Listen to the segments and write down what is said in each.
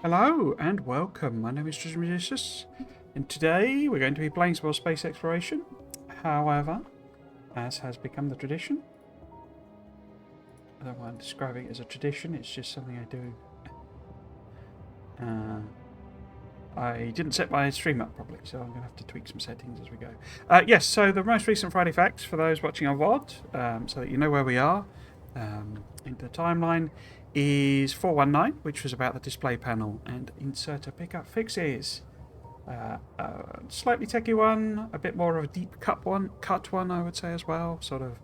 Hello and welcome. My name is Trismegistus, and today we're going to be playing some more space exploration. However, as has become the tradition, I don't mind describing it as a tradition, it's just something I do. I didn't set my stream up properly, so I'm going to have to tweak some settings as we go. Yes, so the most recent Friday Facts for those watching on VOD, so that you know where we are in the timeline, is 419, which was about the display panel and inserter pickup fixes. Slightly techie one, a bit more of a deep cut one, I would say as well. Sort of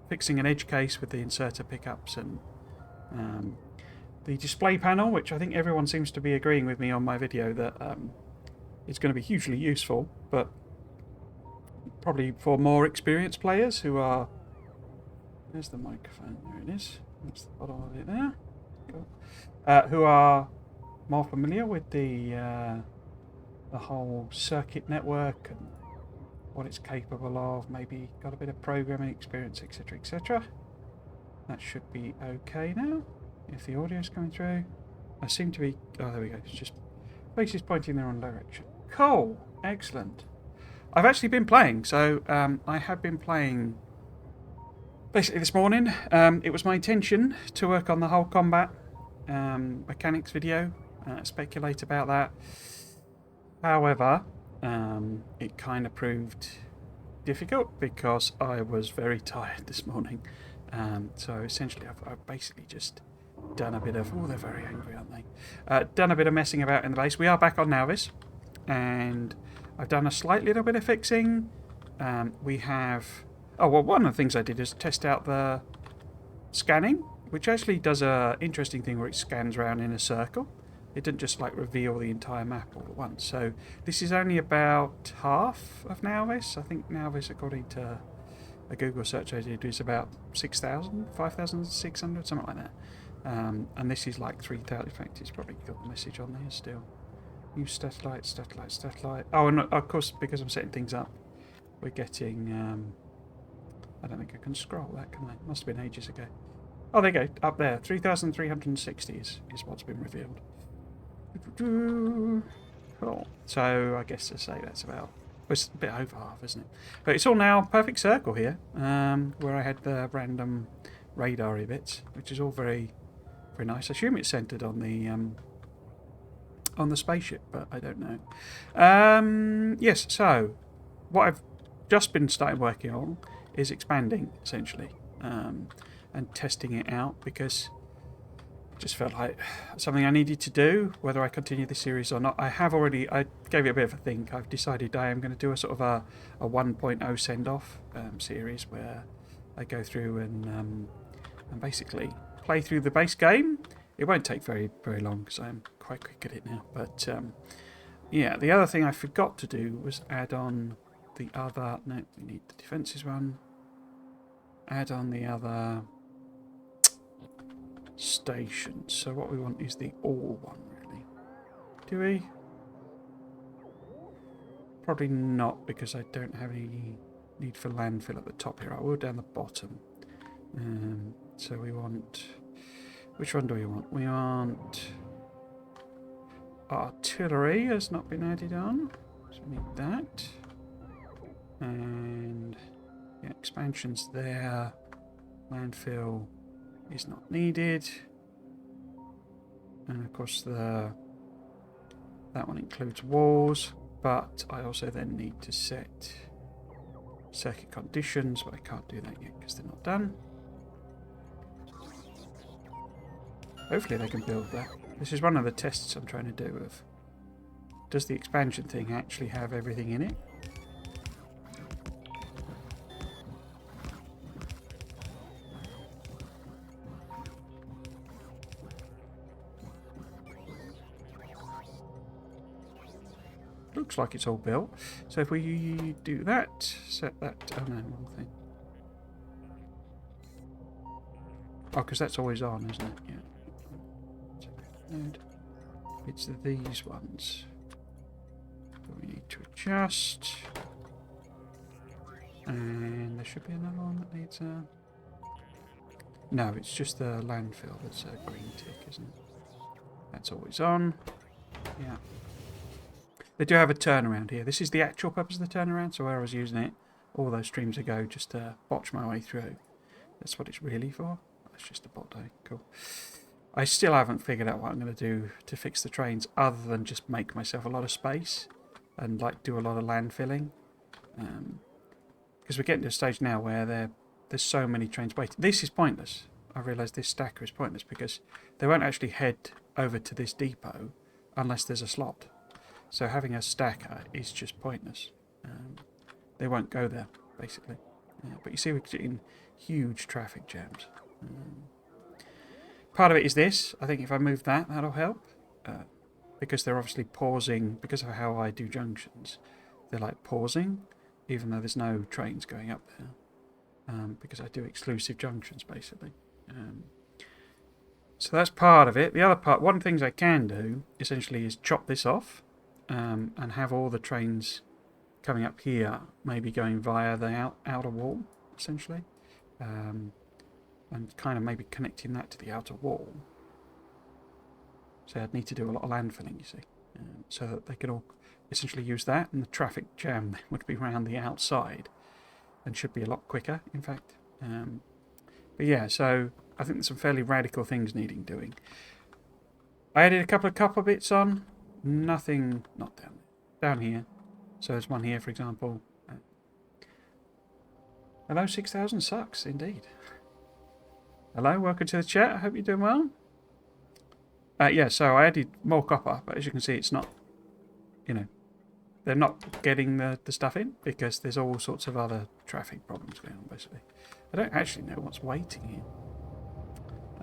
fixing an edge case with the inserter pickups and the display panel, which I think everyone seems to be agreeing with me on my video that it's going to be hugely useful, but probably for more experienced players who are. There's the microphone. There it is. That's the bottom of it there. Cool. Who are more familiar with the whole circuit network and what it's capable of, maybe got a bit of programming experience, etc., etc. That should be okay now. If the audio's coming through, I seem to be. Oh, there we go. It's just faces pointing in the wrong direction. Cool, excellent. I've actually been playing, so I have been playing. Basically, this morning, it was my intention to work on the whole combat mechanics video, speculate about that. However, it kind of proved difficult because I was very tired this morning. So essentially, I've basically just done a bit of. Oh, they're very angry, aren't they? Done a bit of messing about in the base. We are back on Nauvis, and I've done a slight little bit of fixing. We have. Oh, well, one of the things I did is test out the scanning, which actually does a interesting thing where it scans around in a circle. It didn't just like reveal the entire map all at once. So this is only about half of Nauvis. I think Nauvis, according to a Google search I did, is about 6,000, 5,600, something like that. And this is like 3,000. In fact, it's probably got the message on there still. Use satellite. Oh, and of course, because I'm setting things up, we're getting. I don't think I can scroll that, can I? Must have been ages ago. Oh, there you go. Up there. 3,360 is what's been revealed. Cool. So I guess to say that's about. Well, it's a bit over half, isn't it? But it's all now perfect circle here, where I had the random radar-y bits, which is all very, very nice. I assume it's centered on the spaceship, but I don't know. Yes. So what I've just been starting working on is expanding, essentially, and testing it out because it just felt like something I needed to do, whether I continue this series or not. I gave it a bit of a think. I've decided I am going to do a sort of a 1.0 send-off series where I go through and basically play through the base game. It won't take very, very long because I'm quite quick at it now. But yeah, the other thing I forgot to do was add on the other. No, we need the defences one. Add on the other station. So what we want is the all one, really. Do we? Probably not, because I don't have any need for landfill at the top here. I will down the bottom. So we want. Which one do we want? We want. Artillery has not been added on, so we need that. And yeah, expansion's there. Landfill is not needed. And of course that one includes walls, but I also then need to set circuit conditions, but I can't do that yet because they're not done. Hopefully they can build that. This is one of the tests I'm trying to do of, does the expansion thing actually have everything in it? Looks like it's all built. So if we do that, set that. Oh no, wrong thing. Oh, because that's always on, isn't it? Yeah. It's these ones that we need to adjust. And there should be another one that needs a. No, it's just the landfill that's a green tick, isn't it? That's always on. Yeah. They do have a turnaround here. This is the actual purpose of the turnaround, so where I was using it all those streams ago just to botch my way through. That's what it's really for. That's just a bot day. Cool. I still haven't figured out what I'm going to do to fix the trains other than just make myself a lot of space and like do a lot of land filling. Because we're getting to a stage now where there's so many trains waiting. This is pointless. I realise this stacker is pointless because they won't actually head over to this depot unless there's a slot. So having a stacker is just pointless. They won't go there, basically. But you see we're getting huge traffic jams. Part of it is this. I think if I move that, that'll help. Because they're obviously pausing, because of how I do junctions. They're like pausing, even though there's no trains going up there. Because I do exclusive junctions, basically. So that's part of it. The other part, one of the things I can do, essentially, is chop this off. And have all the trains coming up here, maybe going via the outer wall, essentially. And kind of maybe connecting that to the outer wall. So I'd need to do a lot of land filling, you see. So that they could all essentially use that, and the traffic jam would be around the outside, and should be a lot quicker, in fact. But yeah, so I think there's some fairly radical things needing doing. I added a couple of copper bits on. Nothing, not down here. So there's one here, for example. Hello, 6000 sucks, indeed. Hello, welcome to the chat. I hope you're doing well. Yeah, so I added more copper, but as you can see, it's not, they're not getting the stuff in because there's all sorts of other traffic problems going on, basically. I don't actually know what's waiting here.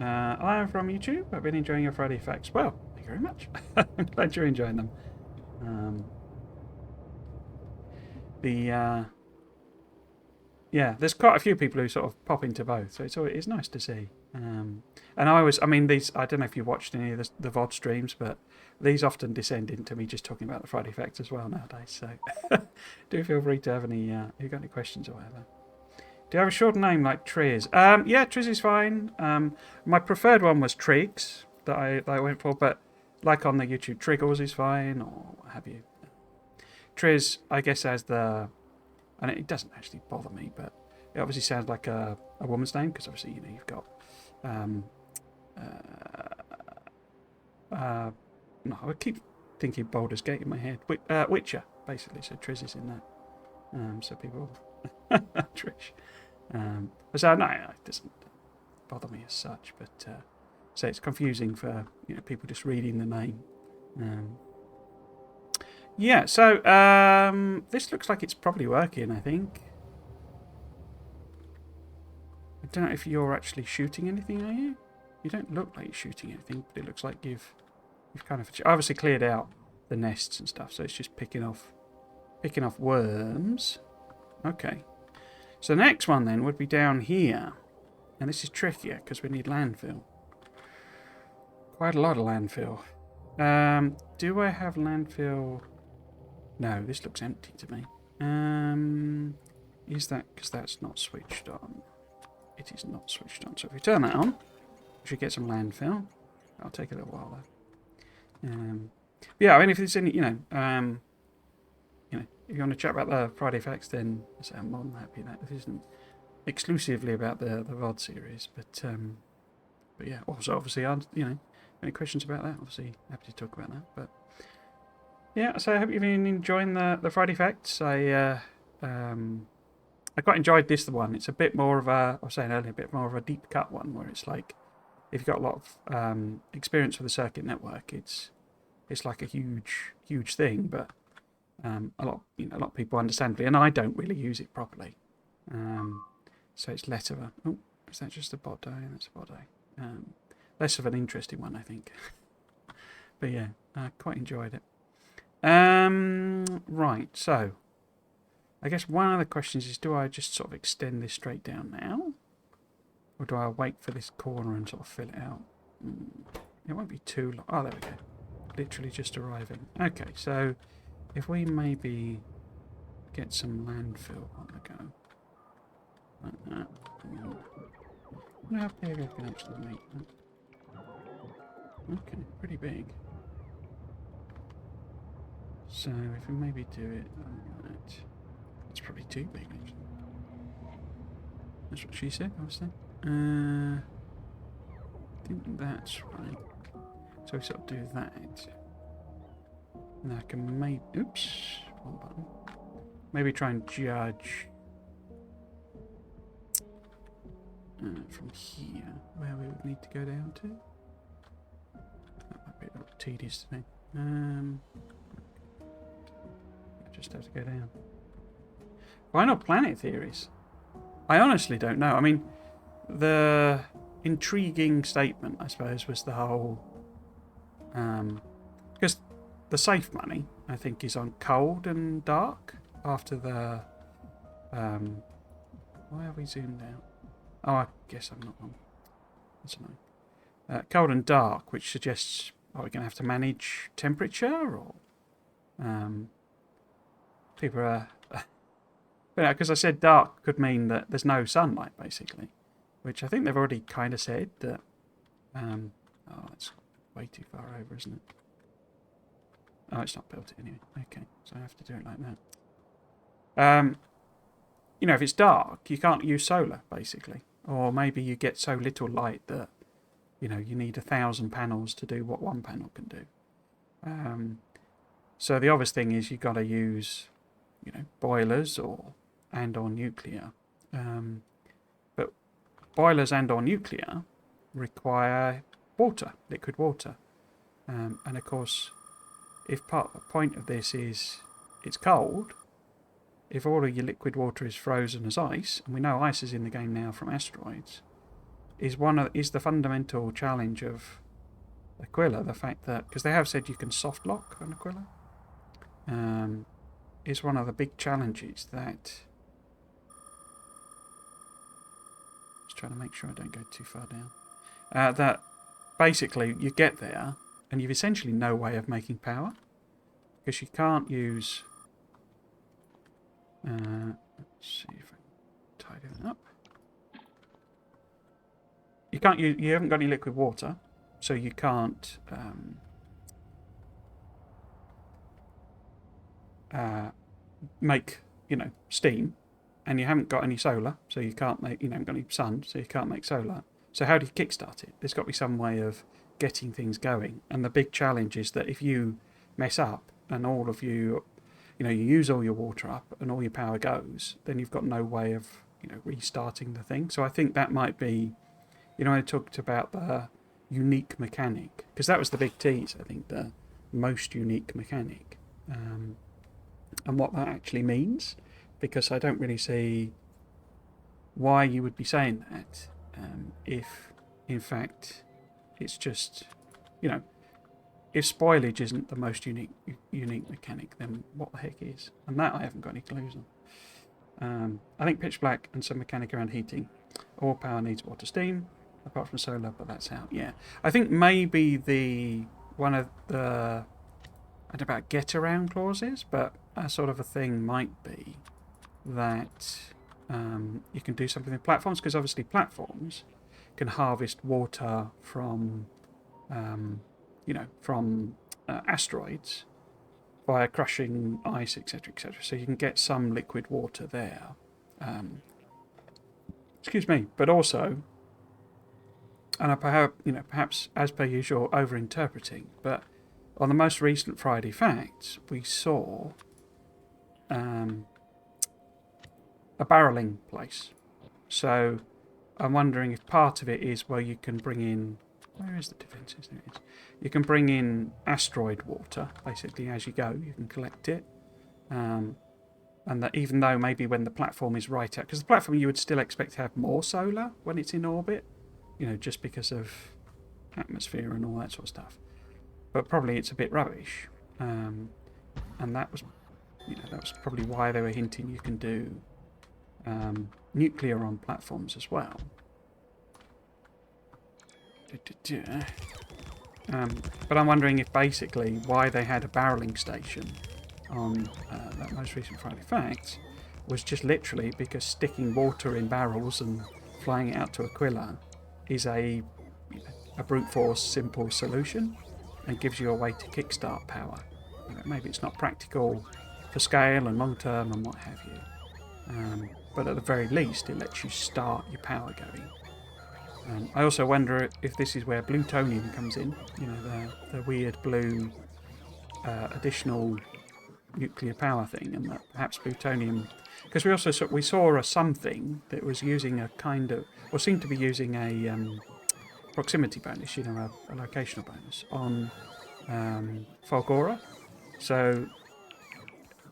I am from YouTube. I've been enjoying your Friday Facts. Well, thank you very much. I'm glad you're enjoying them. Yeah, there's quite a few people who sort of pop into both, so it's nice to see. And these, I don't know if you watched any of the VOD streams, but these often descend into me just talking about the Friday Facts as well nowadays, so do feel free to have any, if you've got any questions or whatever. Do you have a short name like Triz? Yeah, Triz is fine. My preferred one was Triggs that I went for, but like on the YouTube, Triggles is fine, or what have you. Triz, I guess, has the... And it doesn't actually bother me, but it obviously sounds like a woman's name, because obviously, you've got... no, I keep thinking Baldur's Gate in my head. Witcher, basically, so Triz is in that. So people... Trish. So no, it doesn't bother me as such, but so it's confusing for people just reading the name. Yeah, so this looks like it's probably working, I think. I don't know if you're actually shooting anything, are you? You don't look like you're shooting anything, but it looks like you've kind of obviously cleared out the nests and stuff, so it's just picking off worms. Okay. So the next one then would be down here. And this is trickier because we need landfill. Quite a lot of landfill. Do I have landfill? No, this looks empty to me. Is that because that's not switched on? It is not switched on. So if we turn that on, we should get some landfill. I'll take a little while though. Yeah, I mean, if there's any, if you want to chat about the Friday Facts, then I'm more than happy that this isn't exclusively about the VOD series, but yeah. Also, obviously, any questions about that? Obviously, happy to talk about that. But yeah, so I hope you've been enjoying the Friday Facts. I quite enjoyed this one. It's a bit more of a, I was saying earlier, a bit more of a deep cut one, where it's like if you've got a lot of experience with the circuit network, it's like a huge thing, but a lot of people understandably, and I don't really use it properly. So it's less of a... Oh, is that just a bot day? That's a bot day. Less of an interesting one, I think. But yeah, I quite enjoyed it. Right, so I guess one of the questions is, do I just sort of extend this straight down now? Or do I wait for this corner and sort of fill it out? It won't be too long. Oh, there we go. Literally just arriving. Okay, so if we maybe get some landfill on the go. Like that. I wonder how big I can actually make that. Okay, pretty big. So if we maybe do it like that, it's probably too big. Actually. That's what she said, obviously. I think that's right. So we sort of do that. And I can maybe, oops, wrong button. Maybe try and judge from here where we would need to go down to. That might be a little tedious to me. I just have to go down. Final planet theories. I honestly don't know. I mean, the intriguing statement, I suppose, was the whole... because the safe money, I think, is on cold and dark after the... why have we zoomed out? Oh, I guess I'm not on. That's annoying. Cold and dark, which suggests, are we going to have to manage temperature, or... people are... because I said dark could mean that there's no sunlight, basically. Which I think they've already kind of said that... oh, that's way too far over, isn't it? Oh, it's not built it anyway. Okay, so I have to do it like that. You know, if it's dark, you can't use solar, basically. Or maybe you get so little light that, you know, you need 1,000 panels to do what one panel can do. So the obvious thing is you've got to use, you know, boilers or nuclear. But boilers or nuclear require water, liquid water. And of course, if part the point of this is it's cold, if all of your liquid water is frozen as ice, and we know ice is in the game now from asteroids, is the fundamental challenge of Aquila, the fact that, because they have said you can soft lock on Aquila, is one of the big challenges that... Just trying to make sure I don't go too far down. That basically you get there and you've essentially no way of making power, because you can't use... let's see if I can tidy that up. You can't. You haven't got any liquid water, so you can't make, you know, steam, and you haven't got any solar, so you can't make. You haven't got any sun, so you can't make solar. So how do you kickstart it? There's got to be some way of getting things going, and the big challenge is that if you mess up and all of you know, you use all your water up and all your power goes, then you've got no way of, you know, restarting the thing. So I think that might be, you know, I talked about the unique mechanic, because that was the big tease, I think, the most unique mechanic, and what that actually means, because I don't really see why you would be saying that if, in fact, it's just, you know, if spoilage isn't the most unique mechanic, then what the heck is? And that I haven't got any clues on. I think pitch black and some mechanic around heating. All power needs water, steam, apart from solar, but that's out. Yeah, I think maybe one of the, I don't know about get around clauses, but a sort of a thing might be that you can do something with platforms, because obviously platforms can harvest water from you know, from asteroids via crushing ice, etc., etc. So you can get some liquid water there. Excuse me, but also, and perhaps as per usual, over-interpreting, but on the most recent Friday Facts, we saw a barreling place. So I'm wondering if part of it is where you can bring in... Where is the defences? There it is. You can bring in asteroid water, basically, as you go. You can collect it. And that even though maybe when the platform is right out... Because the platform you would still expect to have more solar when it's in orbit. You know, just because of atmosphere and all that sort of stuff. But probably it's a bit rubbish. And that was... You know, that was probably why they were hinting you can do nuclear on platforms as well. But I'm wondering if basically why they had a barreling station on that most recent Friday Facts was just literally because sticking water in barrels and flying it out to Aquila is a a brute force simple solution and gives you a way to kickstart power. You know, maybe it's not practical for scale and long term and what have you, but at the very least it lets you start your power going. I also wonder if this is where plutonium comes in, you know, the weird blue additional nuclear power thing, and that perhaps plutonium, because we saw a something that was using a kind of, or seemed to be using a proximity bonus, you know, a locational bonus on Fulgora. So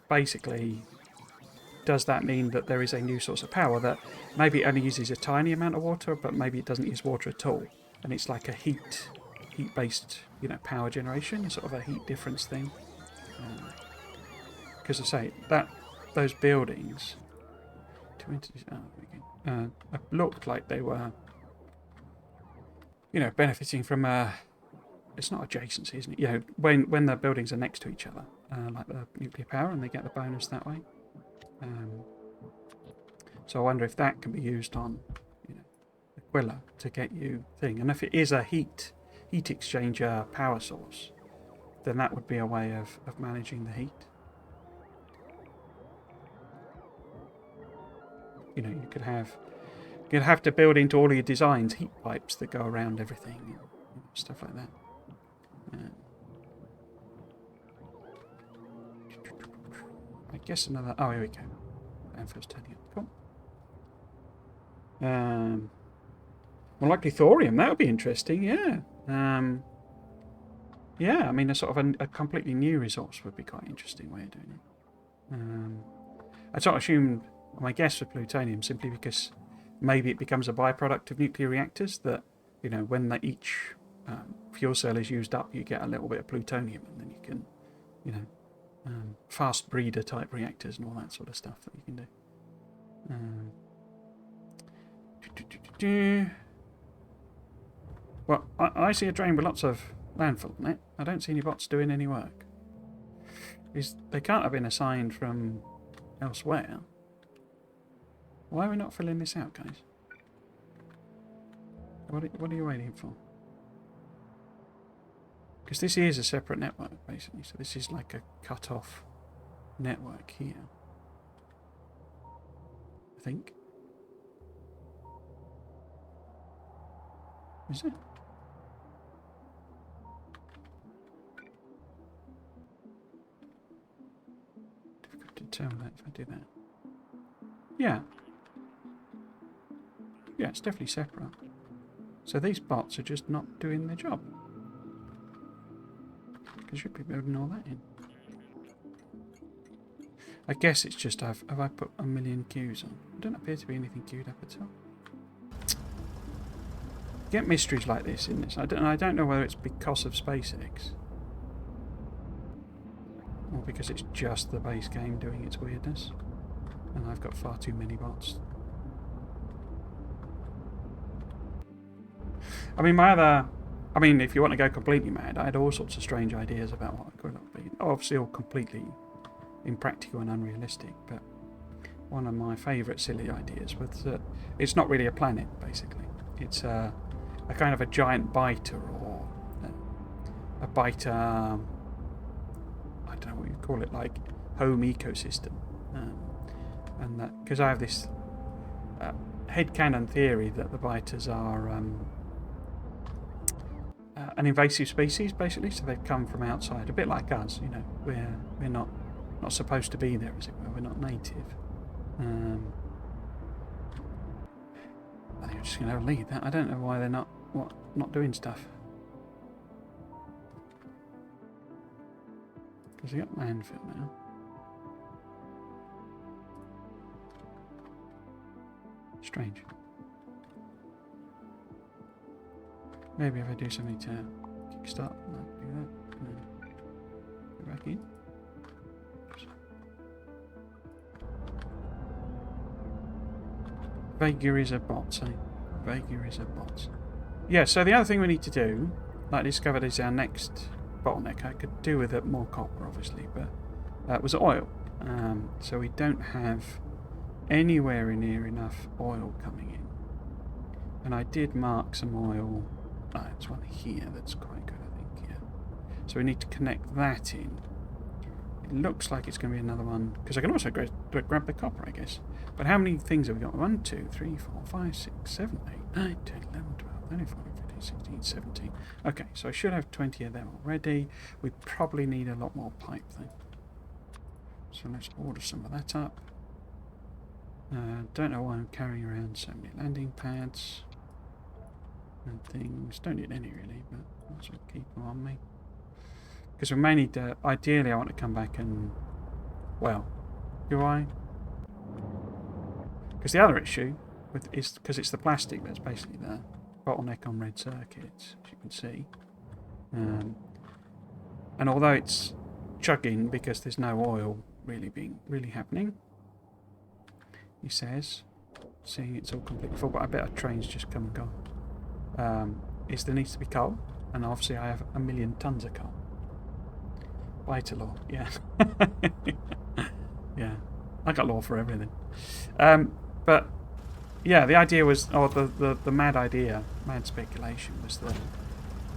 basically, does that mean that there is a new source of power that maybe it only uses a tiny amount of water, but maybe it doesn't use water at all, and it's like a heat-based, you know, power generation, sort of a heat difference thing. Because I say that those buildings looked like they were, you know, benefiting from it's not adjacency, isn't it? You know, when the buildings are next to each other, like the nuclear power, and they get the bonus that way. So I wonder if that can be used on, you know, Aquila to get you thing. And if it is a heat exchanger power source, then that would be a way of managing the heat. You know, you'd have to build into all of your designs heat pipes that go around everything and stuff like that. I guess another. Oh, here we go. Landfill's turning up. Cool. More likely thorium. That would be interesting. Yeah. Yeah. I mean, a sort of a completely new resource would be quite an interesting way of doing it. I sort of assumed my guess for plutonium simply because maybe it becomes a byproduct of nuclear reactors that, you know, when each fuel cell is used up, you get a little bit of plutonium, and then you can, you know, fast breeder type reactors and all that sort of stuff that you can do. Well, I see a drain with lots of landfill on it. I don't see any bots doing any work. They can't have been assigned from elsewhere. Why are we not filling this out, guys? What are you waiting for? Because this is a separate network, basically. So this is like a cut-off network here. I think. Is it? Difficult to tell that if I do that. Yeah. Yeah, it's definitely separate. So these bots are just not doing their job. Because you'd be building all that in. I guess it's just have I put a million queues on? There don't appear to be anything queued up at all. You get mysteries like this in this. I don't know whether it's because of SpaceX or because it's just the base game doing its weirdness, and I've got far too many bots. I mean, if you want to go completely mad, I had all sorts of strange ideas about what it could be. Obviously, all completely impractical and unrealistic, but one of my favourite silly ideas was that it's not really a planet, basically. It's a kind of a giant biter, or a biter, I don't know what you call it, like home ecosystem. And that, because I have this headcanon theory that the biters are an invasive species, basically, so they've come from outside, a bit like us, you know. We're not supposed to be there, as it were. We're not native. I think I'm just going to leave that. I don't know why they're not doing stuff. Because we got landfill now. Strange. Maybe if I do something to kickstart, no, do that. No. Go back in. Vagaries are bots, eh? Vagaries are bots. Yeah, so the other thing we need to do, like I discovered, is our next bottleneck. I could do with it more copper, obviously, but was oil. So we don't have anywhere near enough oil coming in. And I did mark some oil there's one here that's quite good, I think, yeah. So we need to connect that in. It looks like it's going to be another one, because I can also grab the copper, I guess. But how many things have we got? 1, 2, 3, 4, 5, 6, 7, 8, 9, 10, 11, 12, 13, 14, 15, 16, 17. Okay, so I should have 20 of them already. We probably need a lot more pipe, though. So let's order some of that up. Don't know why I'm carrying around so many landing pads and things. Don't need any, really, but I'll sort of keep them on me. Because we may need to, ideally I want to come back and, well, do I? Because the other issue is because it's the plastic that's basically the bottleneck on red circuits, as you can see. And although it's chugging because there's no oil really happening, he says, seeing it's all completely full, but I bet a train's just come and gone. Is there needs to be coal, and obviously I have 1,000,000 tons of coal. Vital law, yeah. Yeah, I got law for everything. But yeah, the idea was, or the mad idea, mad speculation was that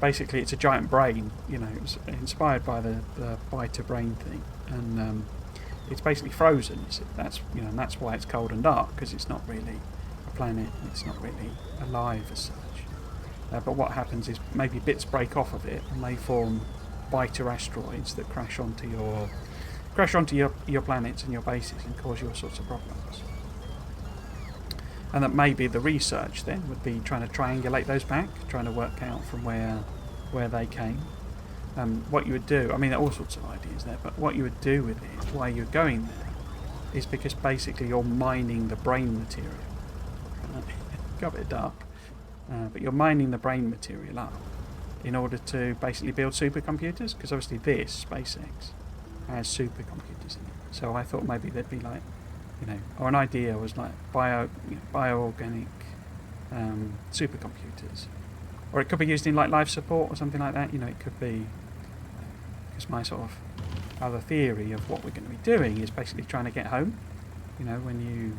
basically it's a giant brain. You know, it was inspired by the biter brain thing, and it's basically frozen. That's that's why it's cold and dark, because it's not really a planet. It's not really alive as such. But what happens is maybe bits break off of it and they form biter asteroids that crash onto your planets and your bases and cause you all sorts of problems. And that maybe the research then would be trying to triangulate those back, trying to work out from where they came. What you would do, I mean, there are all sorts of ideas there, but what you would do with it, why you're going there, is because basically you're mining the brain material. Got a bit dark, but you're mining the brain material up in order to basically build supercomputers, because obviously this, SpaceX, has supercomputers in it. So I thought maybe there'd be like, or an idea was like bioorganic supercomputers. Or it could be used in like life support or something like that. It could be, because my sort of other theory of what we're going to be doing is basically trying to get home. When you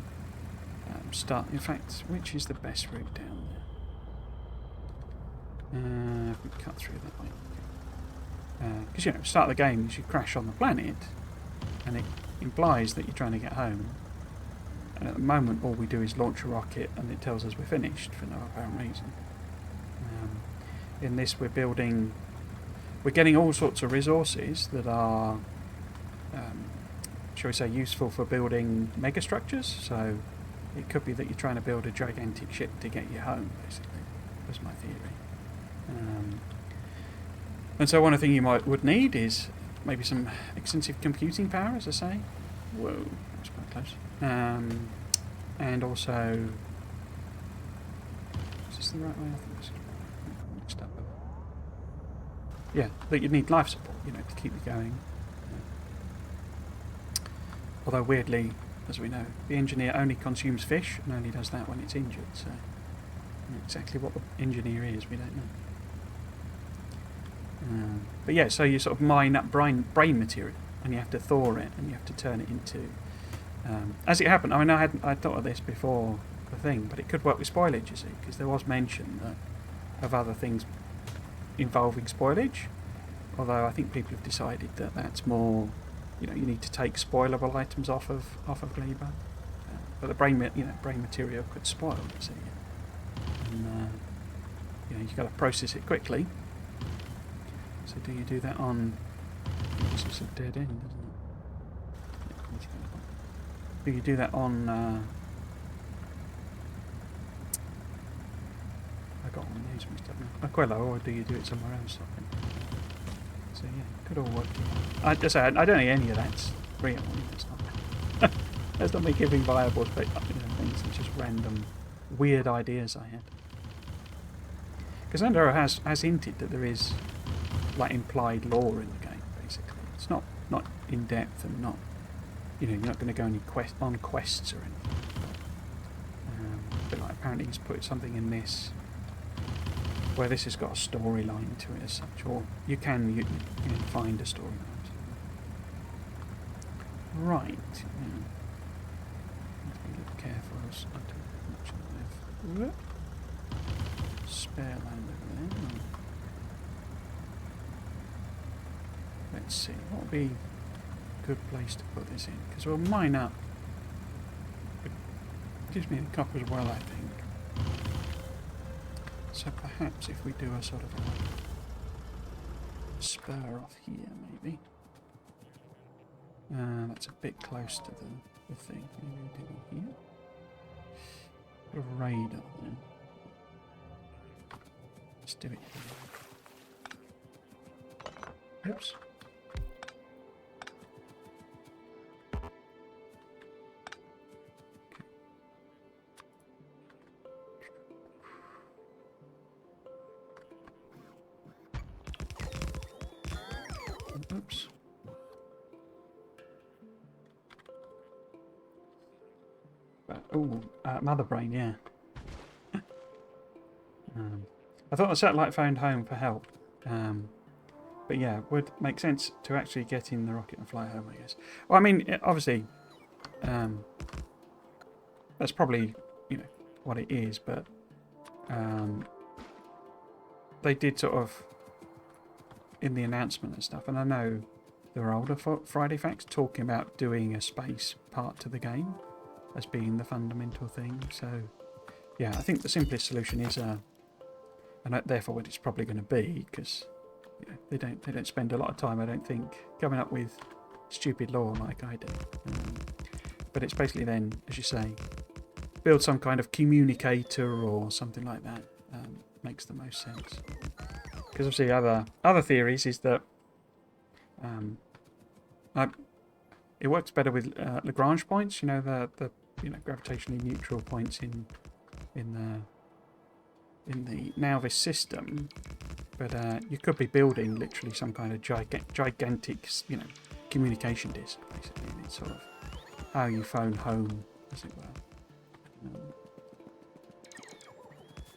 start, in fact, which is the best route down there? If we cut through that way. Because, start the game, you should crash on the planet, and it implies that you're trying to get home. And at the moment, all we do is launch a rocket, and it tells us we're finished for no apparent reason. In this, we're getting all sorts of resources that are, shall we say, useful for building megastructures. So it could be that you're trying to build a gigantic ship to get you home, basically. That's my theory. And so one thing you would need is maybe some extensive computing power, as I say. Whoa, that's quite close. And also, is this the right way? I think this is mixed up. Yeah, that you'd need life support, to keep you going. Although weirdly, as we know, the engineer only consumes fish and only does that when it's injured. So exactly what the engineer is, we don't know. But yeah, so you sort of mine up brain material, and you have to thaw it, and you have to turn it into. As it happened, I mean, I thought of this before the thing, but it could work with spoilage, you see, because there was mention of other things involving spoilage. Although I think people have decided that that's more, you need to take spoilable items off of labour. But the brain material could spoil, you see, and you've got to process it quickly. So do you do that on? This is a dead end, isn't it? Do you do that on? I got one of these mixed up now. Aquila, or do you do it somewhere else? I think. So yeah, it could all work. I don't think any of that's real. It's not. That's not me giving viable things. It's just random, weird ideas I had. Because Andorra has hinted that there is like implied law in the game. Basically, it's not in depth and not. You're not going to go on quests or anything. But like apparently he's put something in this where this has got a storyline to it as such, or you can find a storyline. Right. Yeah. Have to be a little careful. I don't have much of spare land over there. Let's see, what would be a good place to put this in? Because we'll mine up. It gives me a copper as well, I think. So perhaps if we do a sort of a spur off here, maybe. That's a bit close to the thing. Maybe we do one here. Put a radar then. Let's do it here. Oops. Oops. Mother brain, yeah. I thought the satellite phoned home for help. But yeah, would make sense to actually get in the rocket and fly home, I guess. Well, I mean, obviously, that's probably, what it is, but they did sort of, in the announcement and stuff, and I know there were older Friday Facts talking about doing a space part to the game as being the fundamental thing. So, yeah, I think the simplest solution is, and therefore what it's probably going to be, because they don't spend a lot of time, I don't think, coming up with stupid lore like I do. But it's basically then, as you say, build some kind of communicator or something like that. Makes the most sense. Because obviously other theories is that it works better with Lagrange points. The gravitationally neutral points in the Nauvis system. But you could be building literally some kind of gigantic, communication disk, basically. And it's sort of how you phone home, as it were.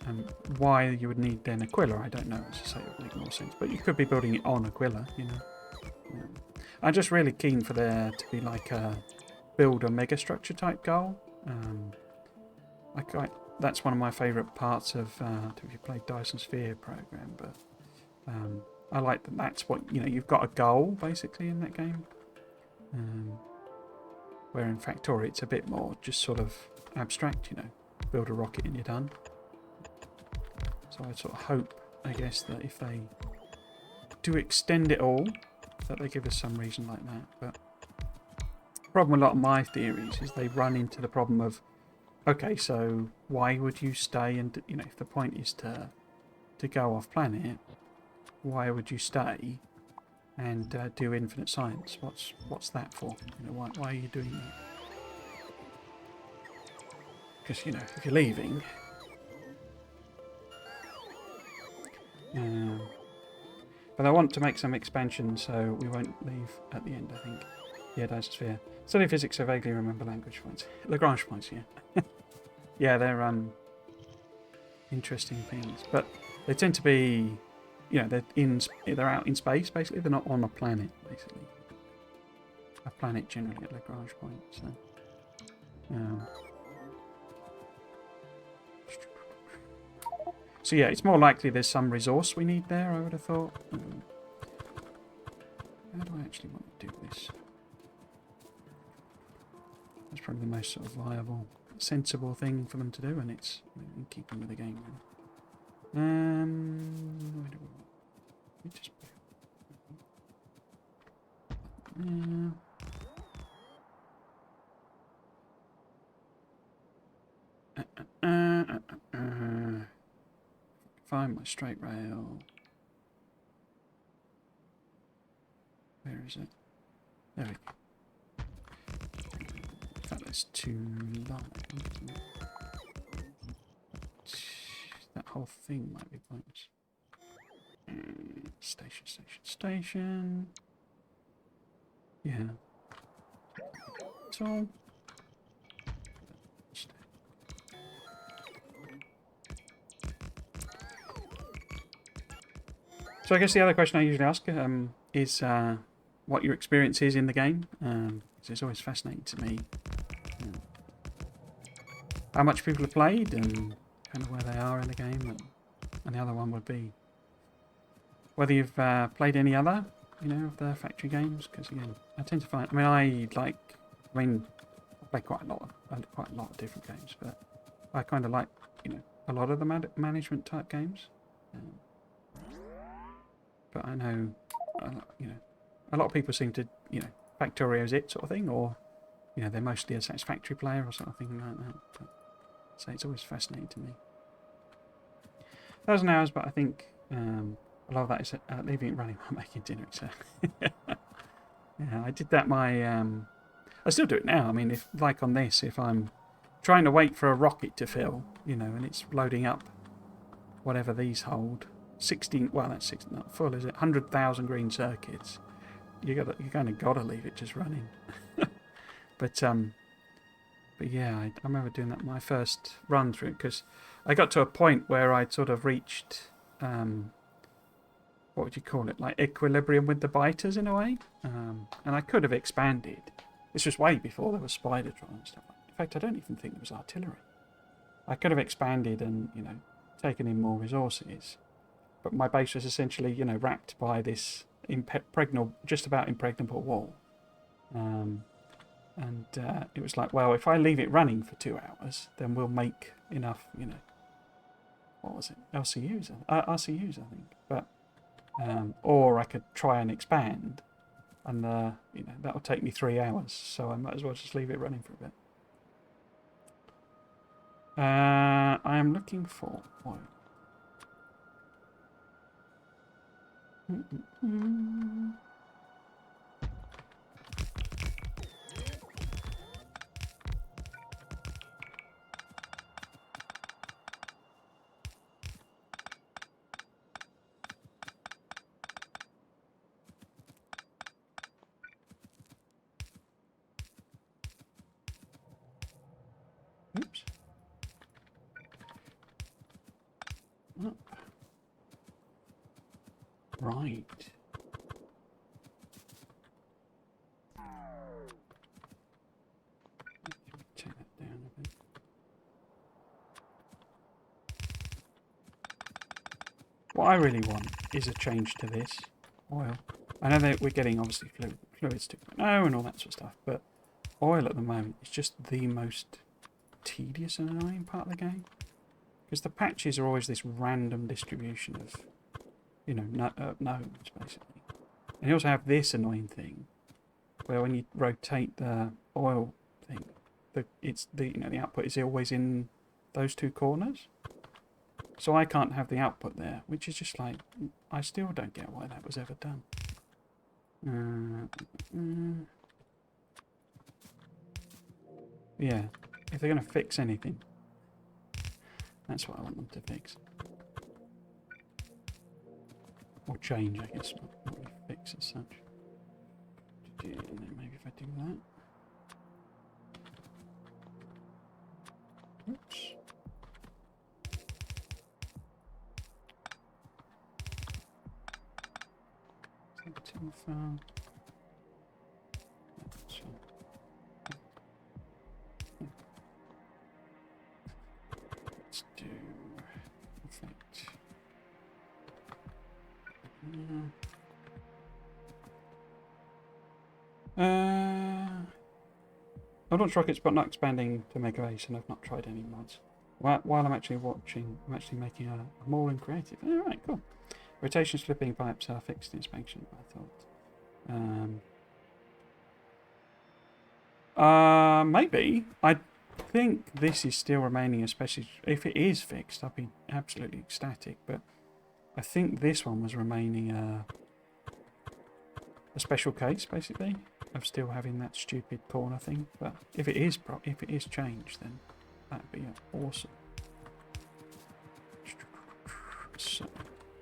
And why you would need then Aquila, I don't know. As I say, it would make more sense. But you could be building it on Aquila, I'm just really keen for there to be like a build a megastructure type goal. That's one of my favourite parts of if you played Dyson Sphere program, but I like that that's what you've got a goal basically in that game. Where in Factorio it's a bit more just sort of abstract, build a rocket and you're done. So I sort of hope, I guess, that if they do extend it all, that they give us some reason like that. But the problem with a lot of my theories is they run into the problem of, okay, so why would you stay? And if the point is to go off planet, why would you stay and do infinite science? What's that for? Why are you doing that? Because if you're leaving. But I want to make some expansion, so we won't leave at the end, I think. Yeah, Dyson Sphere. Study physics, so vaguely remember language points. Lagrange points, yeah. Yeah, they're interesting things. But they tend to be, they're out in space, basically. They're not on a planet, basically. A planet generally at Lagrange points, so... So yeah, it's more likely there's some resource we need there, I would have thought. How do I actually want to do this? That's probably the most sort of viable, sensible thing for them to do, and it's in keeping with the game. Where do we want? Let me just... Find my straight rail. Where is it? There we go. In fact, there's two lines. That whole thing might be pointless. Station. Yeah. So. So I guess the other question I usually ask is what your experience is in the game. It's always fascinating to me how much people have played and kind of where they are in the game. And the other one would be whether you've played any other, of the factory games. Because again, I tend to find. I play quite a lot of different games, but I kind of like, a lot of the management type games. But I know, a lot of people seem to, Factorio's it sort of thing, or they're mostly a Satisfactory player or something like that. But, so it's always fascinating to me. 1,000 hours, but I think a lot of that is leaving it running while making dinner. So yeah, I did that. I still do it now. If like on this, if I'm trying to wait for a rocket to fill, and it's loading up whatever these hold, 16. Well, that's 16, not full, is it? 100,000 green circuits. You kind of gotta leave it just running. But yeah, I remember doing that my first run through, because I got to a point where I'd sort of reached, what would you call it, like equilibrium with the biters in a way. And I could have expanded. This was way before there was Spider-Tron and stuff. In fact, I don't even think there was artillery. I could have expanded and, taken in more resources. But my base was essentially, wrapped by this just about impregnable wall. And it was like, well, if I leave it running for 2 hours, then we'll make enough, what was it? RCUs, I think. But or I could try and expand, and that'll take me 3 hours. So I might as well just leave it running for a bit. I am looking for oil. Oops. Up. Right. Take that down a bit. What I really want is a change to this oil. I know that we're getting obviously fluids 2.0 and all that sort of stuff, but oil at the moment is just the most tedious and annoying part of the game, because the patches are always this random distribution of nodes basically. And you also have this annoying thing where when you rotate the oil thing, the output is always in those 2 corners. So I can't have the output there, which is just like, I still don't get why that was ever done. Yeah, if they're going to fix anything, that's what I want them to fix. Or change, I guess, not really fix as such. And then maybe if I do that. Oops. Is that too far? That's fine. Let's do effect. I've launched rockets but not expanding to make a base, and I've not tried any mods. While I'm actually watching, I'm actually making a more in creative. Alright, cool. Rotation slipping pipes are fixed in inspection, I thought. Maybe. I think this is still remaining, especially if it is fixed, I'd be absolutely ecstatic, but I think this one was remaining a special case, basically, of still having that stupid corner thing. But if it is changed, then that'd be awesome. So,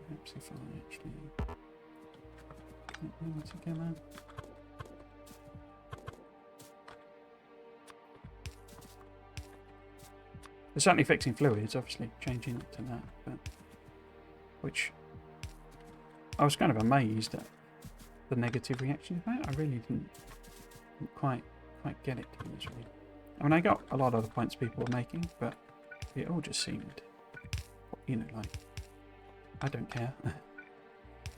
perhaps if I actually get them all together. They're certainly fixing fluids, obviously changing it to that, but which I was kind of amazed at the negative reaction to that. I really didn't quite get it, to be honest with you. I mean, I got a lot of the points people were making, but it all just seemed, like I don't care. I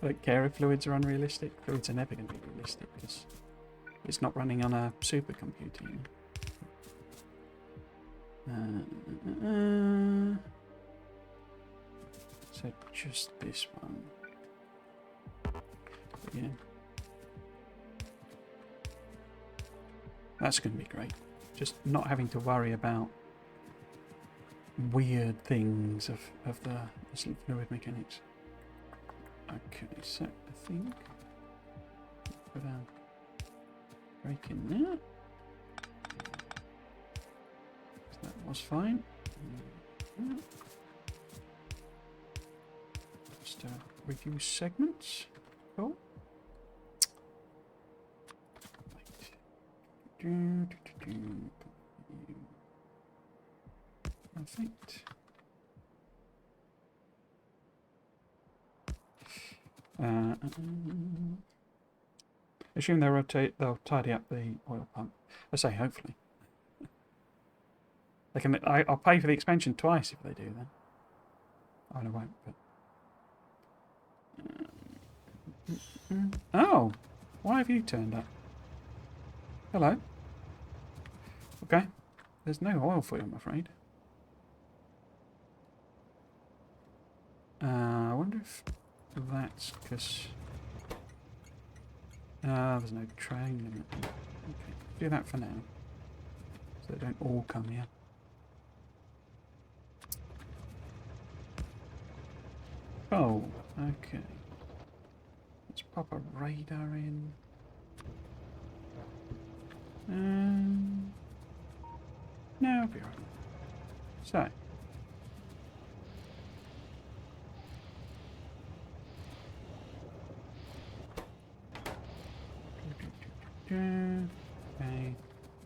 don't care if fluids are unrealistic. Fluids are never going to be realistic because it's not running on a supercomputer. So just this one. Yeah. That's going to be great. Just not having to worry about weird things of the fluid mechanics. Okay, so I think put a break in there. So that was fine. Just reduce segments. Cool. Perfect. Assume they'll tidy up the oil pump. I say hopefully. They can. I'll pay for the expansion twice if they do then. Oh, no, I won't. But oh, why have you turned up? Hello. Okay. There's no oil for you, I'm afraid. I wonder if that's because there's no train limit. Okay, do that for now, so they don't all come here. Oh, okay. Let's pop a radar in. No, I'll be right. So. Okay.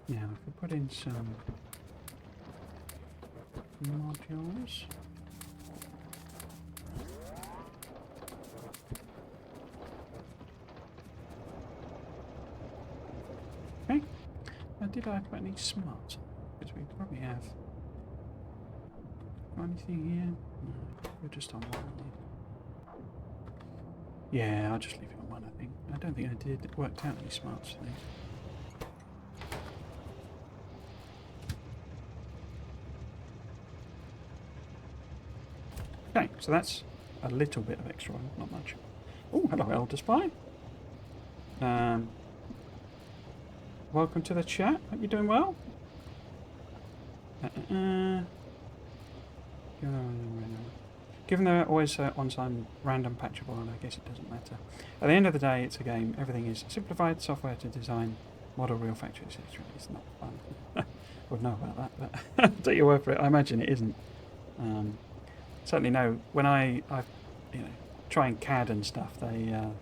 Now, if we put in some modules. Okay. Now, did I put any smarts? Because we probably have. Got anything here? No, we're just on one. Yeah, I'll just leave it on one, I think. I don't think I did worked out any smarts for these. Okay, so that's a little bit of extra oil, not much. Oh, hello, Elder Spy. Welcome to the chat. Hope you're doing well. Given there are always on some random patchable, and I guess it doesn't matter. At the end of the day, it's a game. Everything is simplified software to design, model real factories. It's not fun. I wouldn't know about that, but take your word for it. I imagine it isn't. Certainly no. When I try and CAD and stuff, well,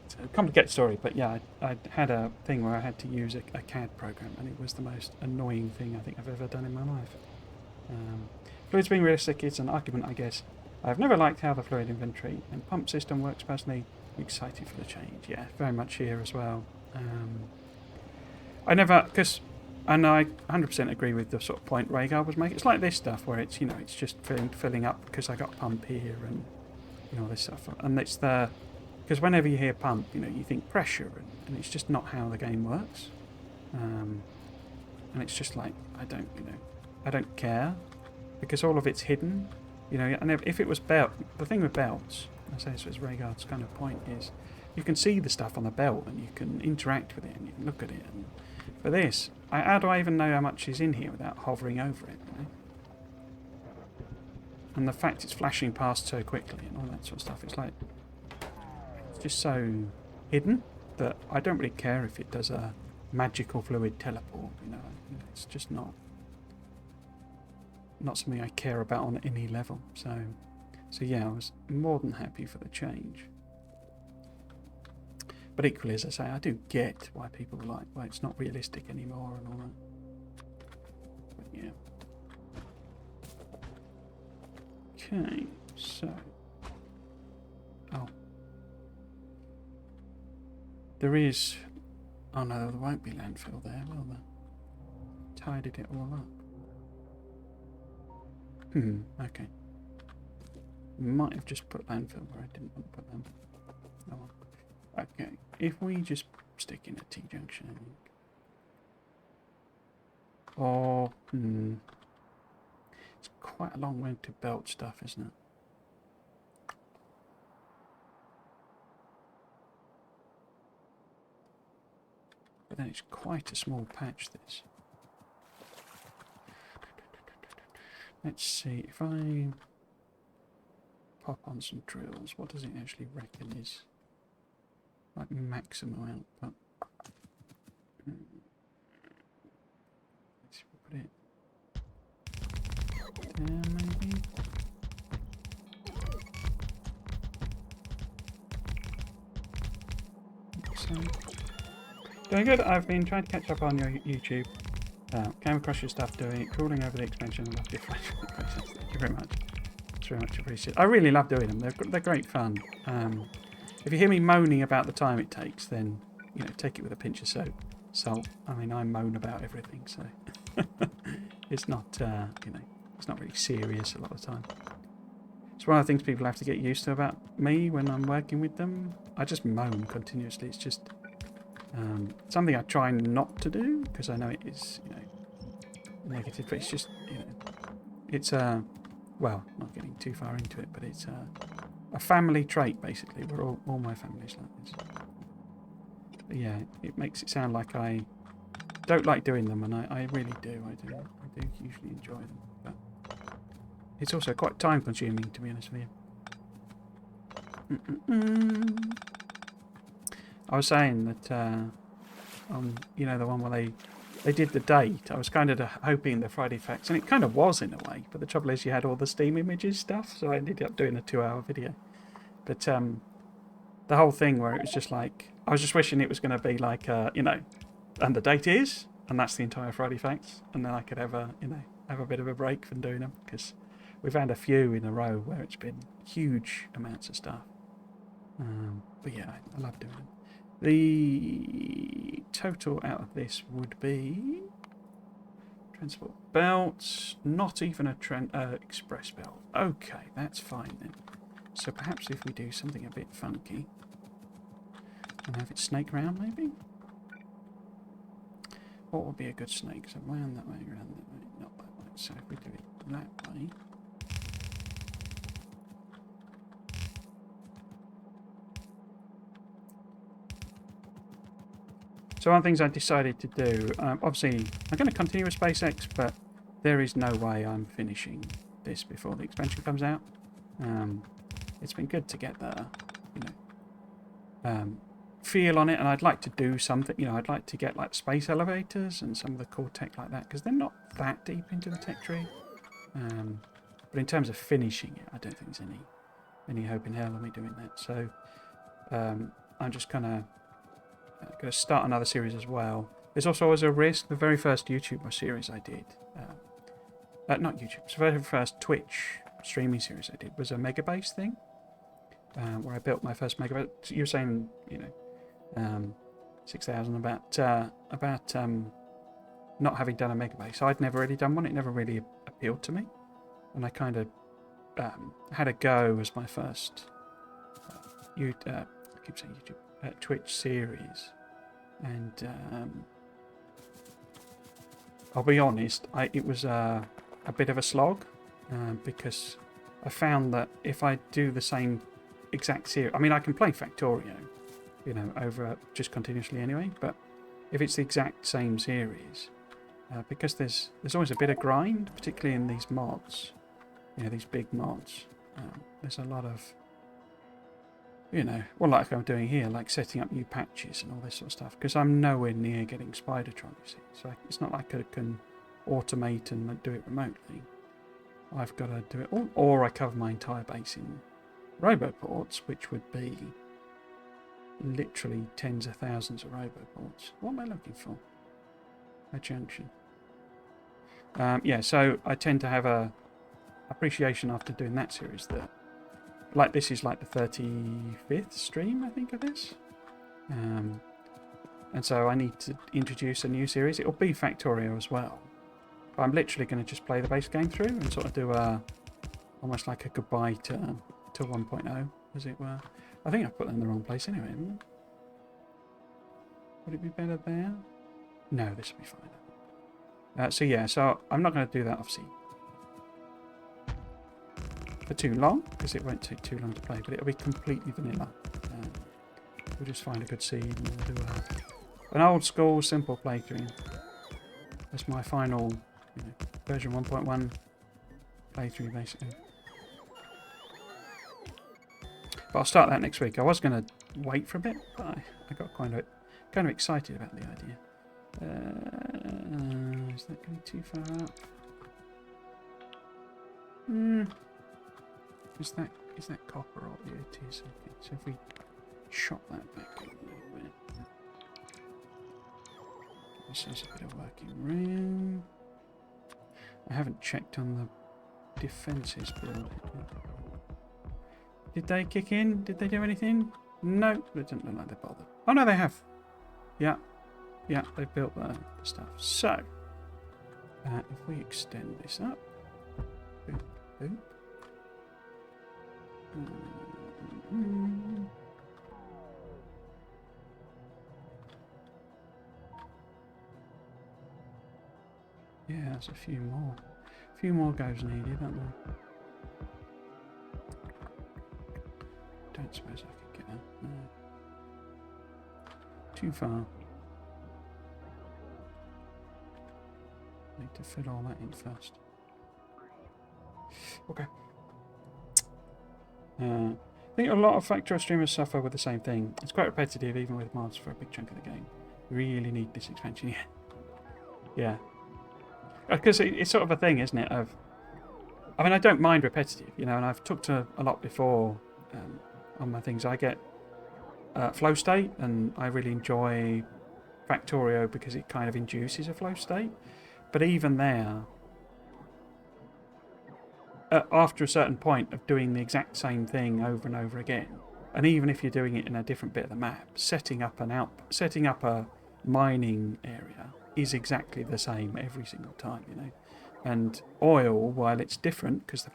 it's a complicated story, but yeah, I had a thing where I had to use a CAD program, and it was the most annoying thing I think I've ever done in my life. Fluids being realistic is an argument, I guess. I've never liked how the fluid inventory and pump system works personally. I'm excited for the change. Yeah, very much here as well. I 100% agree with the sort of point Rhaegar was making. It's like this stuff where it's, it's just filling up because I got a pump here and all this stuff. And it's because whenever you hear pump, you think pressure, and it's just not how the game works. And it's just like, I don't care because all of it's hidden, and if it was belt, the thing with belts, I say this was Rhaegar's kind of point, is you can see the stuff on the belt and you can interact with it and you can look at it. And for this, how do I even know how much is in here without hovering over it? And the fact it's flashing past so quickly and all that sort of stuff, it's like, it's just so hidden that I don't really care if it does a magical fluid teleport. It's just not something I care about on any level. So yeah, I was more than happy for the change. But equally, as I say, I do get why people are like, well, it's not realistic anymore and all that. But yeah. Okay, so. Oh. There is. Oh no, there won't be landfill there, will there? Tidied it all up. Okay. Might have just put landfill where I didn't want to put them. Oh, well. Okay, if we just stick in a T-junction, I think. Or, it's quite a long way to belt stuff, isn't it? But then it's quite a small patch, this. Let's see, if I pop on some drills, what does it actually reckon is like maximum output? Let's put it there maybe. So, doing good. I've been trying to catch up on your YouTube. Came across your stuff doing it, crawling over the expansion and loved your process. Thank you very much. It's very much appreciated. I really love doing them. They're great fun. If you hear me moaning about the time it takes, then take it with a pinch of salt. I mean, I moan about everything, so it's not it's not really serious a lot of the time. It's one of the things people have to get used to about me when I'm working with them. I just moan continuously. It's just something I try not to do because I know it is negative, but it's just it's well, not getting too far into it, but it's a family trait basically. We're all my family's like this. But yeah, it makes it sound like I don't like doing them, and I really do. I do usually enjoy them, but it's also quite time consuming, to be honest with you. I was saying that the one where they did the date, I was kind of hoping the Friday Facts, and it kind of was in a way, but the trouble is you had all the Steam images stuff, so I ended up doing a 2-hour video. But the whole thing where it was just like, I was just wishing it was going to be like, and the date is, and that's the entire Friday Facts, and then I could have a bit of a break from doing them, because we've had a few in a row where it's been huge amounts of stuff. But yeah, I love doing them. The total out of this would be transport belts, not even a express belt. Okay, that's fine then. So perhaps if we do something a bit funky and have it snake round maybe? What would be a good snake? So round that way, not that way. So if we do it that way. So one of the things I decided to do, obviously I'm going to continue with SpaceX, but there is no way I'm finishing this before the expansion comes out. It's been good to get the, feel on it, and I'd like to do something, I'd like to get like space elevators and some of the cool tech like that, because they're not that deep into the tech tree. But in terms of finishing it, I don't think there's any hope in hell of me doing that. So I'm just kind of going to start another series as well. There's also always a risk. The very first YouTube series I did, not YouTube, the very first Twitch streaming series I did was a Megabase thing, where I built my first Megabase. You were saying, 6,000 about not having done a Megabase. I'd never really done one. It never really appealed to me, and I kind of had a go as my first I keep saying YouTube, Twitch series, and I'll be honest, it was a bit of a slog, because I found that if I do the same exact series, I mean, I can play Factorio, over just continuously anyway, but if it's the exact same series, because there's always a bit of grind, particularly in these mods, these big mods, there's a lot of, like I'm doing here, like setting up new patches and all this sort of stuff, because I'm nowhere near getting Spidertron, you see. So it's not like I can automate and do it remotely. I've got to do it all, or I cover my entire base in roboports, which would be literally tens of thousands of roboports. What am I looking for? A junction. Yeah, so I tend to have a appreciation after doing that series that, like, this is like the 35th stream, I think, of this. And so I need to introduce a new series. It'll be Factorio as well. But I'm literally going to just play the base game through and sort of do a almost like a goodbye to 1.0, as it were. I think I've put them in the wrong place anyway, haven't I? Would it be better there? No, this will be fine. So yeah, so I'm not going to do that obviously for too long, because it won't take too long to play, but it'll be completely vanilla. We'll just find a good seed and we'll do an old school simple playthrough. That's my final version 1.1 playthrough basically. But I'll start that next week. I was going to wait for a bit, but I got kind of excited about the idea. Is that going too far out? Is that copper or it is? Okay, so if we shot that back a little bit. This is a bit of working room. I haven't checked on the defences build. Did they kick in? Did they do anything? No, they didn't look like they bothered. Oh no, they have. Yeah, they built the stuff. So, if we extend this up, boop, boop. Yeah, there's a few more goes needed, aren't there? Don't suppose I could get that. No. Too far. Need to fill all that in first. Okay. I think a lot of Factorio streamers suffer with the same thing. It's quite repetitive, even with mods for a big chunk of the game. We really need this expansion, yeah. Yeah. Because it's sort of a thing, isn't it? I mean, I don't mind repetitive, and I've talked a lot before on my things. I get flow state, and I really enjoy Factorio because it kind of induces a flow state. But even there, after a certain point of doing the exact same thing over and over again, and even if you're doing it in a different bit of the map, setting up a mining area is exactly the same every single time, And oil, while it's different because the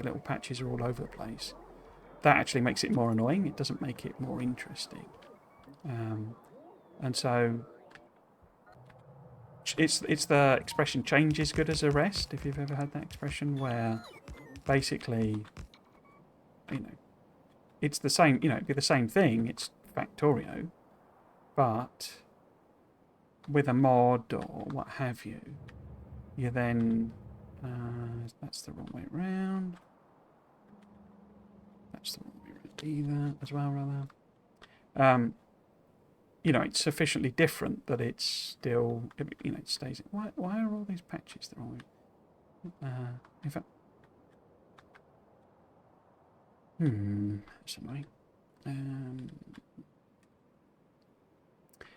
little patches are all over the place, that actually makes it more annoying. It doesn't make it more interesting. And so it's the expression "change is good as a rest." If you've ever had that expression, where basically, it's the same. It'd be the same thing. It's Factorio, but with a mod or what have you, you then that's the wrong way around. That's the wrong way around either as well, rather. It's sufficiently different that it's still, it stays. Why are all these patches the wrong way? In fact, that's annoying.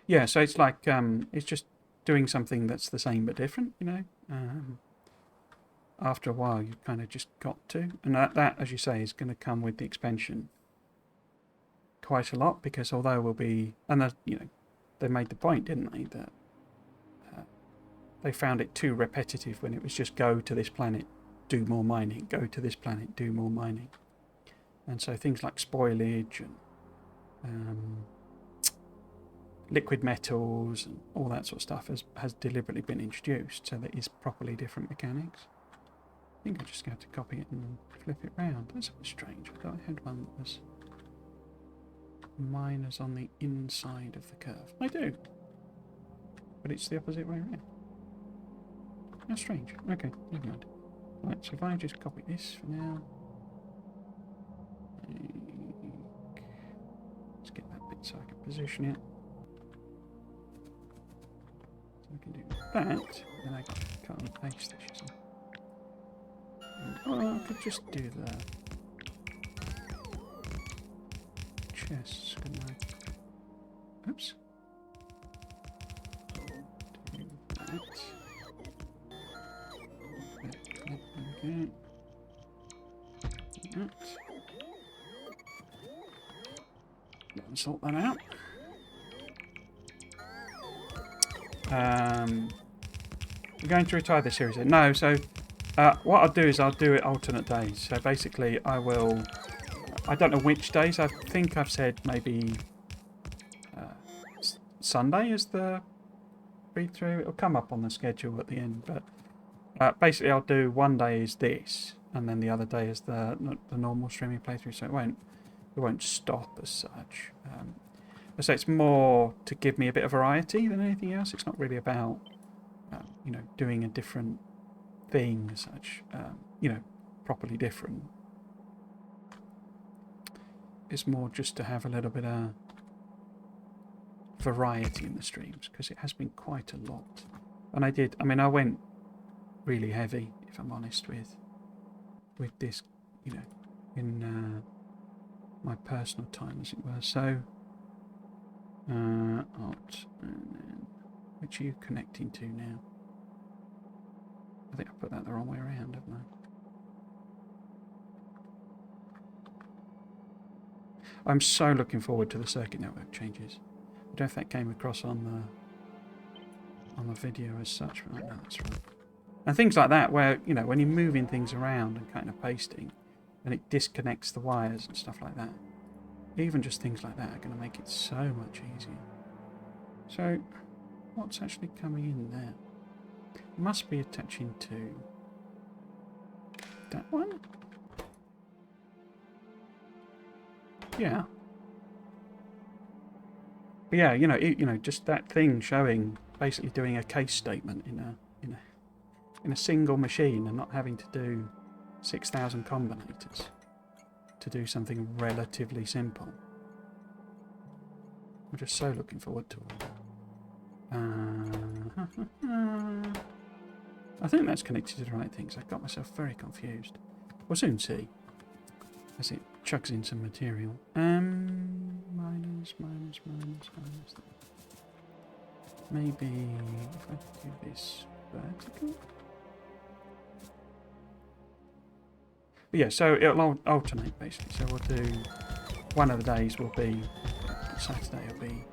Yeah, so it's like it's just doing something that's the same but different, After a while, you've kind of just got to, and that, as you say, is going to come with the expansion quite a lot, because although we'll be, and they made the point, didn't they, that they found it too repetitive when it was just go to this planet, do more mining, go to this planet, do more mining, and so things like spoilage and liquid metals and all that sort of stuff has deliberately been introduced so that it's properly different mechanics. I think I just got to copy it and flip it round. That's a bit strange. I thought I had one that was miners on the inside of the curve. I do. But it's the opposite way around. How strange. Okay, never mind. Right, so if I just copy this for now. Let's get that bit so I can position it. So I can do that, then I can cut and paste this. Oh, I could just do the chests, couldn't I? Oops. Do that. Okay. That. Let me sort that out. You're going to retire this series? No, so what I'll do is I'll do it alternate days. So basically I will... I don't know which days. I think I've said maybe Sunday is the read-through. It'll come up on the schedule at the end. But basically I'll do one day is this, and then the other day is the normal streaming playthrough. So it won't stop as such. So it's more to give me a bit of variety than anything else. It's not really about doing a different thing as such. Properly different. It's more just to have a little bit of variety in the streams, because it has been quite a lot. And I went really heavy, if I'm honest, with this, in my personal time, as it were. So, alt, and then, which are you connecting to now? I think I put that the wrong way around, haven't I? I'm so looking forward to the circuit network changes. I don't know if that came across on the video as such, but no, that's right. And things like that, where when you're moving things around and kind of pasting, and it disconnects the wires and stuff like that. Even just things like that are going to make it so much easier. So, what's actually coming in there? It must be attaching to that one. Yeah. But yeah, just that thing showing, basically doing a case statement in a single machine and not having to do 6,000 combinators to do something relatively simple. I'm just so looking forward to it. I think that's connected to the right things. I got myself very confused. We'll soon see as it chugs in some material. Minus. Maybe if I do this vertical. But yeah, so it'll alternate basically. So we'll do one of the days will be Saturday will be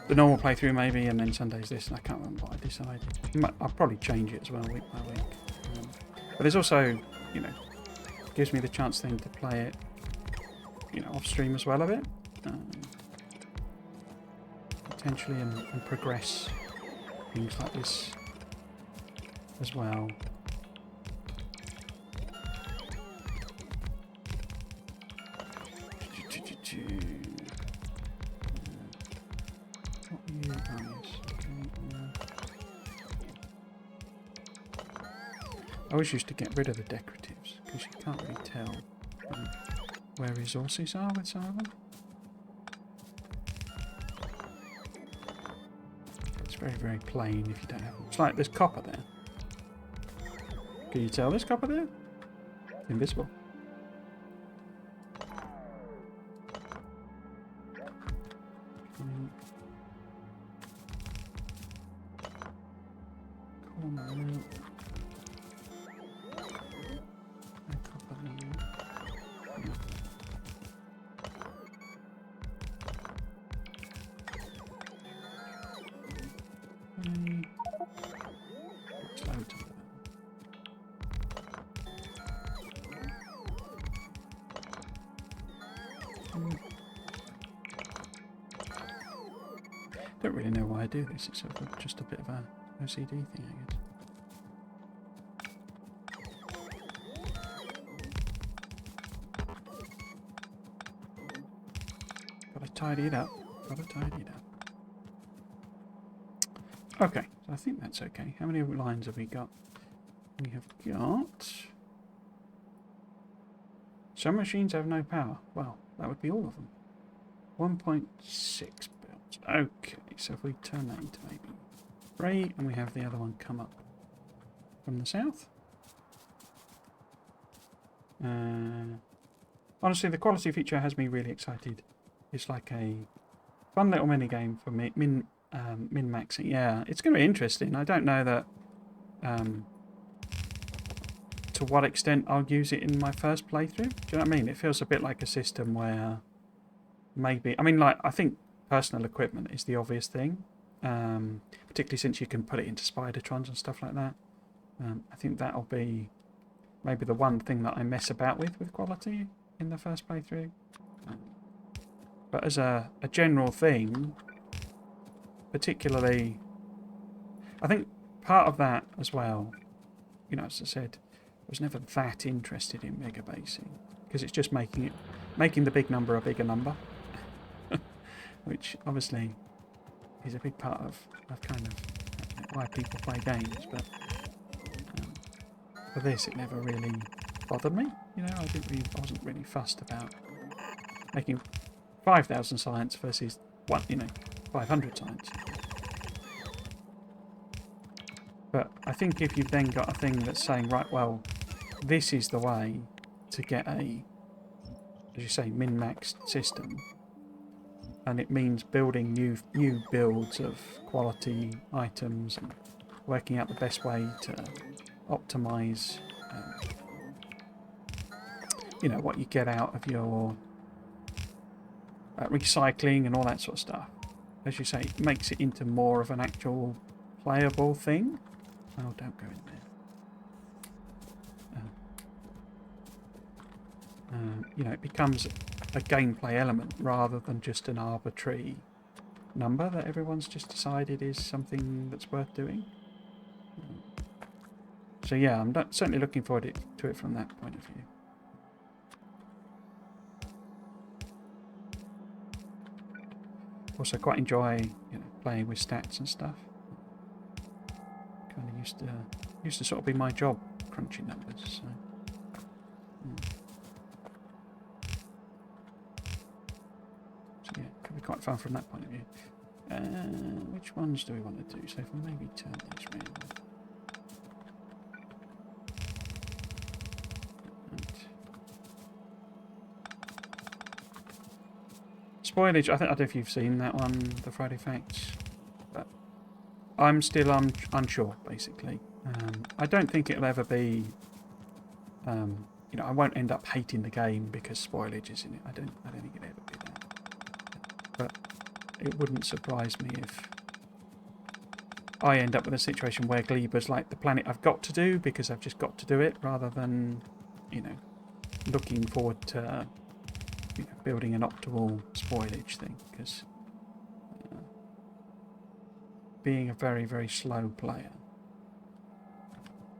the normal playthrough maybe, and then Sunday's this, and I can't remember what I decided. I'll probably change it as well week by week. But there's also, gives me the chance then to play it, off stream as well a bit. Potentially and progress things like this as well. I always used to get rid of the decoratives because you can't really tell where resources are with some of them. It's very, very plain if you don't have them. It's like there's copper there. Can you tell there's copper there? It's invisible. Don't really know why I do this, it's sort of just a bit of a OCD thing, I guess. Gotta tidy it up. Okay, so I think that's okay. How many lines have we got? We have got... Some machines have no power. Well, that would be all of them. 1.6 builds. Okay, so if we turn that into maybe 3, and we have the other one come up from the south. Honestly, the quality feature has me really excited. It's like a fun little mini game for me. Min-maxing. Yeah, it's going to be interesting. I don't know that to what extent I'll use it in my first playthrough. Do you know what I mean? It feels a bit like a system where maybe... I mean, like, I think personal equipment is the obvious thing. particularly since you can put it into Spidertrons and stuff like that. I think that'll be maybe the one thing that I mess about with quality in the first playthrough. But as a general thing, particularly, I think part of that as well, you know, as I said, I was never that interested in mega basing because it's just making the big number a bigger number, which obviously is a big part of kind of why people play games. But for this, it never really bothered me. You know, I wasn't really fussed about making 5,000 science versus 500 science. But I think if you've then got a thing that's saying, right, well, this is the way to get a, as you say, min-maxed system, and it means building new builds of quality items and working out the best way to optimize, what you get out of your recycling and all that sort of stuff. As you say, it makes it into more of an actual playable thing. Oh, don't go in there. It becomes a gameplay element rather than just an arbitrary number that everyone's just decided is something that's worth doing. So yeah, I'm certainly looking forward to it from that point of view. Also quite enjoy playing with stats and stuff. Kind of used to sort of be my job, crunching numbers. So yeah, could be quite fun from that point of view. Which ones do we want to do? So if I maybe turn these round. Spoilage, I don't know if you've seen that one, the Friday Facts, but I'm still unsure, basically. I don't think it'll ever be, I won't end up hating the game because spoilage is in it. I don't think it'll ever be that. But it wouldn't surprise me if I end up with a situation where Gleeber's like the planet I've got to do because I've just got to do it, rather than, looking forward to building an optimal spoilage thing, because being a very, very slow player,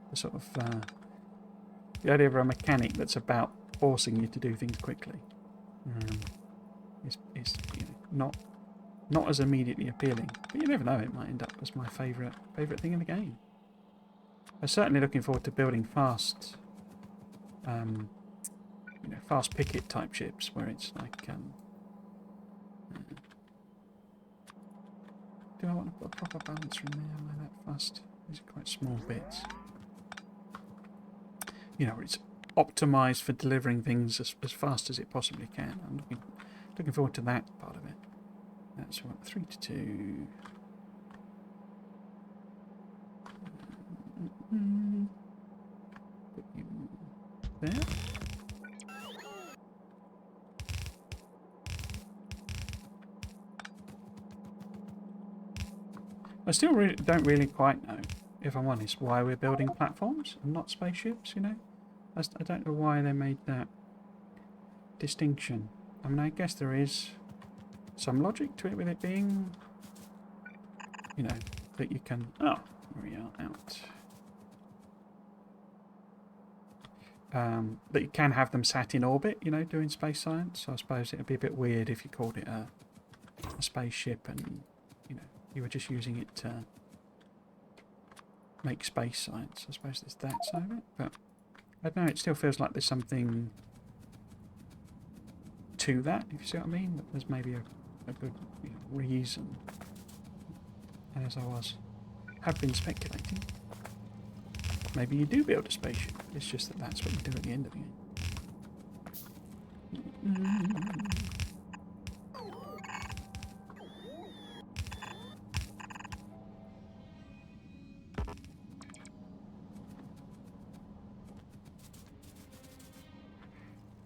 the sort of the idea of a mechanic that's about forcing you to do things quickly is not as immediately appealing. But you never know, it might end up as my favourite thing in the game. I'm certainly looking forward to building fast fast picket type ships where it's like, do I want to put a proper balancer in there? Am I that fast? These are quite small bits. Where it's optimised for delivering things as fast as it possibly can. I'm looking forward to that part of it. That's what, 3 to 2. Put you there. I still don't really quite know, if I'm honest, why we're building platforms and not spaceships, I don't know why they made that distinction. I mean, I guess there is some logic to it with it being, that you can... Oh, we are out. That you can have them sat in orbit, doing space science. So I suppose it would be a bit weird if you called it a spaceship and, you were just using it to make space science. I suppose there's that side of it, but I don't know, it still feels like there's something to that, if you see what I mean. That there's maybe a good reason. And as I have been speculating, maybe you do build a spaceship. It's just that that's what you do at the end of the game.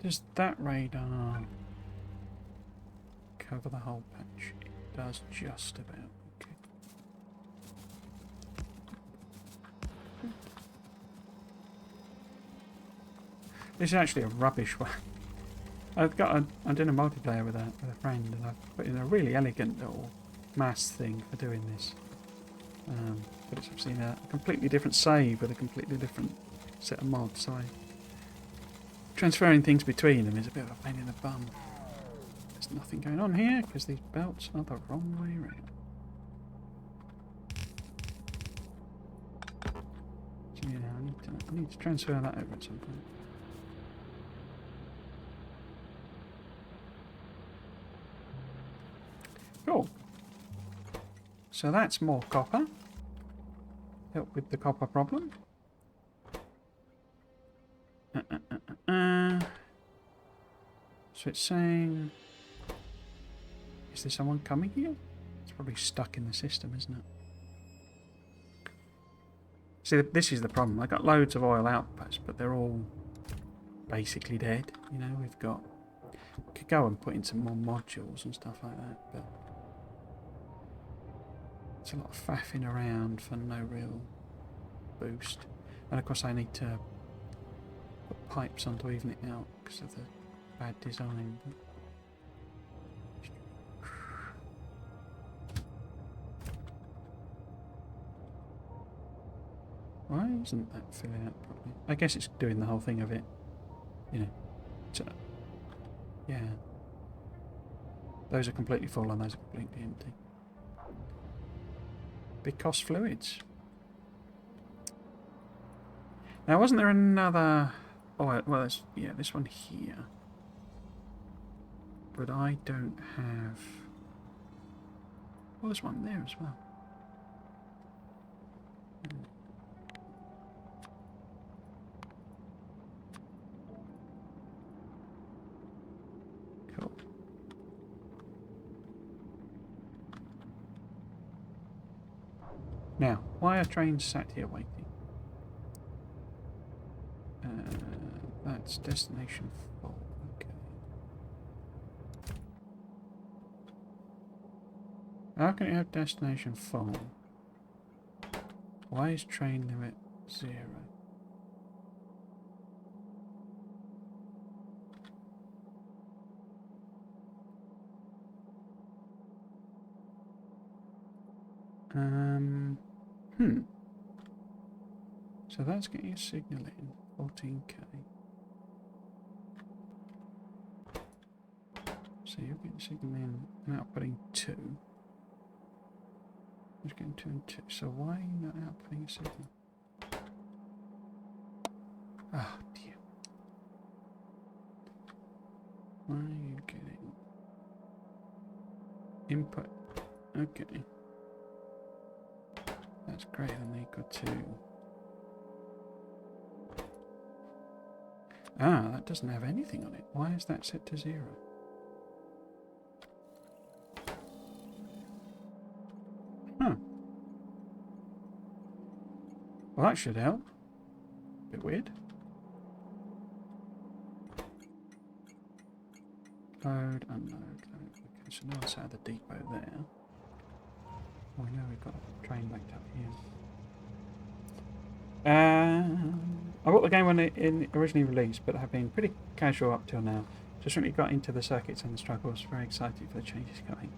Does that radar cover the whole patch? It does just about. Okay. This is actually a rubbish one. I'm doing a multiplayer with a friend, and I've put in a really elegant little mass thing for doing this. But it's obviously a completely different save with a completely different set of mods, so transferring things between them is a bit of a pain in the bum. There's nothing going on here because these belts are the wrong way around. So yeah, I need to transfer that over at some point. Cool. So that's more copper. Help with the copper problem. So it's saying... Is there someone coming here? It's probably stuck in the system, isn't it? See, this is the problem. I've got loads of oil outposts, but they're all basically dead. You know, we could go and put in some more modules and stuff like that, but it's a lot of faffing around for no real boost. And of course I need to put pipes on to even it out because of the bad design. Why isn't that filling out properly? I guess it's doing the whole thing of it, you know. Yeah. Those are completely full and those are completely empty. Big cost fluids. Now, wasn't there another... Oh, well, yeah, this one here. But I don't have... Well, there's one there as well. Cool. Now, why are trains sat here waiting? That's destination 4. Okay. How can it have destination 4? Why is train limit 0? So that's getting a signal in 14k. So you're getting a signal in and outputting 2. It's getting 2 and 2. So why are you not outputting a signal? Oh dear. Why are you getting input? Okay. That's greater than equal to. Ah, that doesn't have anything on it. Why is that set to 0? Huh. Well, that should help. Bit weird. Load, unload, load. Okay, so now it's out of the depot there. Oh, we know we've got a train backed up here. I bought the game when it originally released, but have been pretty casual up till now. Just recently got into the circuits and the struggles. Very excited for the changes coming.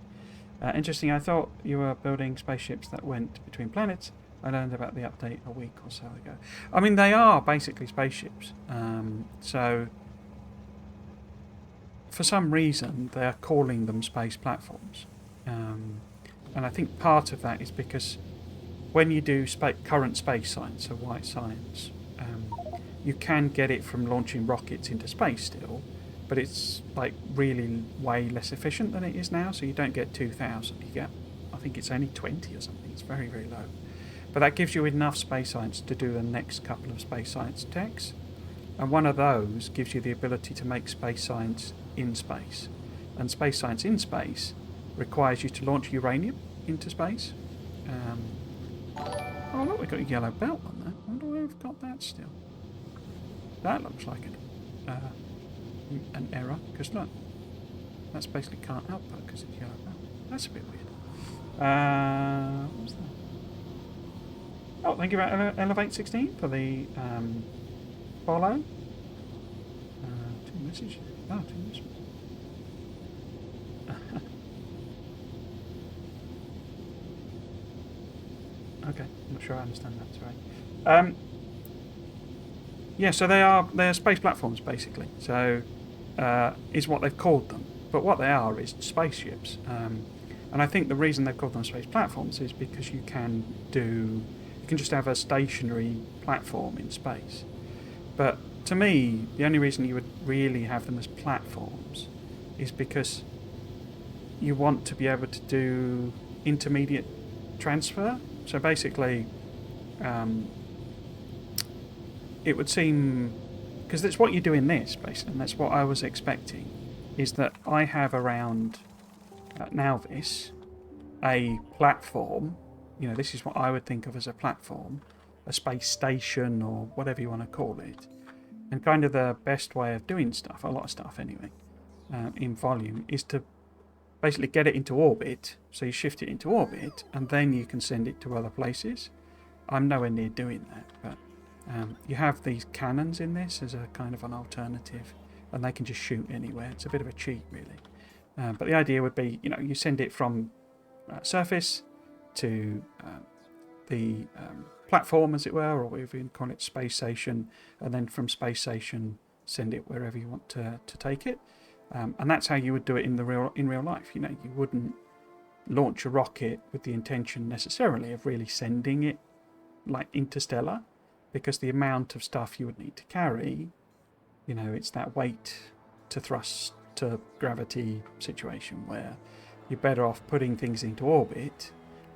Interesting, I thought you were building spaceships that went between planets. I learned about the update a week or so ago. I mean, they are basically spaceships. So, for some reason, they are calling them space platforms. And I think part of that is because when you do current space science, so white science, you can get it from launching rockets into space still, but it's like really way less efficient than it is now. So you don't get 2,000. You get, I think it's only 20 or something. It's very, very low. But that gives you enough space science to do the next couple of space science techs. And one of those gives you the ability to make space science in space. And space science in space requires you to launch uranium into space. Oh look, we've got a yellow belt on that. I wonder why we've got that still. That looks like an error, because look, that's basically can't output because it's yellow belt. That's a bit weird. What was that? Oh, thank you about Elevate 16 for the follow. message? Oh, two messages. Okay, I'm not sure I understand that. Sorry. Yeah, so they're space platforms basically. So is what they've called them. But what they are is spaceships. And I think the reason they've called them space platforms is because you can just have a stationary platform in space. But to me, the only reason you would really have them as platforms is because you want to be able to do intermediate transfer. So basically, it would seem, because that's what you do in this, basically, and that's what I was expecting, is that I have around now this a platform. This is what I would think of as a platform, a space station or whatever you want to call it. And kind of the best way of doing stuff, a lot of stuff anyway, in volume, is to basically get it into orbit. So you shift it into orbit, and then you can send it to other places. I'm nowhere near doing that, but you have these cannons in this as a kind of an alternative, and they can just shoot anywhere. It's a bit of a cheat, really. But the idea would be, you send it from surface to the platform, as it were, or whatever you call it, space station, and then from space station send it wherever you want to take it. And that's how you would do it in real life. You wouldn't launch a rocket with the intention necessarily of really sending it like interstellar, because the amount of stuff you would need to carry, it's that weight to thrust to gravity situation where you're better off putting things into orbit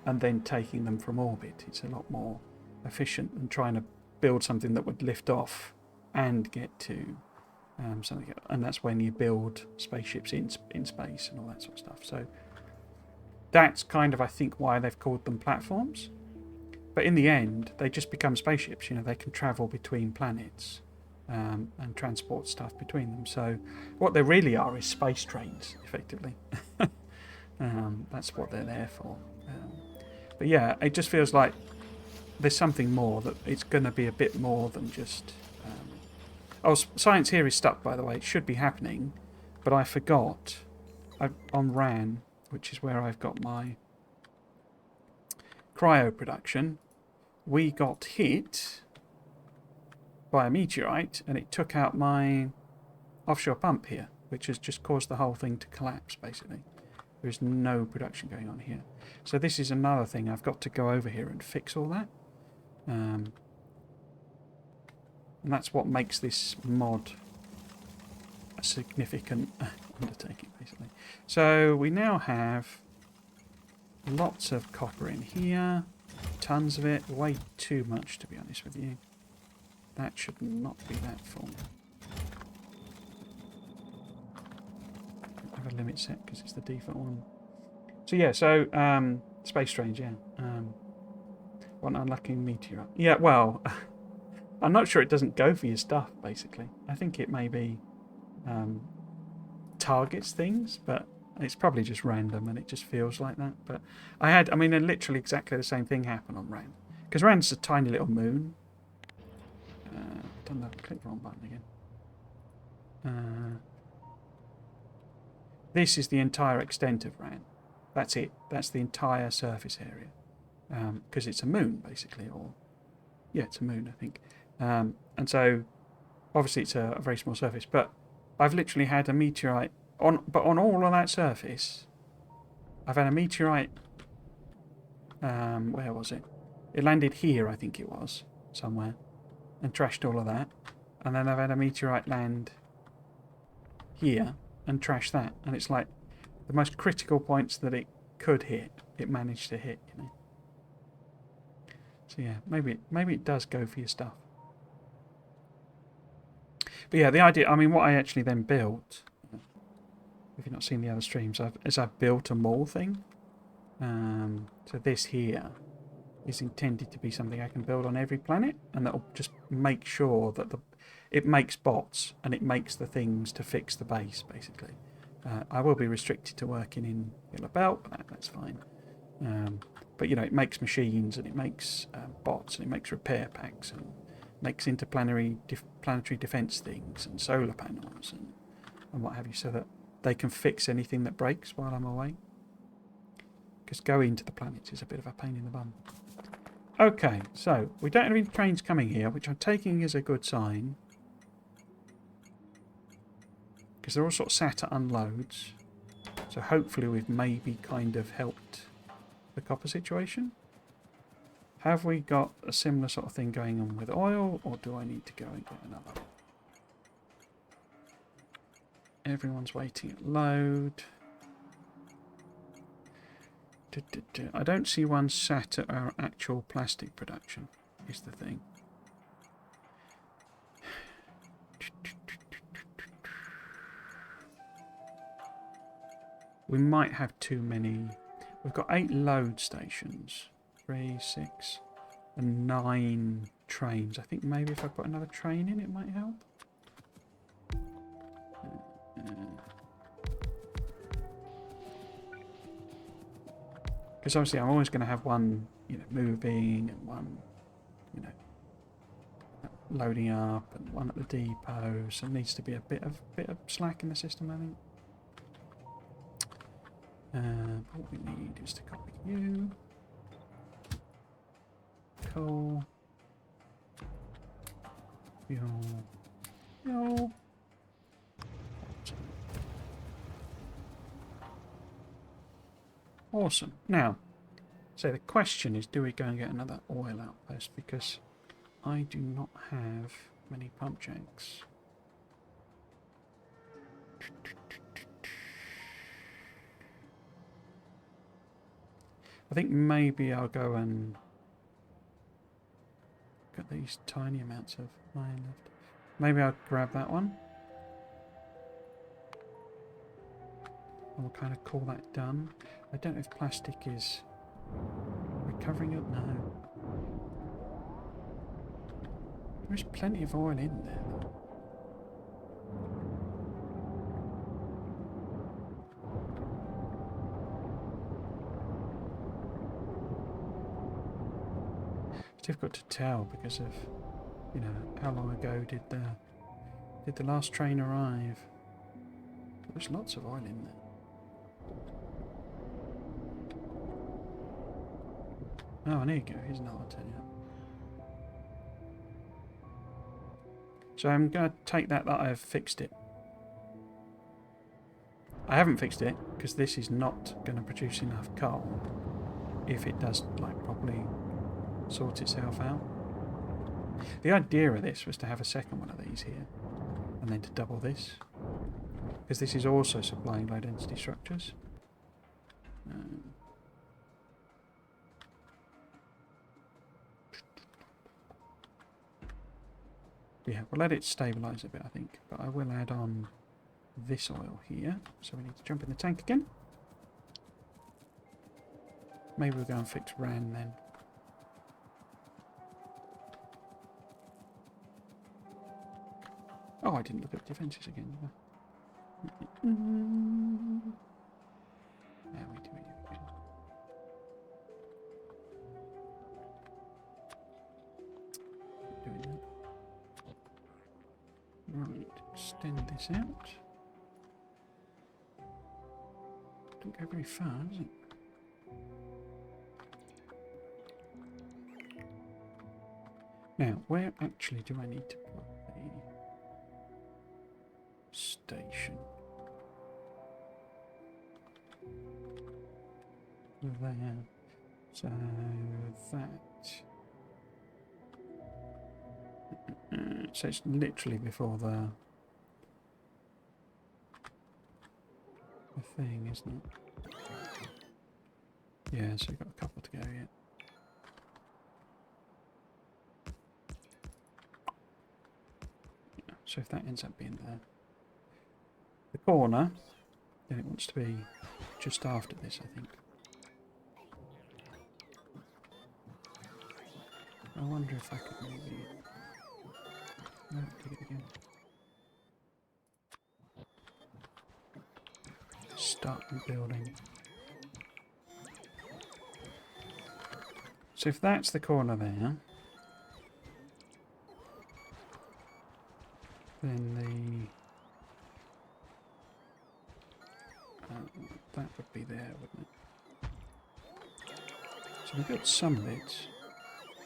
and then taking them from orbit. It's a lot more efficient than trying to build something that would lift off and get to something. And that's when you build spaceships in space and all that sort of stuff. So that's kind of, I think, why they've called them platforms. But in the end, they just become spaceships. They can travel between planets and transport stuff between them. So what they really are is space trains, effectively. That's what they're there for. But yeah, it just feels like there's something more, that it's going to be a bit more than just... science here is stuck, by the way. It should be happening, but I forgot. On RAN, which is where I've got my cryo production, we got hit by a meteorite and it took out my offshore pump here, which has just caused the whole thing to collapse, basically. There is no production going on here. So this is another thing. I've got to go over here and fix all that. And that's what makes this mod a significant undertaking, basically. So we now have lots of copper in here. Tons of it. Way too much, to be honest with you. That should not be that full. Have a limit set because it's the default one. So yeah, space strange, yeah. One unlucky meteorite. Yeah, well, I'm not sure it doesn't go for your stuff, basically. I think it maybe targets things, but it's probably just random and it just feels like that. But literally exactly the same thing happened on RAN. Because RAN's a tiny little moon. Click the wrong button again. This is the entire extent of RAN. That's it. That's the entire surface area. Because it's a moon, basically. It's a moon, I think. And so, obviously it's a very small surface. But I've literally had a meteorite on all of that surface. I've had a meteorite. Where was it? It landed here, I think it was, somewhere, and trashed all of that. And then I've had a meteorite land here and trash that. And it's like the most critical points that it could hit, it managed to hit, So yeah, maybe it does go for your stuff. But yeah, the idea, what I actually then built, if you've not seen the other streams, I've built a mall thing. So this here is intended to be something I can build on every planet, and that'll just make sure that it makes bots and it makes the things to fix the base, basically. I will be restricted to working in Yellow Belt, but that's fine. But it makes machines and it makes bots and it makes repair packs and makes interplanetary planetary defense things and solar panels and and what have you, so that they can fix anything that breaks while I'm away. Because going to the planets is a bit of a pain in the bum. Okay, so we don't have any trains coming here, which I'm taking is a good sign. Because they're all sort of sat at unloads. So hopefully we've maybe kind of helped the copper situation. Have we got a similar sort of thing going on with oil, or do I need to go and get another one? Everyone's waiting at load. I don't see one sat at our actual plastic production, is the thing. We might have too many. We've got 8 load stations. 3, 6, and 9 trains. I think maybe if I put another train in, it might help. Because obviously I'm always going to have one, moving, and one, loading up, and one at the depot. So there needs to be a bit of slack in the system, I think. What we need is to copy you. Coal. Fuel. Awesome. Now, so the question is, do we go and get another oil outpost? Because I do not have many pump jacks. I think maybe I'll go and got these tiny amounts of iron left. Maybe I'll grab that one. And we'll kind of call that done. I don't know if plastic is recovering it. No. There's plenty of oil in there. It's difficult to tell because of, how long ago did the last train arrive? There's lots of oil in there. Oh, and here you go. Here's another one. So I'm going to take that I've fixed it. I haven't fixed it because this is not going to produce enough coal if it does properly sort itself out. The idea of this was to have a second one of these here and then to double this, because this is also supplying low density structures. Yeah, we'll let it stabilise a bit, I think, but I will add on this oil here. So we need to jump in the tank again. Maybe we'll go and fix RAN then. Oh, I didn't look at defences again, did I? Now we do it again. Doing that. Right, extend this out. Don't go very far, does it? Now, where actually do I need to put the station? There. So that. So it's literally before the thing, isn't it? Yeah, so we've got a couple to go yet. Yeah, so if that ends up being the corner, then it wants to be just after this, I think. I wonder if I could maybe... No, dig it again. Start building. So if that's the corner there, then that would be there, wouldn't it? So we've got some bits.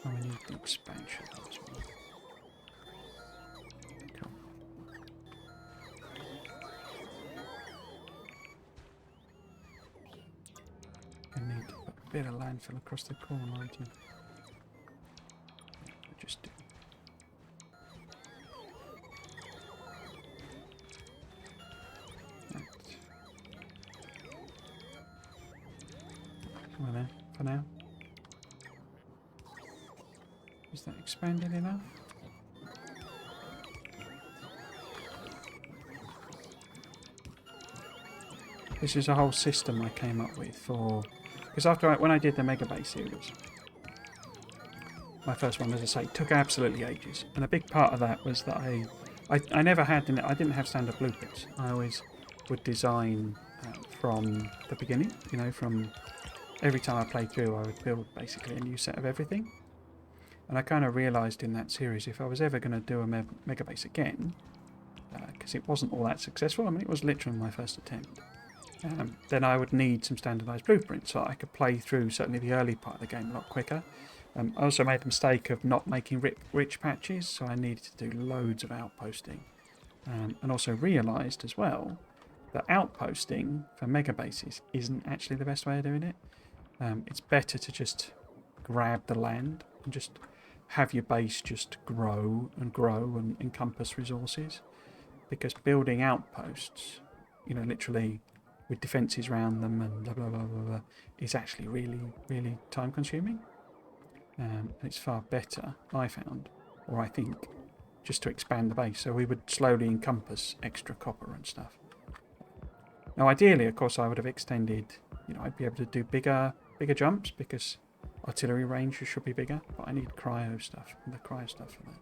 Oh, we need the expansion as well. Cool. I need to put a bit of landfill across the corner, aren't you? We'll just do. Right. Come on then, for now. Is that expanded enough? This is a whole system I came up with for... Because when I did the Mega Base series, my first one, as I say, took absolutely ages. And a big part of that was that I never had... I didn't have standard blueprints. I always would design from the beginning. You know, from every time I played through, I would build basically a new set of everything. And I kind of realised in that series, if I was ever going to do a Mega Base again, because it wasn't all that successful, I mean, it was literally my first attempt, then I would need some standardised blueprints so I could play through certainly the early part of the game a lot quicker. I also made the mistake of not making rich patches, so I needed to do loads of outposting. And also realised as well that outposting for Mega Bases isn't actually the best way of doing it. It's better to just grab the land and just have your base just grow and encompass resources, because building outposts, you know, literally with defences around them and blah blah blah blah blah, is actually really time consuming. And it's far better, I found, or I think, just to expand the base, so we would slowly encompass extra copper and stuff. Now ideally, of course, I would have extended, you know, I'd be able to do bigger jumps because artillery range should be bigger, but I need cryo stuff, and the cryo stuff for that.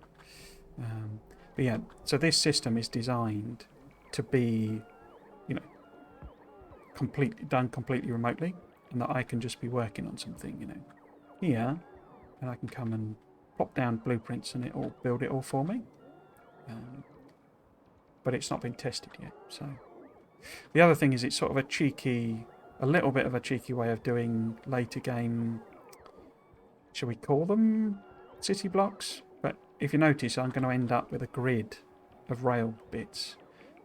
But yeah, so this system is designed to be, you know, done completely remotely, and that I can just be working on something, you know, here, and I can come and pop down blueprints and it'll build it all for me. But it's not been tested yet. So the other thing is, it's sort of a little bit of a cheeky way of doing later game. Shall we call them city blocks? But if you notice, I'm going to end up with a grid of rail bits.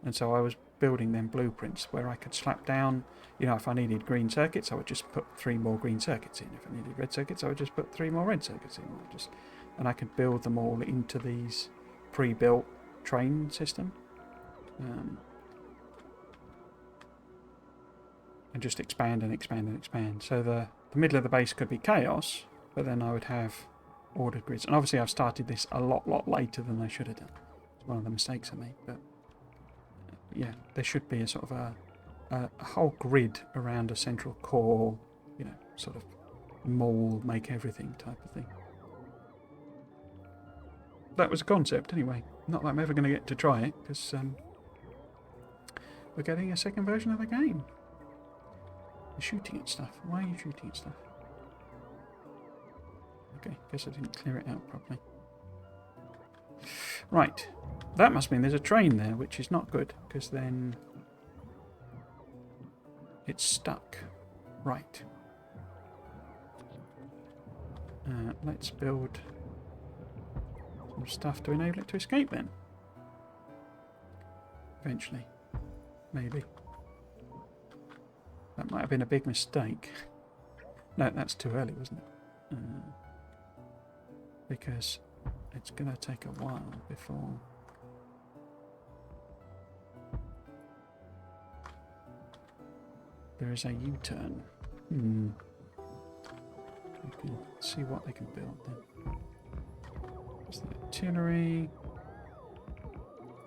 And so I was building them blueprints where I could slap down, you know, if I needed green circuits, I would just put 3 more green circuits in. If I needed red circuits, I would just put 3 more red circuits in. And I could build them all into these pre-built train system. And just expand and expand and expand. So the middle of the base could be chaos, but then I would have ordered grids. And obviously I've started this a lot later than I should have done. It's one of the mistakes I made. But yeah, there should be a sort of a whole grid around a central core, you know, sort of mall, make everything type of thing. That was a concept anyway. Not that I'm ever going to get to try it, because we're getting a second version of the game. You're shooting at stuff. Why are you shooting at stuff? Okay, guess I didn't clear it out properly. Right, that must mean there's a train there, which is not good, because then it's stuck. Right. Let's build some stuff to enable it to escape then. Eventually. Maybe. That might have been a big mistake. No, that's too early, wasn't it? Because it's going to take a while before... there is a U-turn. We can see what they can build then. There's the artillery.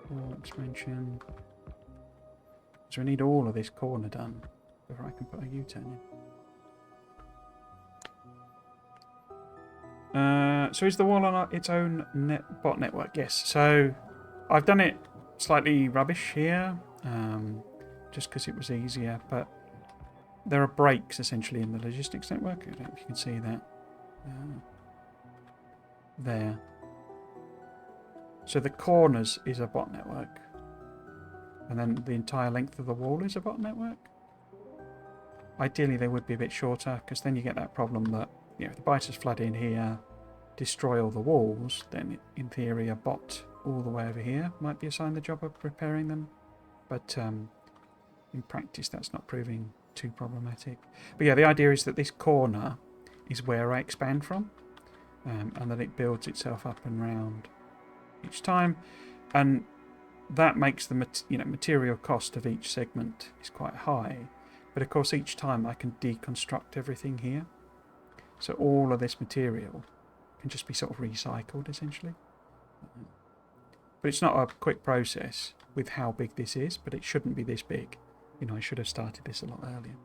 Wall expansion. So we need all of this corner done before I can put a U-turn in. So is the wall on its own bot network? Yes. So I've done it slightly rubbish here, just because it was easier, but there are breaks essentially in the logistics network. I don't know if you can see that there. So the corners is a bot network, and then the entire length of the wall is a bot network. ideally they would be a bit shorter, because then you get that problem that, you know, if the biters flood in here, destroy all the walls, then in theory a bot all the way over here might be assigned the job of repairing them. But in practice that's not proving too problematic. But yeah, the idea is that this corner is where I expand from, and that it builds itself up and round each time, and that makes the material cost of each segment is quite high. But of course each time I can deconstruct everything here, so all of this material can just be sort of recycled essentially. But it's not a quick process with how big this is, but it shouldn't be this big. You know, I should have started this a lot earlier.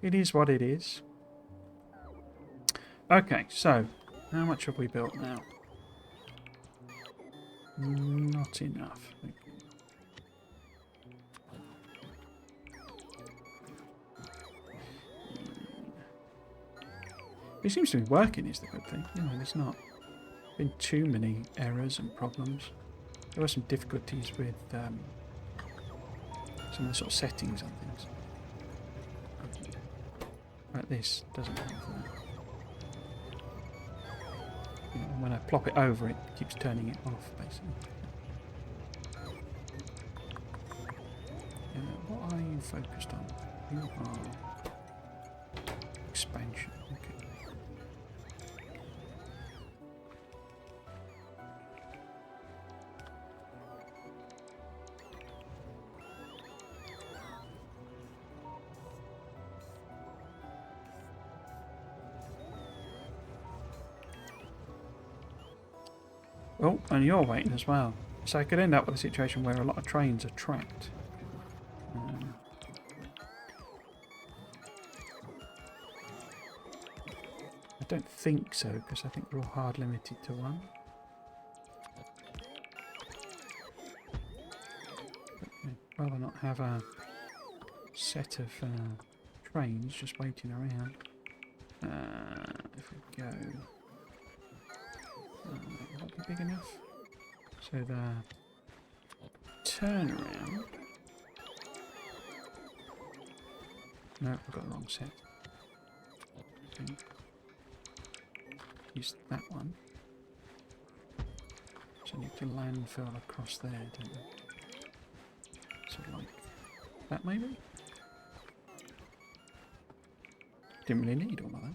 It is what it is. Okay, so how much have we built now? Not enough. Okay. It seems to be working is the good thing. You know, there's not been too many errors and problems. There were some difficulties with some of the sort of settings and things. Like this doesn't have that. You know, when I plop it over, it keeps turning it off, basically. What are you focused on? You are expansion. Okay. Oh, and you're waiting as well. So I could end up with a situation where a lot of trains are trapped. I don't think so, because I think they're all hard limited to one. But I'd rather not have a set of trains just waiting around. If we go... will that be big enough? So the turnaround... No, I've got the wrong set. Okay. Use that one. So I need to landfill across there, don't I? Sort of like that, maybe? Didn't really need all of that.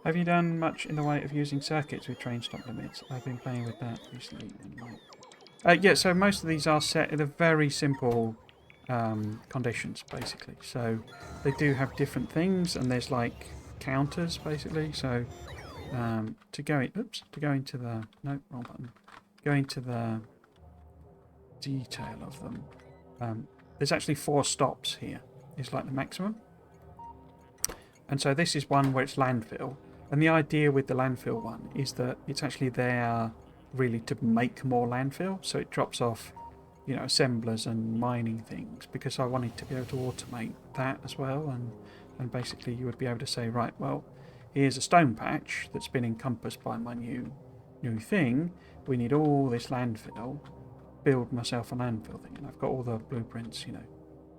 Have you done much in the way of using circuits with train stop limits? I've been playing with that recently. Yeah, so most of these are set in a very simple conditions, basically. So they do have different things, and there's like counters, basically. So to go into the wrong button. Go into the detail of them. There's actually 4 stops here. It's like the maximum. And so this is one where it's landfill. And the idea with the landfill one is that it's actually there really to make more landfill. So it drops off, you know, assemblers and mining things, because I wanted to be able to automate that as well. And basically you would be able to say, right, well, here's a stone patch that's been encompassed by my new thing. We need all this landfill. Build myself a landfill thing. And I've got all the blueprints, you know,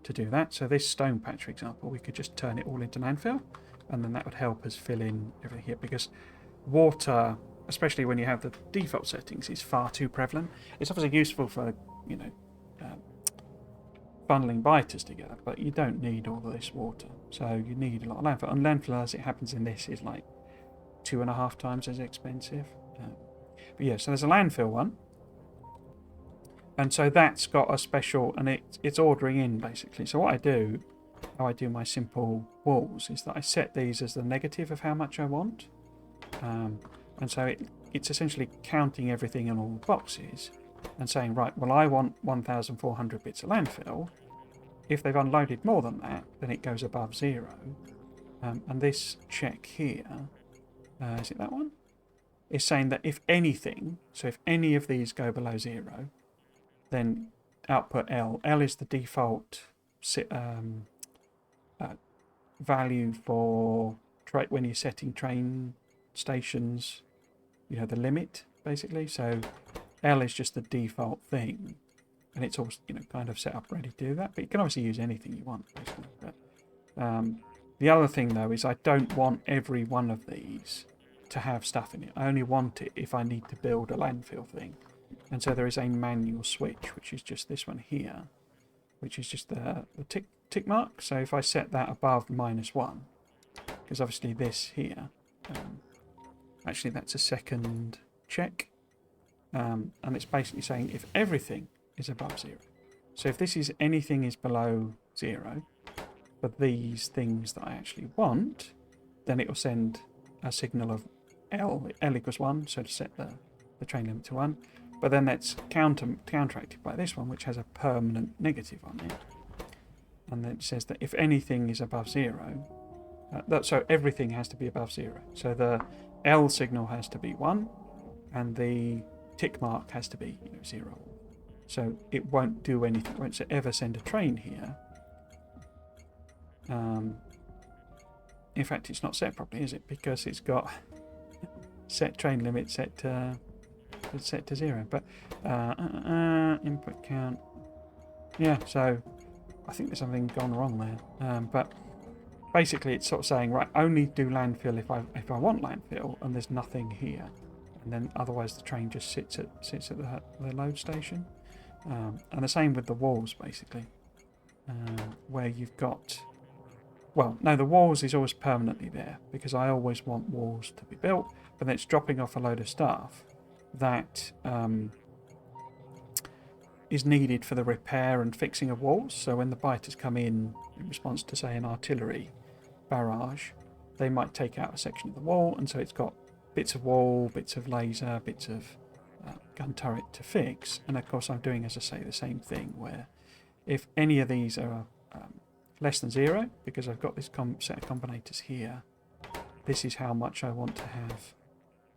to do that. So this stone patch, for example, we could just turn it all into landfill, and then that would help us fill in everything here, because water, especially when you have the default settings, is far too prevalent. It's obviously useful for, you know, funneling biters together, but you don't need all of this water. So you need a lot of landfill. And landfill, as it happens in this, is like 2.5 times as expensive. But yeah, so there's a landfill one. And so that's got a special, and it's ordering in, basically. So what I do, how I do my simple walls, is that I set these as the negative of how much I want. And so it's essentially counting everything in all the boxes and saying, right, well, I want 1,400 bits of landfill. If they've unloaded more than that, then it goes above 0. And this check here, is it that one? Is saying that if anything, so if any of these go below 0, then output L. L is the default value for when you're setting train stations, you know, the limit, basically. So L is just the default thing. and it's all, you know, kind of set up ready to do that. But you can obviously use anything you want, basically. But the other thing, though, is I don't want every one of these to have stuff in it. I only want it if I need to build a landfill thing. And so there is a manual switch, which is just this one here, which is just the tick mark. So if I set that above -1, because obviously this here, actually that's a second check, and it's basically saying if everything is above 0. So if this is anything is below 0, but these things that I actually want, then it will send a signal of L equals 1, so to set the train limit to 1. But then that's counteracted by this one, which has a permanent negative on it. And then it says that if anything is above 0, so everything has to be above 0. So the L signal has to be 1, and the tick mark has to be 0. So it won't do anything. It won't ever send a train here. In fact, it's not set properly, is it? Because it's got set train limit set to 0. But input count. Yeah, so I think there's something gone wrong there. But basically, it's sort of saying, right, only do landfill if I want landfill, and there's nothing here, and then otherwise the train just sits at the load station. And the same with the walls, basically, where you've got. Well, no, the walls is always permanently there because I always want walls to be built, but then it's dropping off a load of stuff that is needed for the repair and fixing of walls. So when the biters come in response to, say, an artillery barrage, they might take out a section of the wall, and so it's got bits of wall, bits of laser, bits of gun turret to fix. And of course I'm doing, as I say, the same thing where if any of these are less than 0, because I've got this set of combinators here, this is how much I want to have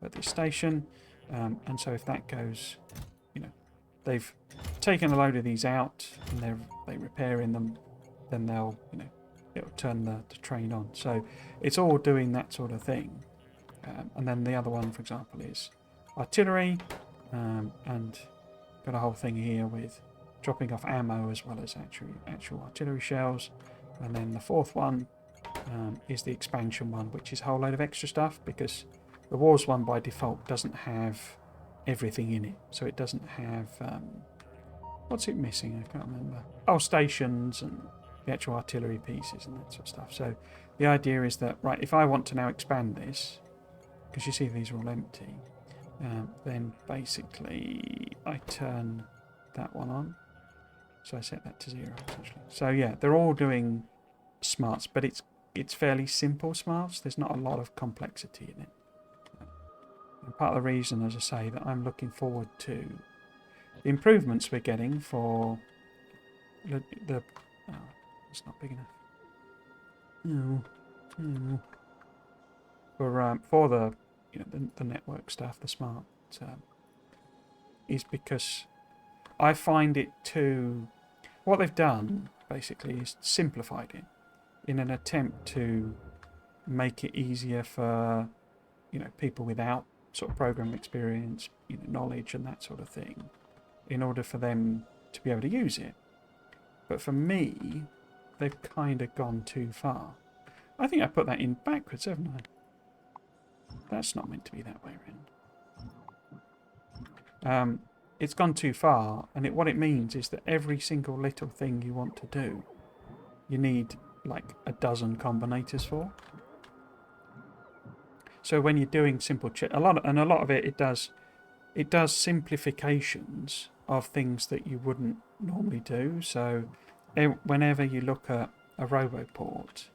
at this station. And so if that goes, they've taken a load of these out and they're repairing them, then they'll, it'll turn the train on. So it's all doing that sort of thing. And then the other one, for example, is artillery, and got a whole thing here with dropping off ammo as well as actual artillery shells. And then the fourth one is the expansion one, which is a whole load of extra stuff, because the wars one by default doesn't have everything in it. So it doesn't have what's it missing? I can't remember. Oh, stations and the actual artillery pieces and that sort of stuff. So the idea is that, right, if I want to now expand this, because you see these are all empty, then basically I turn that one on. So I set that to 0 essentially. So yeah, they're all doing smarts, but it's fairly simple smarts. There's not a lot of complexity in it. And part of the reason, as I say, that I'm looking forward to the improvements we're getting for the it's not big enough. For the the network stuff, the smart, is because I find it too. What they've done basically is simplified it in an attempt to make it easier for people without sort of program experience, knowledge and that sort of thing, in order for them to be able to use it. But for me, they've kind of gone too far. I think I put that in backwards, haven't I? That's not meant to be that way around. It's gone too far, and what it means is that every single little thing you want to do, you need like a dozen combinators for. So when you're doing simple a lot of it does simplifications of things that you wouldn't normally do. So whenever you look at a roboport,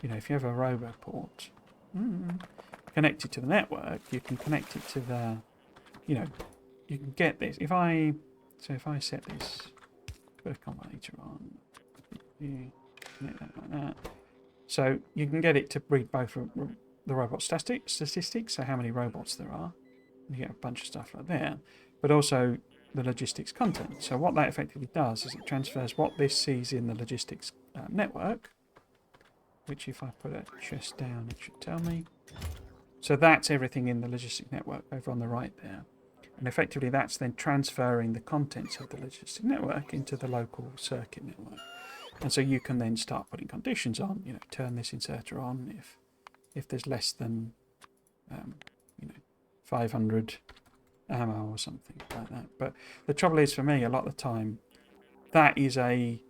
if you have a roboport connected to the network, you can connect it to the, you can get this. If I set this, put a combinator on, connect that like that. So you can get it to read both the robot statistics, so how many robots there are. You get a bunch of stuff like that, but also the logistics content. So what that effectively does is it transfers what this sees in the logistics network, which if I put a chest down, it should tell me. So that's everything in the logistics network over on the right there. And effectively that's then transferring the contents of the logistic network into the local circuit network. And so you can then start putting conditions on, turn this inserter on if there's less than 500 ammo or something like that. But the trouble is, for me, a lot of the time, that is a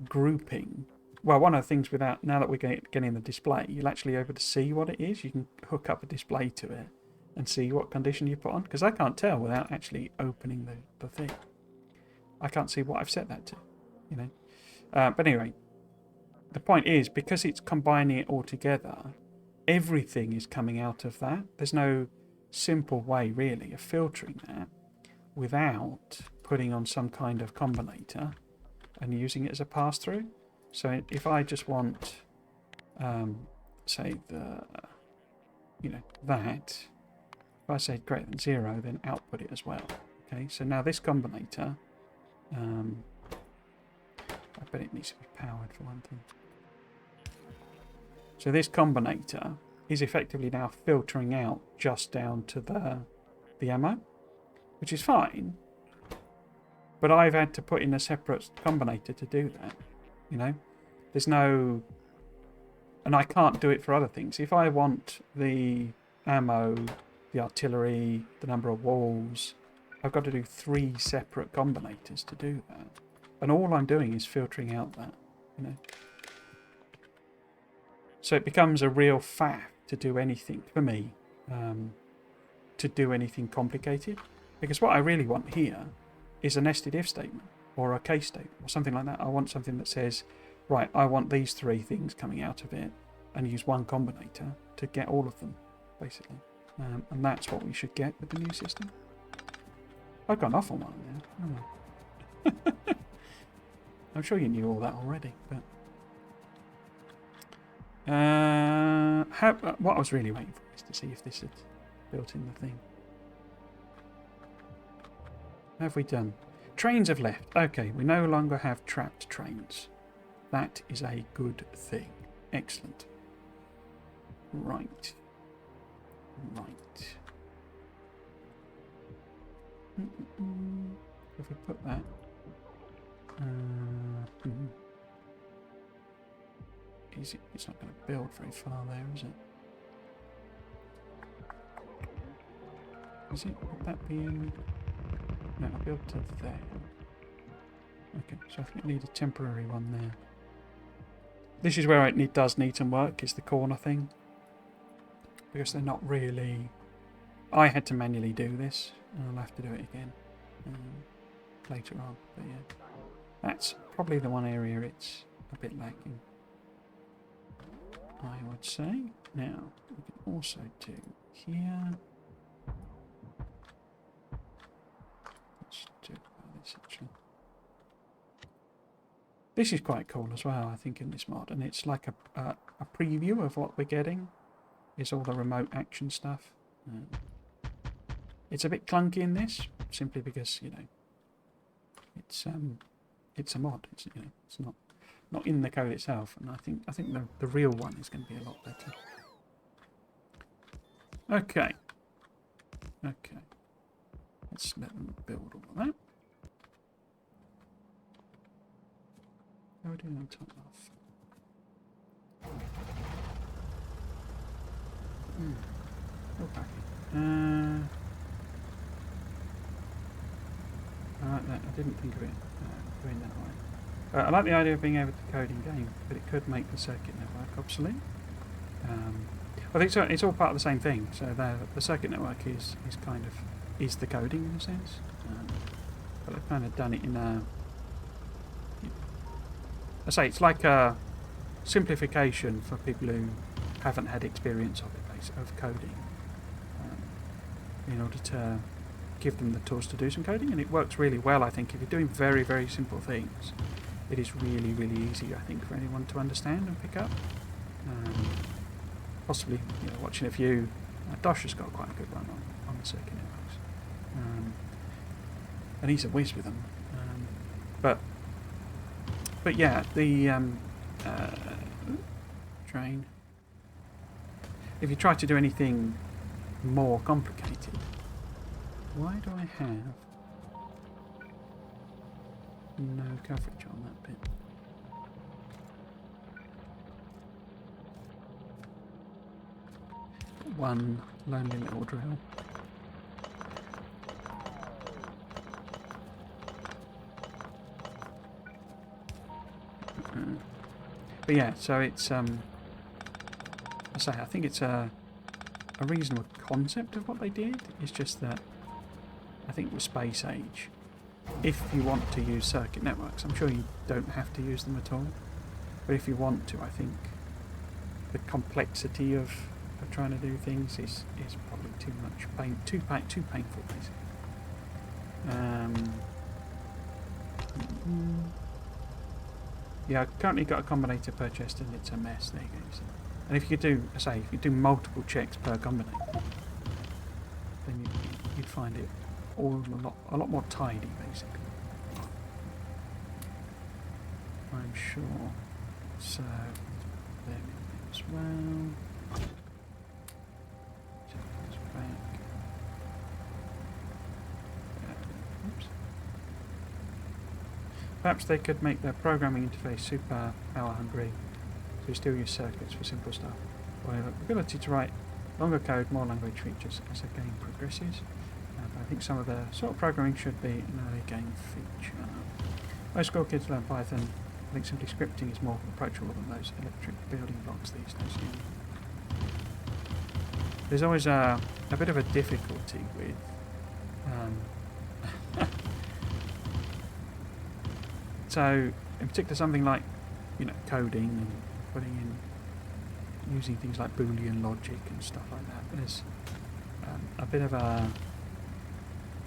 grouping. Well, one of the things now that we're getting the display, you'll actually be able to see what it is. You can hook up a display to it and see what condition you put on. Because I can't tell without actually opening the thing. I can't see what I've set that to, But anyway, the point is, because it's combining it all together, everything is coming out of that. There's no simple way, really, of filtering that without putting on some kind of combinator and using it as a pass-through. So if I just want, say, that, if I say greater than 0, then output it as well. Okay, so now this combinator, I bet it needs to be powered for one thing. So this combinator is effectively now filtering out just down to the ammo, which is fine, but I've had to put in a separate combinator to do that. There's no, and I can't do it for other things. If I want the ammo, the artillery, the number of walls, I've got to do 3 separate combinators to do that, and all I'm doing is filtering out that. So it becomes a real faff to do anything, for me, to do anything complicated. Because what I really want here is a nested if statement or a case statement or something like that. I want something that says, right, I want these 3 things coming out of it, and use one combinator to get all of them, basically. And that's what we should get with the new system. I've gone off on one now, haven't I? I'm sure you knew all that already, but... what I was really waiting for is to see if this had built in the thing. Have we done? Trains have left. Okay, we no longer have trapped trains. That is a good thing. Excellent. Right. If we put that... It's not going to build very far there, is it? Is it? Would that be in... No, I'll build to there. Okay, so I think I need a temporary one there. This is where it does need some work, is the corner thing. Because they're not really... I had to manually do this, and I'll have to do it again later on. But yeah, that's probably the one area it's a bit lacking, I would say. Now, we can also do here. Let's do this actually. This is quite cool as well, I think, in this mod, and it's like a preview of what we're getting. Is all the remote action stuff. It's a bit clunky in this, simply because it's a mod. It's it's not in the code itself, and I think the real one is going to be a lot better. Okay. Let's let them build all of that. How are we doing on top off? Go back. I like that. I didn't think of it going that way. I like the idea of being able to code in game, but it could make the circuit network obsolete. I think so. It's all part of the same thing. So the circuit network is the coding in a sense, but they've kind of done it in a. I say it's like a simplification for people who haven't had experience of it, of coding, in order to give them the tools to do some coding, and it works really well. I think if you're doing very, very simple things, it is really, really easy, I think, for anyone to understand and pick up. Possibly, watching a few. Dosh has got quite a good run on the circuit networks, and he's a whiz with them. But yeah, the train. If you try to do anything more complicated, Why do I have no coverage on that bit? One lonely little drill. But yeah, so it's I think it's a reasonable concept of what they did. It's just that I think with Space Age, if you want to use circuit networks, I'm sure you don't have to use them at all. But if you want to, I think the complexity of trying to do things is probably too much too painful, basically. Yeah, I've currently got a combinator purchased and it's a mess. There you go. So, and if you do, if you do multiple checks per combinator, then you'd find it all a lot more tidy, basically. I'm sure. So there as well. Check this back. Oops. Perhaps they could make their programming interface super power hungry, so you still use circuits for simple stuff. Or the ability to write longer code, more language features as the game progresses. But I think some of the sort of programming should be an early game feature. Most school kids learn Python. I think simply scripting is more approachable than those electric building blocks these days. There's always a bit of a difficulty with so in particular something like, you know, coding and putting in, using things like Boolean logic and stuff like that. There's a bit of a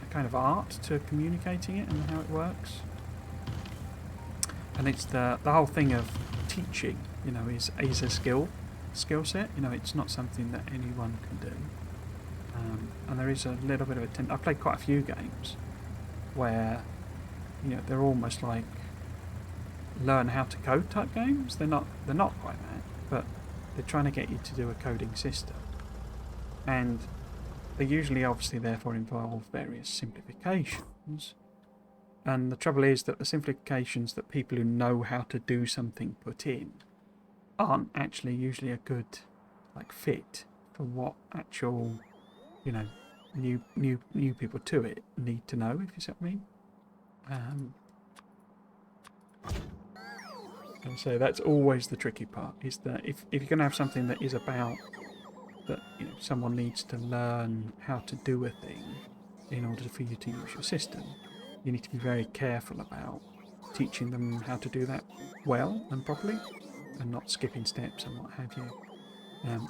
kind of art to communicating it and how it works. And it's the whole thing of teaching, you know, is a skill set. You know, it's not something that anyone can do. And there is a little bit of a I've played quite a few games where, you know, they're almost like learn how to code type games. They're not quite that, but they're trying to get you to do a coding system, and they usually obviously therefore involve various simplifications. And the trouble is that the simplifications that people who know how to do something put in aren't actually usually a good like fit for what actual, you know, new people to it need to know, if you see what I mean. And so that's always the tricky part, is that if you're going to have something that is about that, you know, someone needs to learn how to do a thing in order for you to use your system, you need to be very careful about teaching them how to do that well and properly, and not skipping steps and what have you.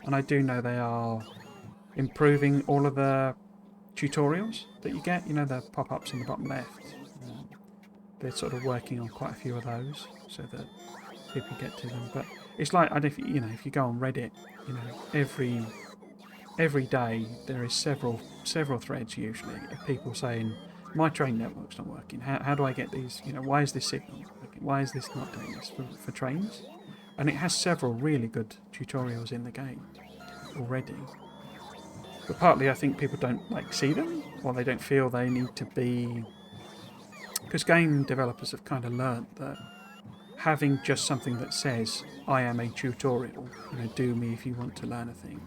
And I do know they are improving all of the tutorials that you get, you know, the pop-ups in the bottom left. They're sort of working on quite a few of those so that people get to them. But it's like, if you go on Reddit, you know, every day there is several threads usually of people saying, my train network's not working. How do I get these? You know, why is this signal not working? Why is this not doing this for trains? And it has several really good tutorials in the game already. But partly I think people don't see them, or they don't feel they need to be, because game developers have kind of learnt that having just something that says, I am a tutorial, you know, do me if you want to learn a thing,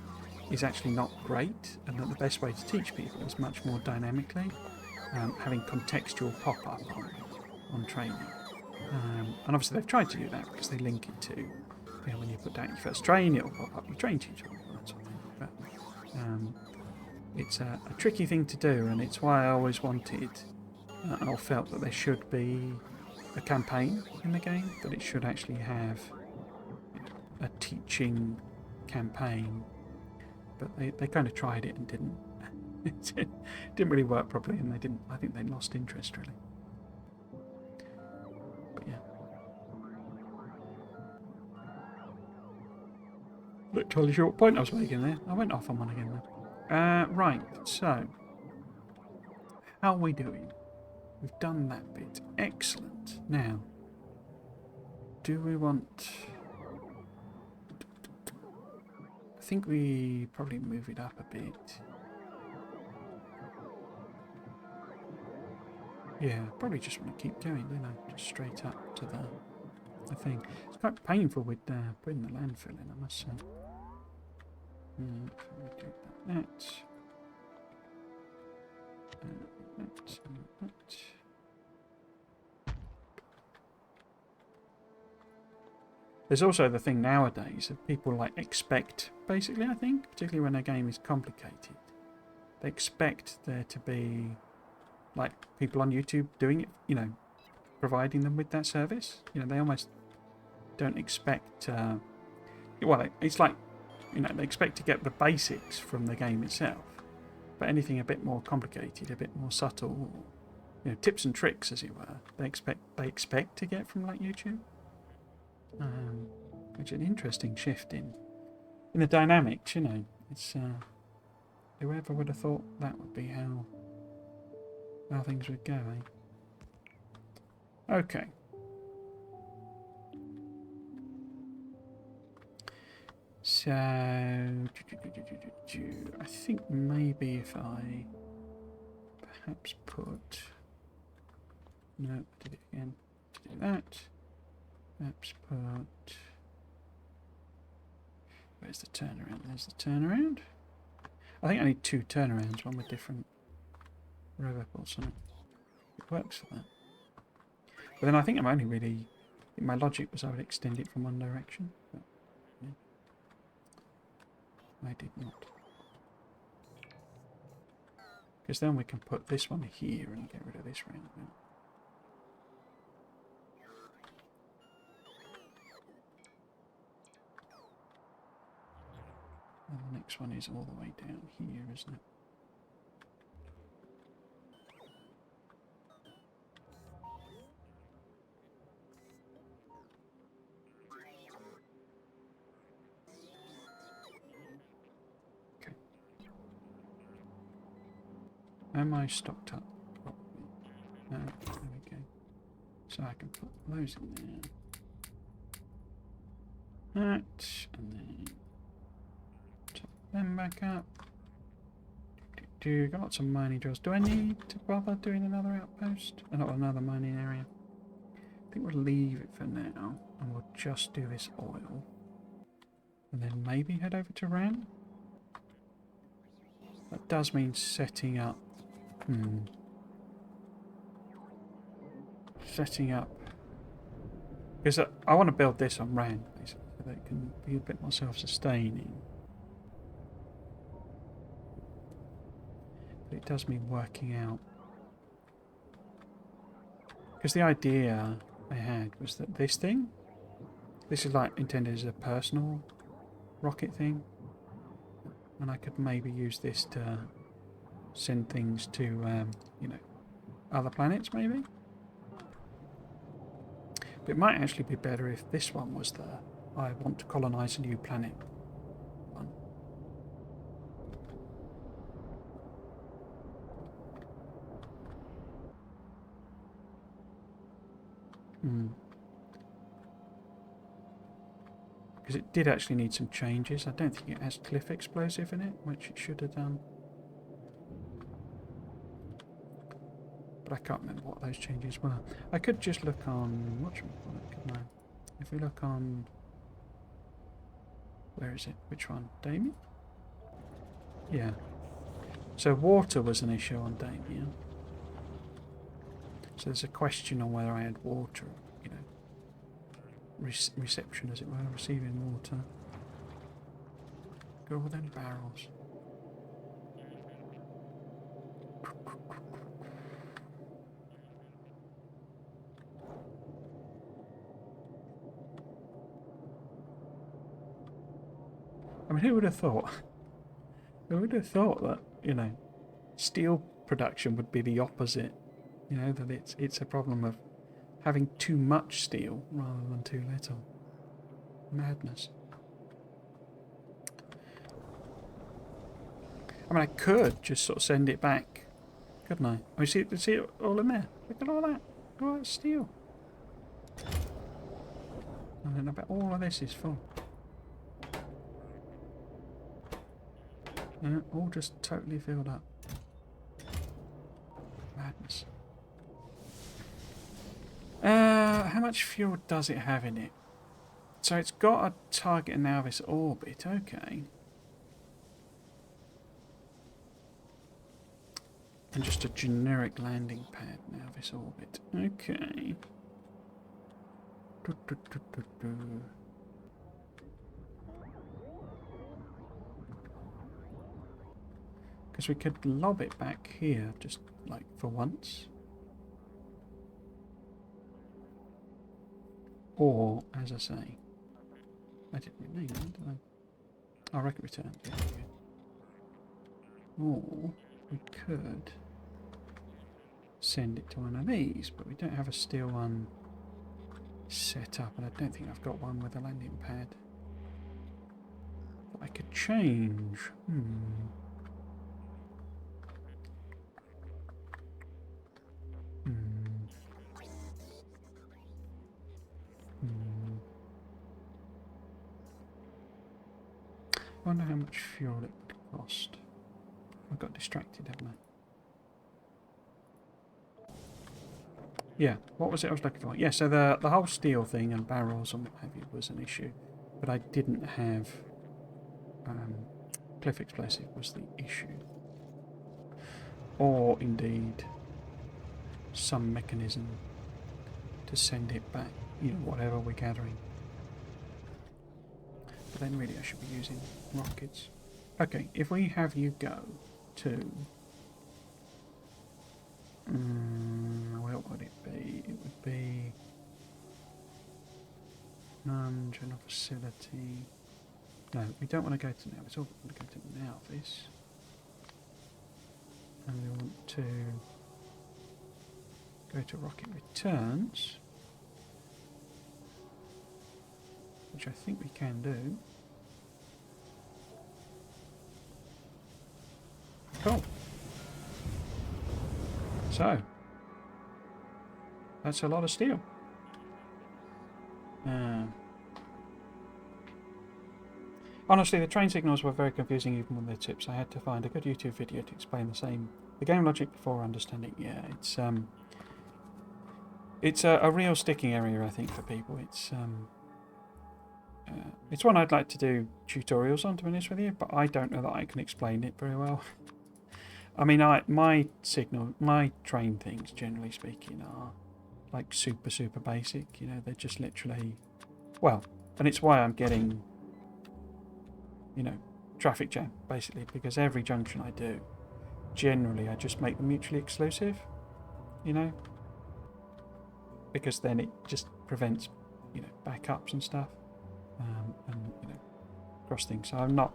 is actually not great, and that the best way to teach people is much more dynamically, having contextual pop-up on training. And obviously they've tried to do that because they link it to, you know, when you put down your first train, it'll pop up your train tutorial, that sort of thing. But it's a tricky thing to do, and it's why I always wanted, I felt that there should be a campaign in the game, that it should actually have a teaching campaign. But they kind of tried it and didn't. It didn't really work properly, and I think they lost interest, really. But yeah. Not totally sure what point I was making there. I went off on one again then. Right, so how are we doing? We've done that bit. Excellent. Now, do we want... I think we probably move it up a bit. Yeah, probably just want to keep going, don't I? Just straight up to the thing. It's quite painful with putting the landfill in, I must say. We do that. That. There's also the thing nowadays of people like expect, basically, I think, particularly when a game is complicated, they expect there to be like people on YouTube doing it, you know, providing them with that service. You know, they almost don't expect. Well, it's like, you know, they expect to get the basics from the game itself, but anything a bit more complicated, a bit more subtle, you know, tips and tricks, as it were, they expect to get from like YouTube. Which is an interesting shift in the dynamics, you know. It's whoever would have thought that would be how things would go, eh? Okay. So I think maybe if I perhaps put no, I did it again. To do that. Perhaps put. Where's the turnaround? There's the turnaround. I think I need 2 turnarounds, one with different rev or something. It works for that. But then I think I'm only really. My logic was I would extend it from one direction. But, yeah. I did not. Because then we can put this one here and get rid of this roundabout. And the next one is all the way down here, isn't it? Okay. Am I stocked up? No, there we go. So I can put those in there. That, and then top them back up. Got lots of mining drills. Do I need to bother doing another outpost? Not another mining area. I think we'll leave it for now, and we'll just do this oil. And then maybe head over to Ran. That does mean setting up... Setting up... Because I want to build this on Ran, basically, so that it can be a bit more self-sustaining. But it does mean working out. Because the idea I had was that this thing, this is like intended as a personal rocket thing, and I could maybe use this to send things to, you know, other planets maybe. But it might actually be better if this one was the I want to colonize a new planet one. Because it did actually need some changes. I don't think it has cliff explosive in it, which it should have done. But I can't remember what those changes were. I could just look on... whatchamacallit, couldn't I? If we look on... Where is it? Which one? Damien? Yeah. So water was an issue on Damien. So there's a question on whether I had water, you know, reception as it were, receiving water. Go with them barrels. I mean, who would have thought? Who would have thought that, you know, steel production would be the opposite? You know, that it's a problem of having too much steel rather than too little. Madness. I mean, I could just sort of send it back, couldn't I? Oh, see it all in there? Look at all that. All that steel. And then about all of this is full. All just totally filled up. Madness. how much fuel does it have in it? So it's got a target analysis orbit, okay. And just a generic landing pad Navis orbit, okay. Because we could lob it back here, just like for once. Or, as I say, I didn't rename that, did I? Oh, record return. There we go. Or we could send it to one of these, but we don't have a steel one set up, and I don't think I've got one with a landing pad. But I could change. I wonder how much fuel it would cost. I got distracted, haven't I? Yeah, what was it I was looking for? Yeah, so the whole steel thing and barrels and what have you was an issue, but I didn't have cliff explosive was the issue. Or indeed some mechanism to send it back, you know, whatever we're gathering. But then really I should be using rockets. Okay, if we have you go to... what would it be? It would be... general facility... No, we don't want to go to Navis. We want to go to Navis. And we want to go to rocket returns, which I think we can do. Cool. So, that's a lot of steel. Honestly, the train signals were very confusing even with their tips. I had to find a good YouTube video to explain the game logic before understanding. Yeah, it's a real sticking area, I think, for people. It's one I'd like to do tutorials on, to be honest with you, but I don't know that I can explain it very well. I mean, my train things, generally speaking, are like super basic. You know, they're just literally, well, and it's why I'm getting, you know, traffic jam, basically, because every junction I do, generally I just make them mutually exclusive, you know, because then it just prevents, you know, backups and stuff, and, you know, cross things. So I'm not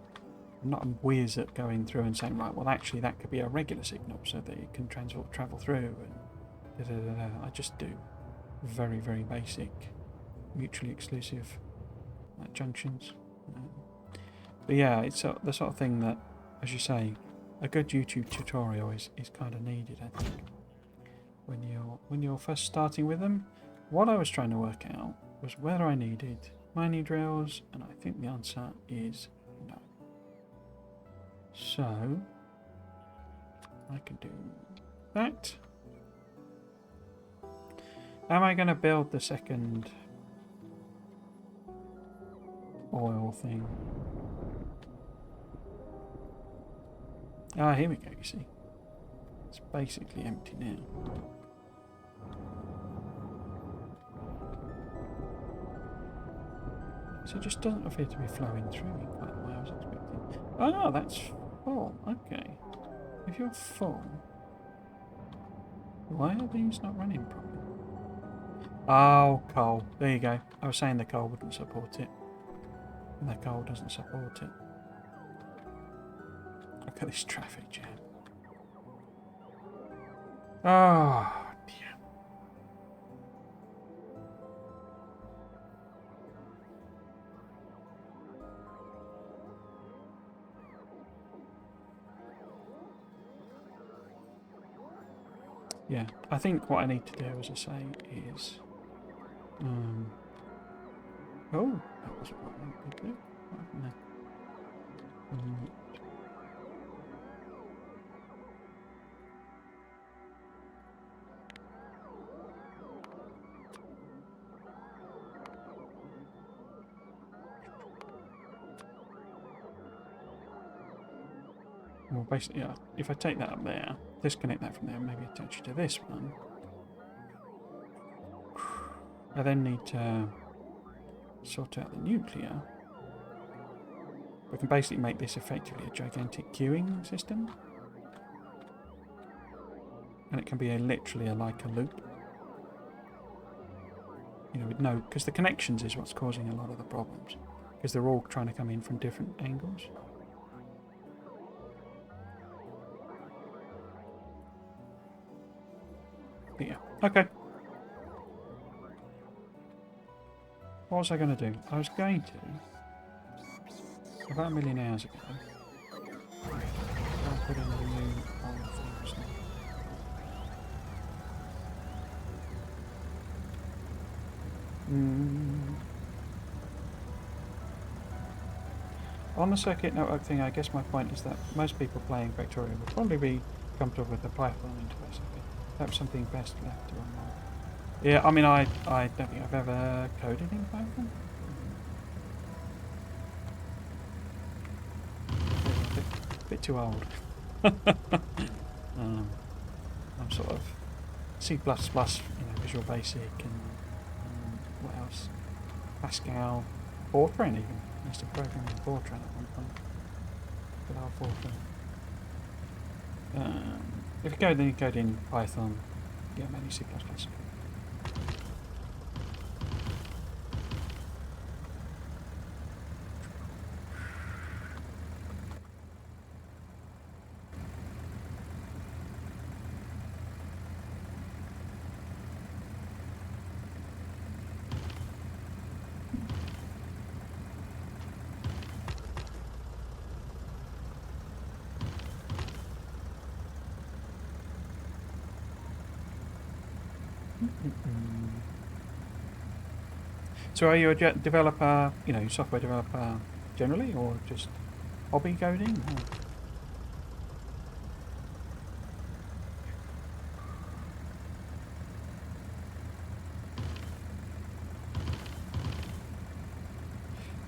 a whiz at going through and saying, right, well, actually that could be a regular signal so that it can travel through, and I just do very basic, mutually exclusive junctions. But yeah, it's the sort of thing that, as you say, a good YouTube tutorial is kind of needed, I think, when you're first starting with them. What I was trying to work out was whether I needed mining drills, and I think the answer is no. So I can do that. Am I going to build the second oil thing? Ah, here we go, you see. It's basically empty now. So it just doesn't appear to be flowing through quite the way I was expecting. Oh, that's full. Okay. If you're full, why are these not running properly? Oh, coal. There you go. I was saying the coal wouldn't support it. And the coal doesn't support it. Look at this traffic jam. Oh, dear. Yeah, I think what I need to do, as I say, is... oh, that wasn't what I wanted to do. What happened there? Well, basically, yeah, if I take that up there, disconnect that from there, maybe attach it to this one. I then need to sort out the nuclear. We can basically make this effectively a gigantic queuing system. And it can be literally like a loop. You know, with no... Because the connections is what's causing a lot of the problems. Because they're all trying to come in from different angles. But yeah, okay. What was I going to do? I was going to... About a million hours ago... I'll put in a new old thing or something. On the circuit network thing, I guess my point is that most people playing Factorio will probably be comfortable with the Python interface. Perhaps something best left to unlock. Yeah, I mean, I don't think I've ever coded in Python. A bit too old. I'm sort of C++, Visual Basic, and what else? Pascal, Fortran even. I used to program in Fortran at one point. Good old Fortran. If you code, then you code in Python. Yeah, mainly C++. So are you a developer, software developer generally, or just hobby coding? Or?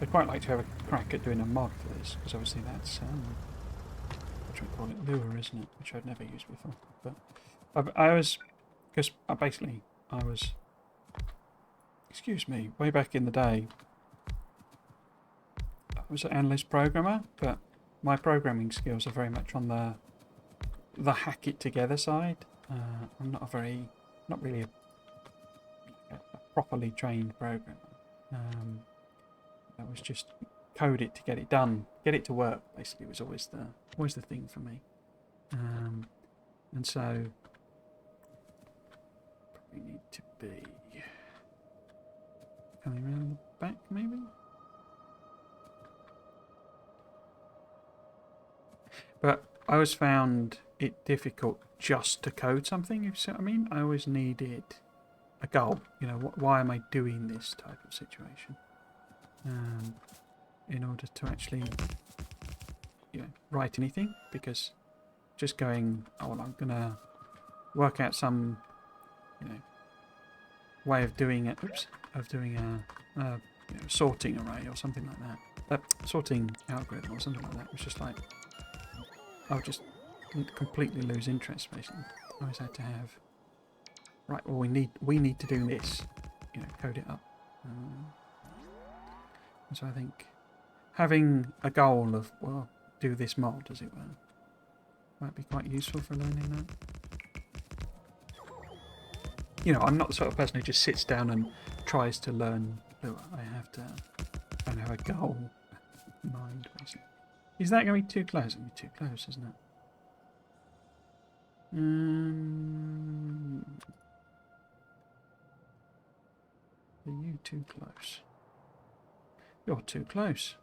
I'd quite like to have a crack at doing a mod for this, because obviously that's, what do we call it, Lua, isn't it? Which I'd never used before. But I was, because basically I was, excuse me, way back in the day, I was an analyst programmer, but my programming skills are very much on the hack it together side. I'm not really a properly trained programmer. That was just code it to get it done, get it to work. Basically, was always the thing for me. And so probably need to be coming around the back, maybe. But I always found it difficult just to code something, if you see what I mean. I always needed a goal. Why am I doing this type of situation? In order to actually, write anything. Because just going, oh, well, I'm going to work out some, way of doing it. Of doing a sorting array or something like that. Sorting algorithm or something like that. It was just like, I would just completely lose interest, basically. I always had to have, right, well, we need to do this, code it up. And so I think having a goal of, well, do this mod, as it were, might be quite useful for learning that. I'm not the sort of person who just sits down and tries to learn Lua. I have to have a goal in mind, basically. Is that going to be too close? It'll be too close, isn't it? Are you too close? You're too close.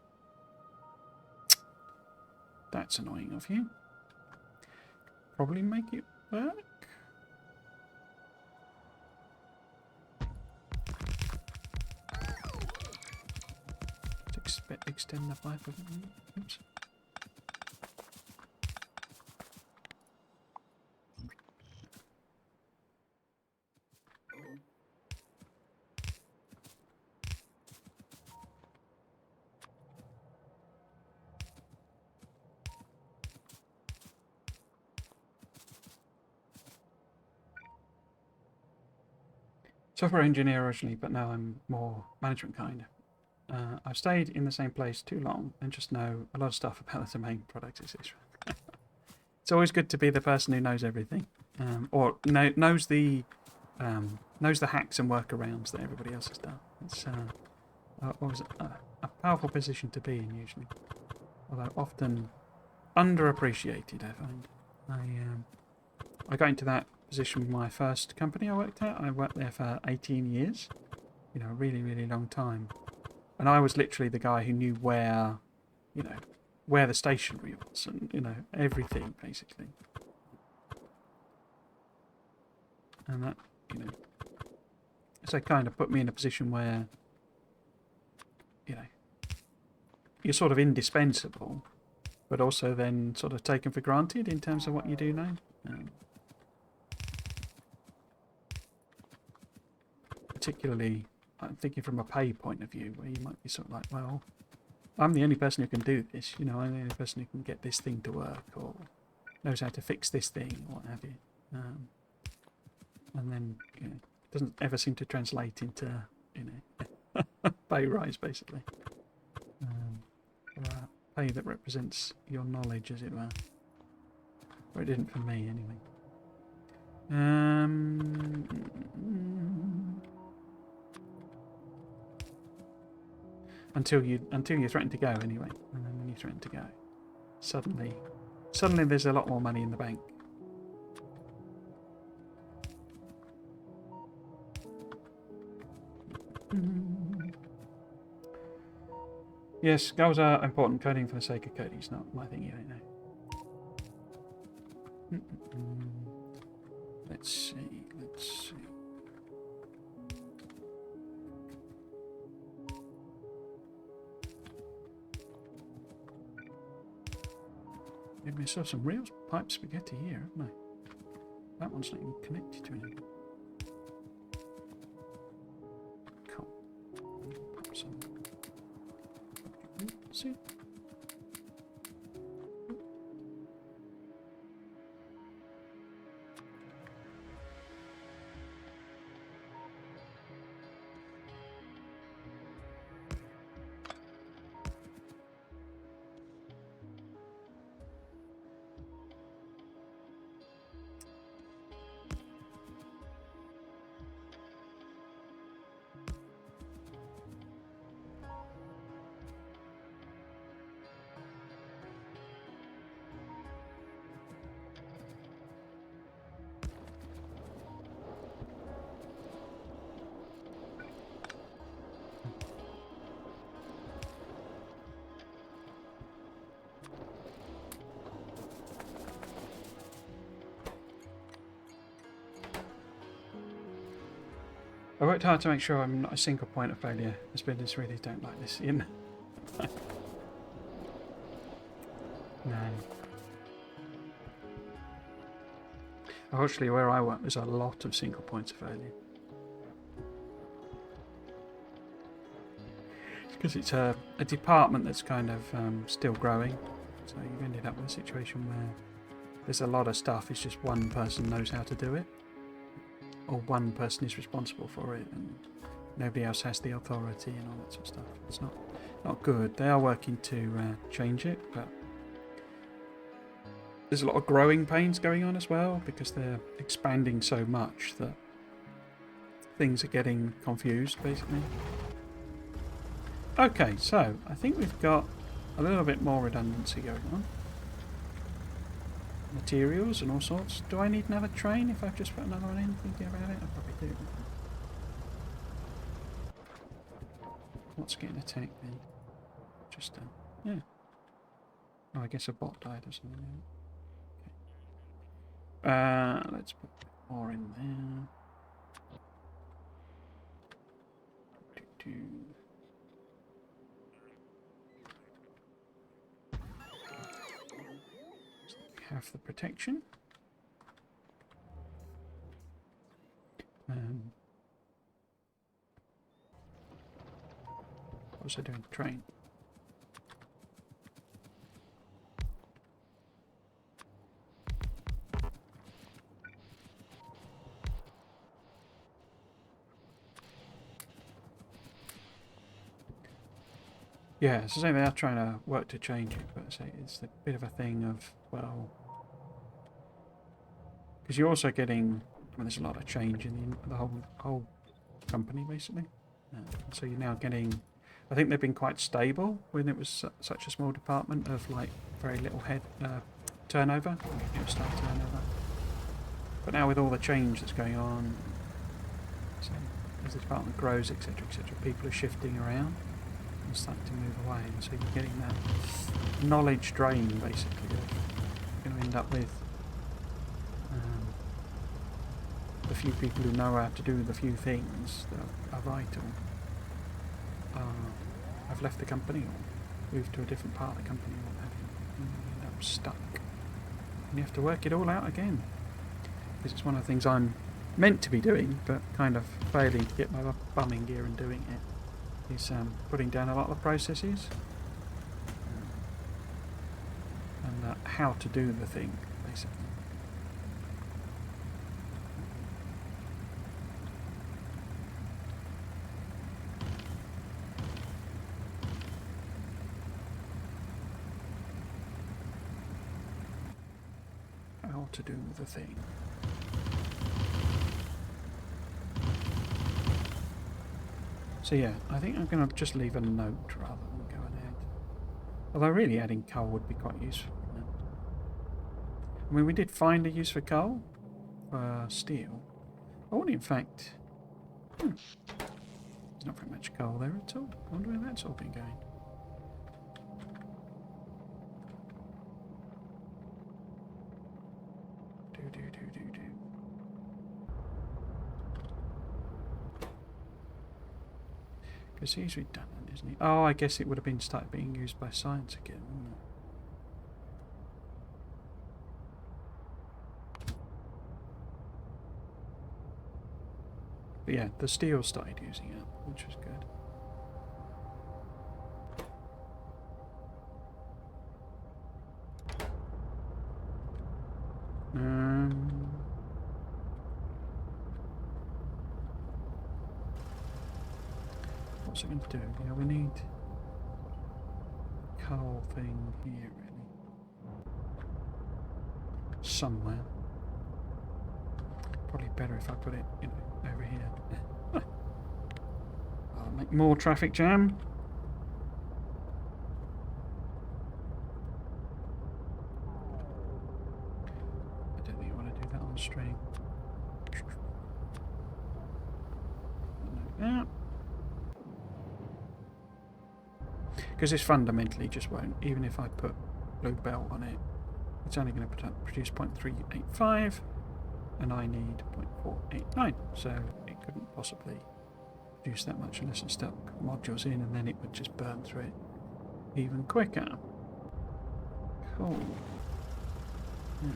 That's annoying of you. Probably make it work. Extend the pipe of it. Oops. software engineer originally, but now I'm more management kind. I've stayed in the same place too long and just know a lot of stuff about the domain, product, etc. It's always good to be the person who knows everything, or knows the hacks and workarounds that everybody else has done. It's always a powerful position to be in, usually, although often underappreciated. I find I got into that position with my first company I worked at. I worked there for 18 years, a really, really long time. And I was literally the guy who knew where the stationery was and, everything, basically. And that, so it kind of put me in a position where, you're sort of indispensable, but also then sort of taken for granted in terms of what you do now. Particularly, I'm thinking from a pay point of view, where you might be sort of like, well, I'm the only person who can do this, I'm the only person who can get this thing to work, or knows how to fix this thing, or what have you. And then, it doesn't ever seem to translate into, pay rise, basically. Or a pay that represents your knowledge, as it were. Or it didn't for me, anyway. Until you threaten to go, anyway. And then when you threaten to go, suddenly there's a lot more money in the bank. Yes, goals are important. Coding for the sake of coding is not my thing, you don't know. Let's see. Made myself some real pipe spaghetti here, haven't I? That one's not even connected to anything. Cool. Pop some. See? I worked hard to make sure I'm not a single point of failure. As business really don't like this, No. Unfortunately, where I work, there's a lot of single points of failure. Because it's a department that's kind of still growing. So you've ended up with a situation where there's a lot of stuff. It's just one person knows how to do it. Or one person is responsible for it, and nobody else has the authority and all that sort of stuff. It's not good. They are working to change it, but there's a lot of growing pains going on as well, because they're expanding so much that things are getting confused, basically. Okay, so I think we've got a little bit more redundancy going on. Materials and all sorts. Do I need another train if I've just put another one in? Thinking about it, I probably do. What's getting attacked then? Just yeah. Oh, I guess a bot died or something. Okay. Let's put more in there. Have the protection. What was I doing? Train. Yeah, so say they are trying to work to change it, but say it's a bit of a thing of, well, because you're also getting, there's a lot of change in the whole company basically. So you're now getting, I think they've been quite stable when it was such a small department of like very little turnover, staff turnover. But now with all the change that's going on, so as the department grows, etc., people are shifting around and starting to move away, and so you're getting that knowledge drain basically. You're going to end up with the few people who know how to do the few things that are vital have left the company or moved to a different part of the company or what have you. And you end up stuck. And you have to work it all out again. Because it's one of the things I'm meant to be doing, but kind of failing to get my bum in gear and doing it, is putting down a lot of the processes and how to do the thing, basically. How to do the thing. So yeah, I think I'm going to just leave a note rather than go ahead. Although really adding coal would be quite useful, wouldn't it? I mean, we did find a use for coal, for steel. I wonder, in fact, there's not very much coal there at all. I wonder where that's all been going. Because he's redundant, isn't he? Oh, I guess it would have been started being used by science again, wouldn't it? But yeah, the steel started using it, which was good. What's it going to do? Yeah, we need a coal thing here, really. Somewhere. Probably better if I put it, over here. I'll make more traffic jam. I don't think I want to do that on stream. Yeah. Because this fundamentally just won't, even if I put blue belt on it, it's only going to produce 0.385 and I need 0.489, so it couldn't possibly produce that much unless I stuck modules in, and then it would just burn through it even quicker. Cool. Yeah.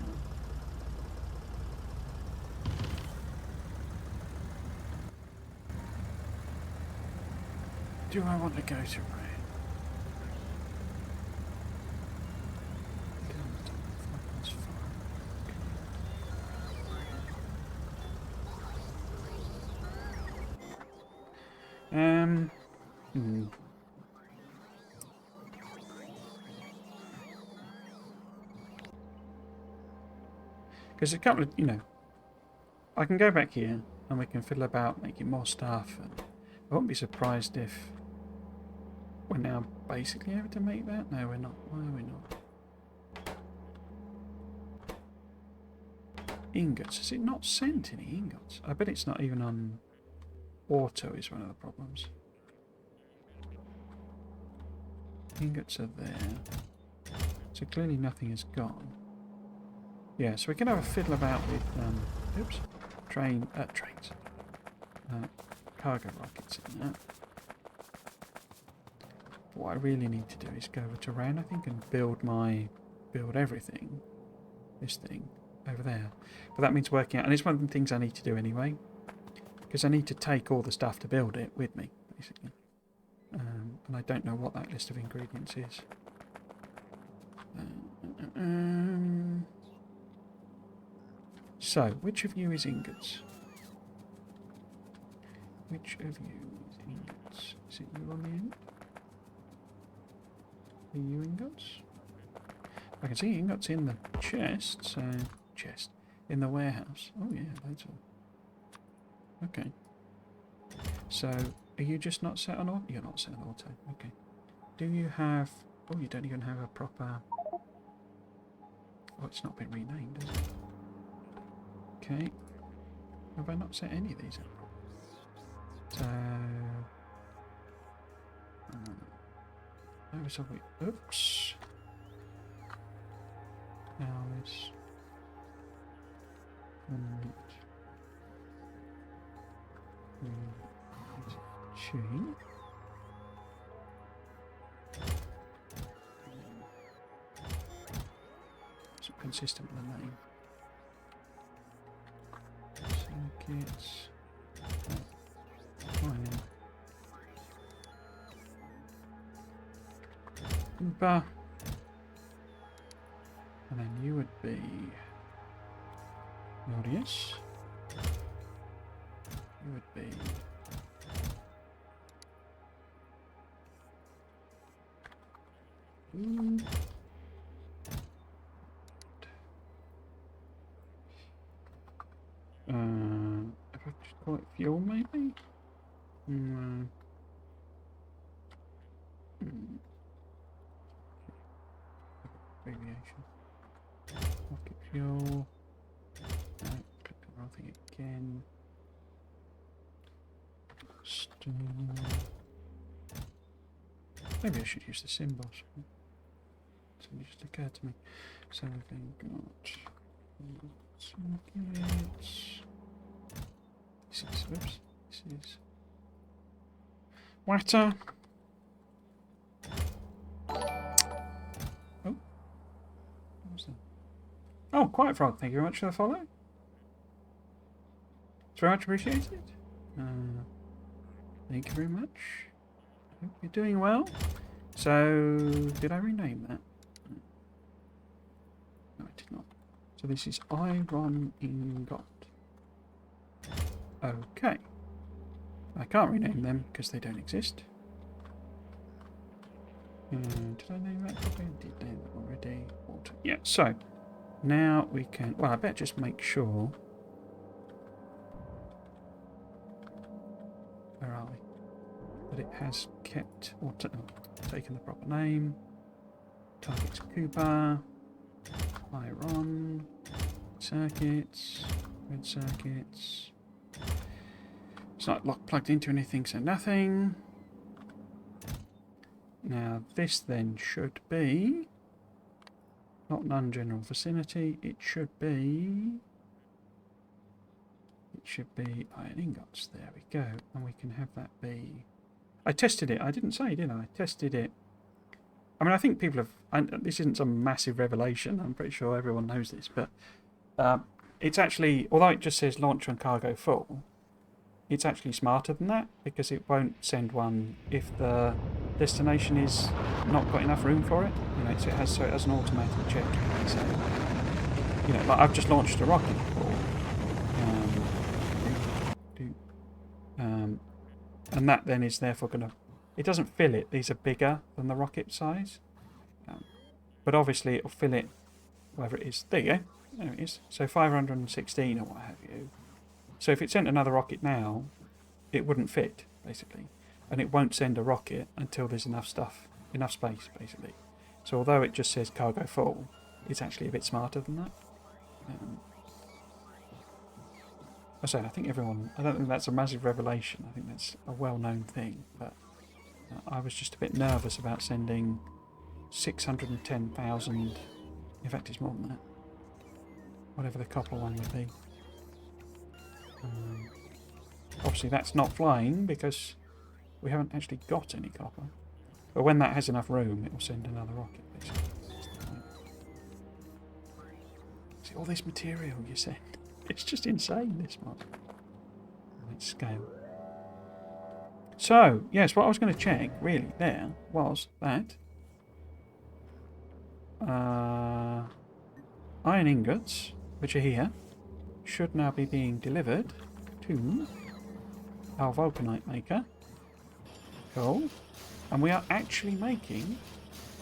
Do I want to go to red? Because a couple of, I can go back here and we can fiddle about making more stuff. And I won't be surprised if we're now basically able to make that. No, we're not. Why are we not? Ingots. Is it not sent any ingots? I bet it's not even on auto is one of the problems. Ingots are there. So clearly nothing is gone. Yeah, so we can have a fiddle about with, trains, cargo rockets in that. But what I really need to do is go over to RAN, I think, and build everything, this thing, over there. But that means working out, and it's one of the things I need to do anyway, because I need to take all the stuff to build it with me, basically. And I don't know what that list of ingredients is. So, which of you is ingots? Which of you is ingots? Is it you on the end? Are you ingots? I can see ingots in the chest, so... Chest. In the warehouse. Oh yeah, loads of them. Okay. So, are you just not set on auto? You're not set on auto. Okay. Do you have... Oh, you don't even have a proper... Oh, it's not been renamed, has it? Okay. Have I not set any of these up? So... Oops. Now it's... Chain. It's consistent with the name. Circuits. Oompa. And then you would be Nordius. You would be if I just call it fuel, maybe? Aviation. Rocket fuel. Click the wrong thing again. Maybe I should use the symbols. Something just occurred to me. So we've then got circuits. This is, whoops, this is water. Oh, what was that? Oh, Quiet Frog, thank you very much for the follow. It's very much appreciated. Thank you very much. Hope you're doing well. So, did I rename that? No, I did not. So this is iron ingot. Okay. I can't rename them because they don't exist. Did I name that properly? I did name that already. Water. Yeah, so now we can... Well, I better just make sure... Where are we? That it has kept or taken the proper name. Target's Cooper. Iron. Circuits. Red circuits. It's not plugged into anything, so nothing. Now this then should be not non-general vicinity. It should be iron ingots. There we go, and we can have that be. I tested it. I didn't say, did I? I tested it. I mean, I think people have. This isn't some massive revelation. I'm pretty sure everyone knows this, but it's actually, although it just says launcher and cargo full, it's actually smarter than that because it won't send one if the destination is not got enough room for it. You know, so it has an automatic check. So, you know, like I've just launched a rocket before, and that then is therefore going to. It doesn't fill it. These are bigger than the rocket size, but obviously it'll fill it. Whatever it is, there you go. There it is. So 516 or what have you. So if it sent another rocket now, it wouldn't fit, basically. And it won't send a rocket until there's enough space, basically. So although it just says cargo full, it's actually a bit smarter than that. I say, I think everyone, I don't think that's a massive revelation. I think that's a well-known thing. But I was just a bit nervous about sending 610,000, in fact it's more than that, whatever the copper one would be. Obviously that's not flying because we haven't actually got any copper. But when that has enough room, it will send another rocket, basically. See all this material you send. It's just insane, this mod. On its scale. So, yes, what I was going to check, really, there, was that iron ingots, which are here, should now be being delivered to our vulcanite maker. Cool. And we are actually making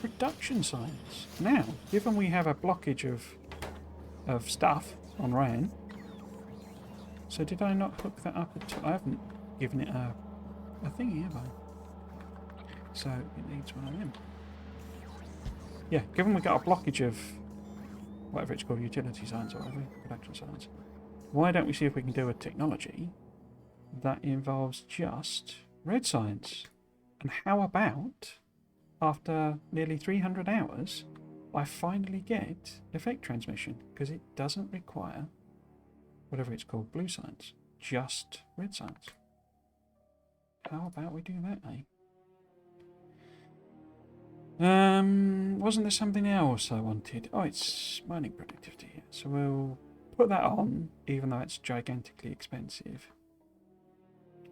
Production science. Now, given we have a blockage of stuff on RAN, so did I not hook that up at all? I haven't given it a thingy, have I? So it needs one of them. Yeah, given we got a blockage of whatever it's called, utility science or whatever, production science, why don't we see if we can do a technology that involves just red science? And how about, after nearly 300 hours, I finally get effect transmission, because it doesn't require whatever it's called, blue science, just red science. How about we do that, eh? Wasn't there something else I wanted? Oh, it's mining productivity. Yeah. So we'll put that on, even though it's gigantically expensive.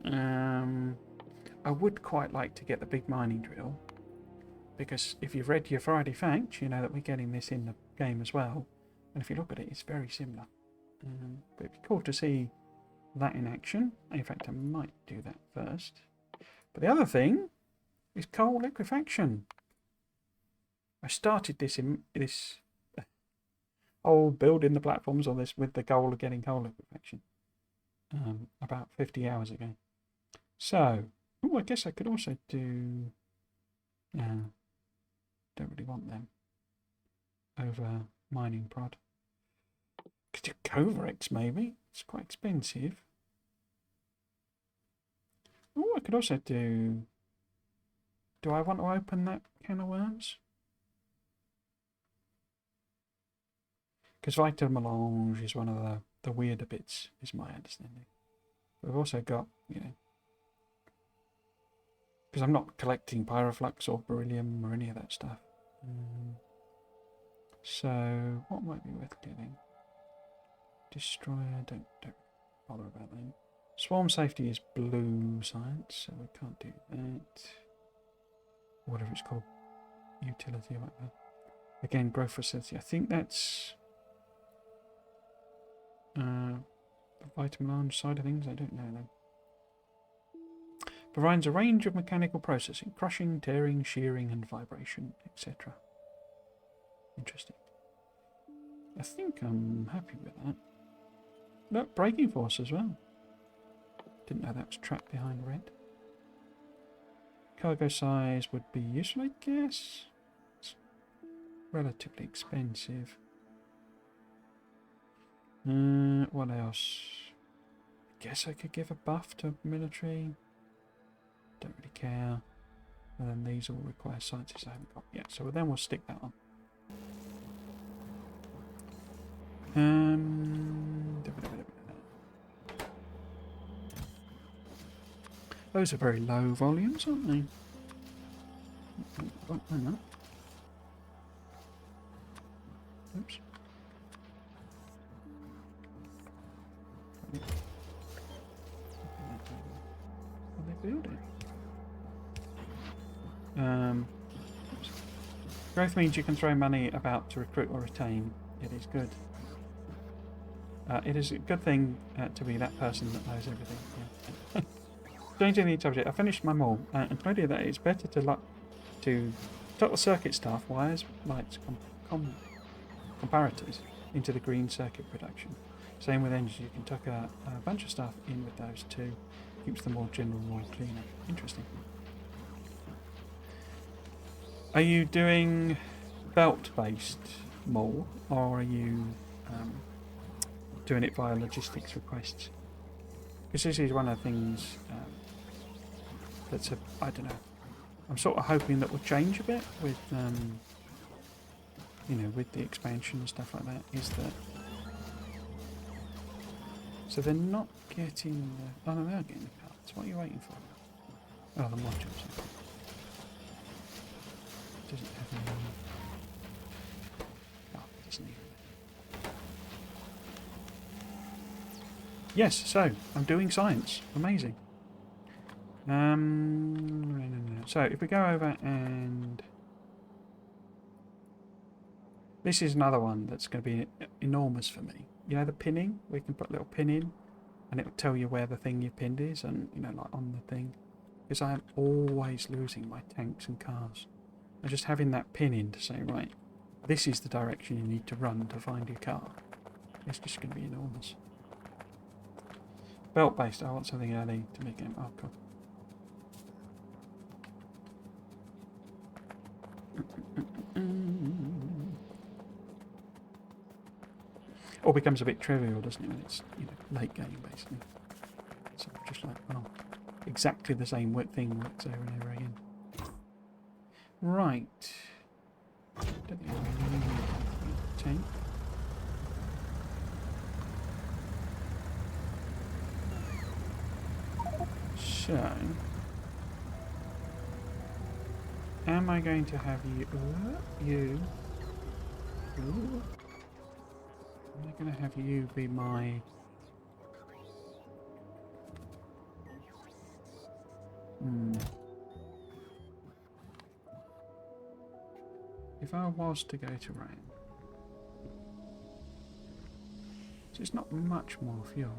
I would quite like to get the big mining drill, because if you've read your Friday Fact, you know that we're getting this in the game as well. And if you look at it, it's very similar. But it'd be cool to see that in action. In fact, I might do that first. But the other thing is coal liquefaction. I started this whole building the platforms on this with the goal of getting coal liquefaction about 50 hours ago. So, I guess I could also do. Don't really want them over mining prod. Could do Covarex maybe. It's quite expensive. Oh, I could also do. Do I want to open that can of worms? Because Vital Melange is one of the weirder bits, is my understanding. But we've also got, because I'm not collecting Pyroflux or Beryllium or any of that stuff. So, what might be worth getting? Destroyer, don't bother about them. Swarm safety is blue science, so we can't do that. Whatever it's called. Utility or whatever. Again, growth facility. I think that's the vitamin side of things. I don't know though. Provides a range of mechanical processing, crushing, tearing, shearing, and vibration, etc. Interesting. I think I'm happy with that. Look, braking force as well. Didn't know that was trapped behind red. Cargo size would be useful, I guess. It's relatively expensive. What else? I guess I could give a buff to military. Don't really care. And then these all require sciences I haven't got yet. So then we'll stick that on. Those are very low volumes, aren't they? Oh, hang on. Oops. Will they build it? Oops. Growth means you can throw money about to recruit or retain. It is good. It is a good thing to be that person that knows everything. Yeah. Changing the subject, I finished my mall and told you that it's better to total circuit stuff, wires, lights, comparators into the green circuit production. Same with engines, you can tuck a bunch of stuff in with those too. Keeps the more general more cleaner. Interesting. Are you doing belt-based mall, or are you doing it via logistics requests? Because this is one of the things that's I don't know. I'm sort of hoping that will change a bit with with the expansion and stuff like that. Is that so they're not getting the, oh no, they are getting the parts. What are you waiting for? Oh, the modules. Doesn't have any. Oh, it doesn't even. Yes, so I'm doing science. Amazing. So if we go over and this is another one that's going to be enormous for me. You know the pinning? We can put a little pin in and it will tell you where the thing you pinned is, and like on the thing. Because I am always losing my tanks and cars. And just having that pin in to say, right, this is the direction you need to run to find your car. It's just going to be enormous. Belt based. I want something early to make it. Oh, cool. All becomes a bit trivial, doesn't it? When it's, you know, late game basically. So just like, well, exactly the same thing works over and over again. Right. Don't think I really need a tank. So, am I going to have you? Am I going to have you be my? If I was to go to rain, so it's not much more fuel.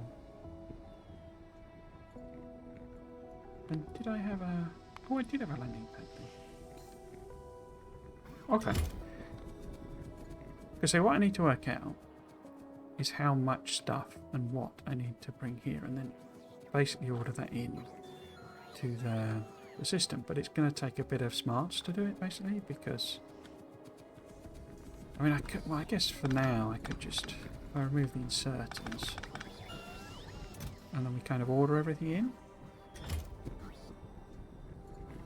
And did I have a... Oh, I did have a landing pad then. Okay. Because so what I need to work out is how much stuff and what I need to bring here, and then basically order that in to the system. But it's going to take a bit of smarts to do it, basically, because... I mean, I could... Well, I guess for now I could just... If I remove the inserters, and then we kind of order everything in.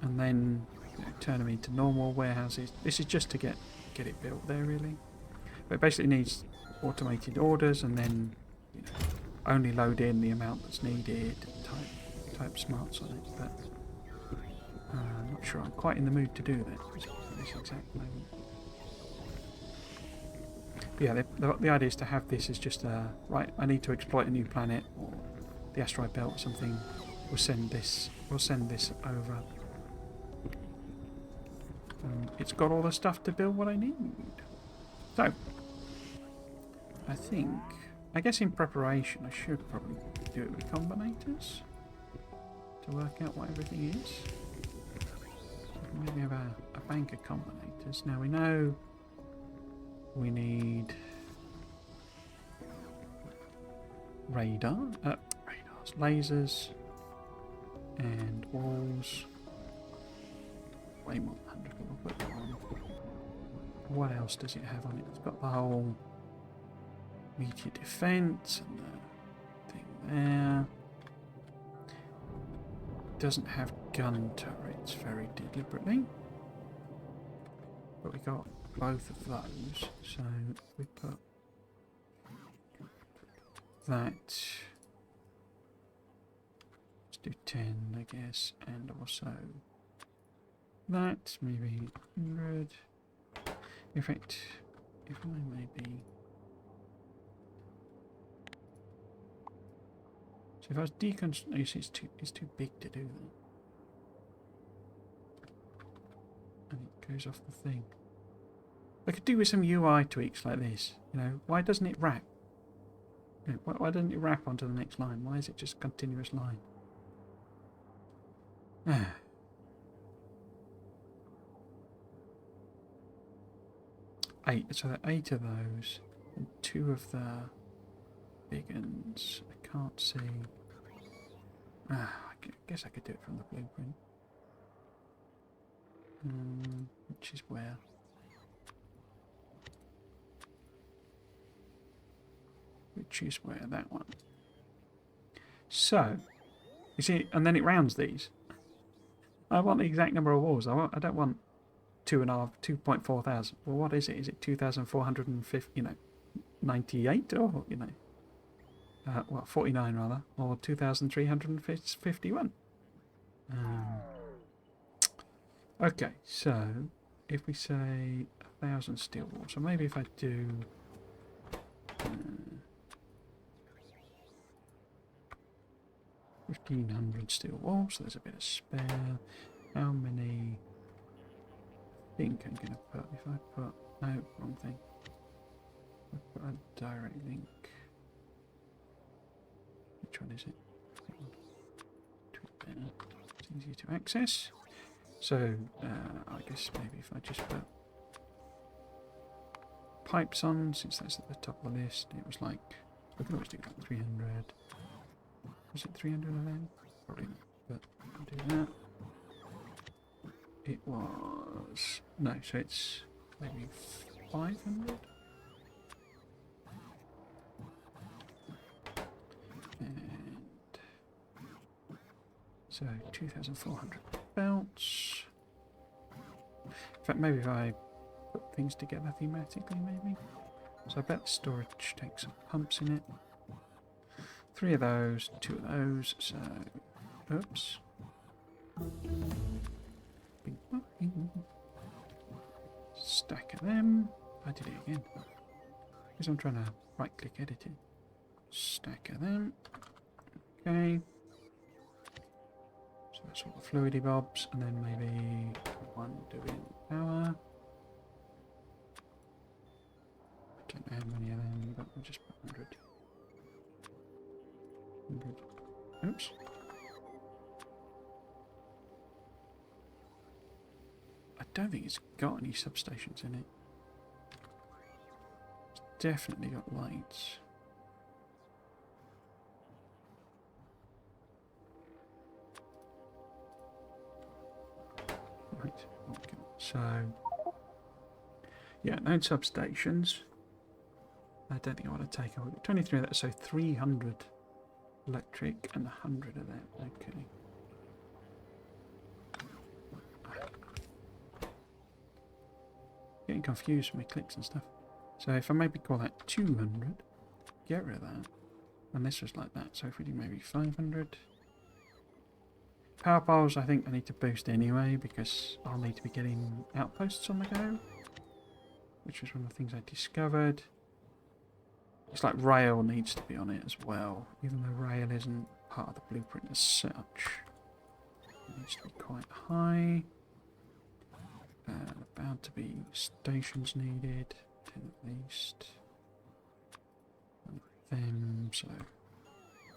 And then, you know, turn them into normal warehouses. This is just to get it built there, really. But it basically needs automated orders, and then, you know, only load in the amount that's needed. Type smarts on it. But I'm not sure I'm quite in the mood to do that at this exact moment. But yeah, the idea is to have this as just right. I need to exploit a new planet or the asteroid belt or something. We'll send this over. It's got all the stuff to build what I need. So, I guess in preparation I should probably do it with combinators to work out what everything is. Maybe have a bank of combinators. Now we know we need radars, lasers, and walls. Way more than 100, but we'll put that on. What else does it have on it? It's got the whole meteor defense and the thing there. Doesn't have gun turrets very deliberately, but we got both of those. So we put that. Let's do 10, I guess, and also that, maybe 100. In fact, if I maybe... So if I was no, you see it's too big to do that. And it goes off the thing. I could do with some UI tweaks like this. You know, why doesn't it wrap? You know, why doesn't it wrap onto the next line? Why is it just a continuous line? Ah. 8, so there are 8 of those, and 2 of the big ones. I can't see. I guess I could do it from the blueprint. Which is where? Which is where? That one. So, you see, and then it rounds these. I want the exact number of walls. I don't want 2.4 thousand. Well, what is it? Is it 2,450? You know, 98 or you know, 49 rather, or 2,351. Okay, so if we say 1,000 steel walls, so maybe if I do 1,500 steel walls, so there's a bit of spare. How many? I think I'm going to put, if I put, no, wrong thing. I put a direct link. Which one is it? It's easier to access. So, I guess maybe if I just put pipes on, since that's at the top of the list, it was like, we can always do like 300. Was it 300 then? Probably not, but I'll do that. It was, no, so it's maybe 500? And so 2,400 belts. In fact, maybe if I put things together thematically, maybe. So I bet the storage takes some pumps in it. 3 of those, 2 of those, so oops. Stack of them. I did it again. Because I'm trying to right click edit it. Stack of them. Okay. So that's all the fluidy bobs, and then maybe one doing power. I don't know how many of them, but we'll just put 100. 100. Oops. I don't think it's got any substations in it. It's definitely got lights. Right, okay. So yeah, no substations. I don't think I want to take over 23 of that, so 300 electric and 100 of that. Okay. Getting confused with my clicks and stuff. So if I maybe call that 200, get rid of that. And this was like that, so if we do maybe 500. Power poles I think I need to boost anyway, because I'll need to be getting outposts on the go. Which was one of the things I discovered. It's like rail needs to be on it as well, even though rail isn't part of the blueprint as such. It needs to be quite high. Bound to be stations needed, 10 at least. And them, so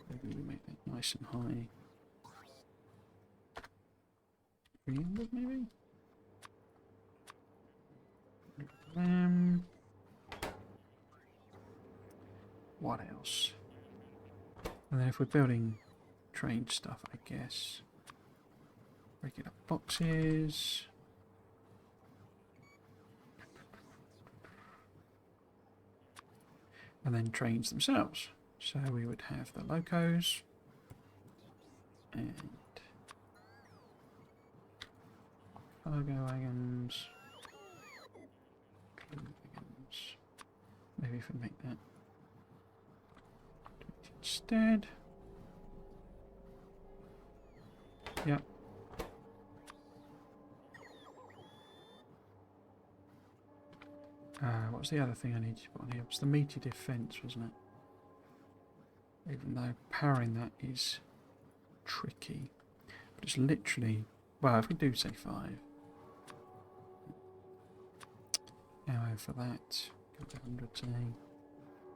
maybe we make that nice and high. 300 maybe? What else? And then if we're building train stuff, I guess. Regular boxes. And then trains themselves. So we would have the locos and cargo wagons. Maybe if we make that instead. Yep. What was the other thing I needed to put on here? It was the meaty defence, wasn't it? Even though powering that is tricky. But it's literally, well, if we do say 5. Now for that, go to 100 today.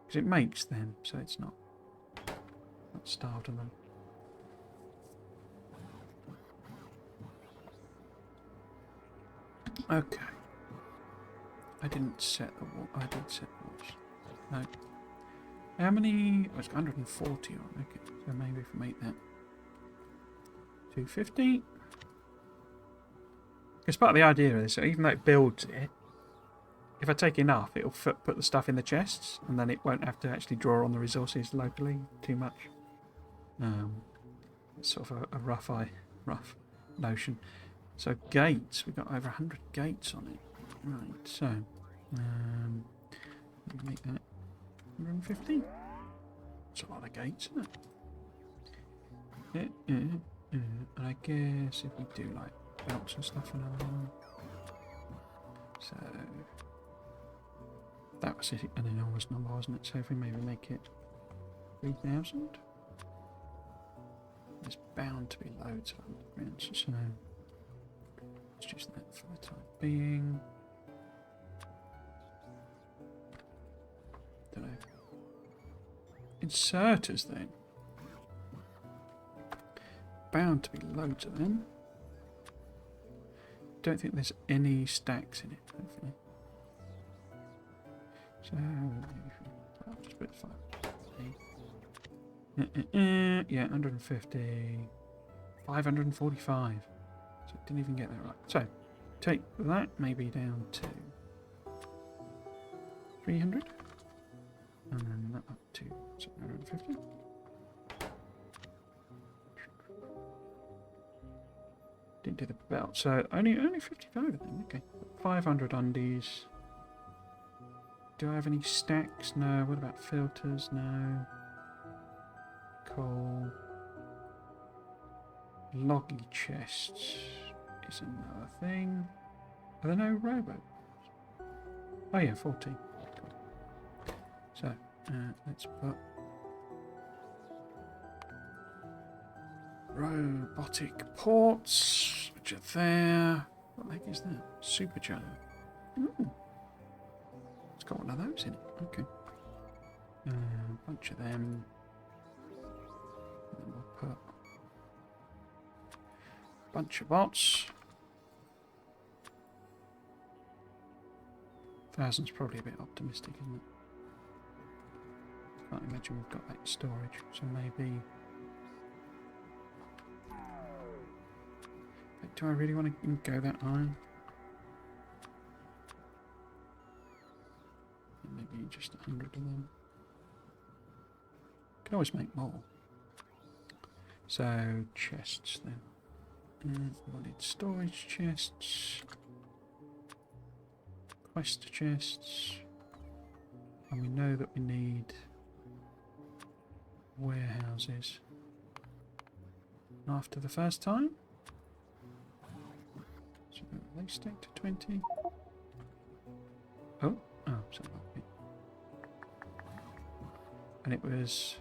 Because it makes them, so it's not starved of them. Okay. I didn't set the wall. I did set the walls. No. How many? Oh, it's 140 on. Okay, so maybe if we make that 250. It's part of the idea of this. So even though it builds it, if I take enough, it'll put the stuff in the chests, and then it won't have to actually draw on the resources locally too much. It's sort of a rough notion. So gates, we've got over 100 gates on it. Right, so make that 150. It's a lot of gates, isn't it? And I guess if we do like belts and stuff, another one. So that was an enormous number, wasn't it? So if we maybe make it 3,000, there's bound to be loads of undergrounds. So let's use that for the time being. Don't know. Inserters then. Bound to be loads of them. don't think there's any stacks in it, hopefully. So, I'll just put 5. Yeah, 150. 545. So it didn't even get that right. So, take that maybe down to 300. And then that up to 750. Didn't do the belt, so only 55 of them. Okay, 500 undies. Do I have any stacks? No. What about filters? No. Coal. Loggy chests is another thing. Are there no robots? Oh yeah, 14. Cool. So let's put robotic ports, which are there. What the heck is that? Supercharger. Ooh. It's got one of those in it. Okay. A bunch of them. And then we'll put a bunch of bots. 1,000's probably a bit optimistic, isn't it? Can't imagine we've got that in storage, so maybe. But do I really want to go that high? Maybe just 100 of them. Can always make more. So chests then. Wanted storage chests, quest chests, and we know that we need warehouses after the first time. So they stack to 20. Oh, so okay. And it was,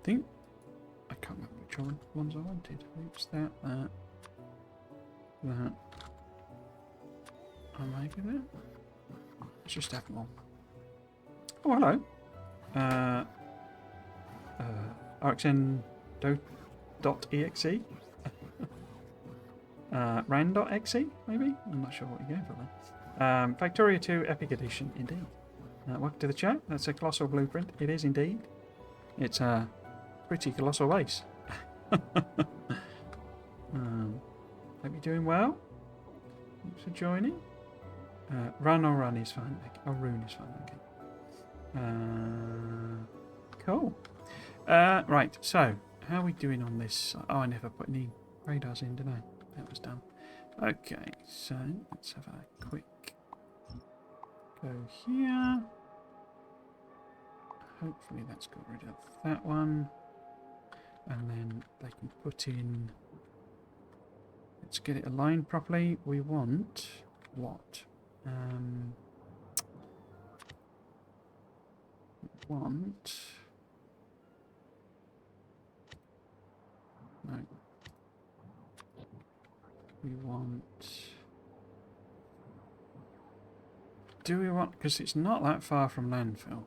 I think, I can't remember which ones I wanted. It's that. And maybe that. Let's just have more. Oh, hello. RxN.exe. Ran.exe, maybe? I'm not sure what you're going for there. Factorio 2 Epic Edition, indeed. Welcome to the chat. That's a colossal blueprint. It is indeed. It's a pretty colossal base. Hope you're doing well. Thanks for joining. Run is fine. Oh, rune is fine. Okay. Cool. Right. So, how are we doing on this? Oh, I never put any radars in, did I? That was done. Okay. So let's have a quick go here. Hopefully that's got rid of that one. And then they can put in. Let's get it aligned properly. We want what? Do we want, because it's not that far from landfill.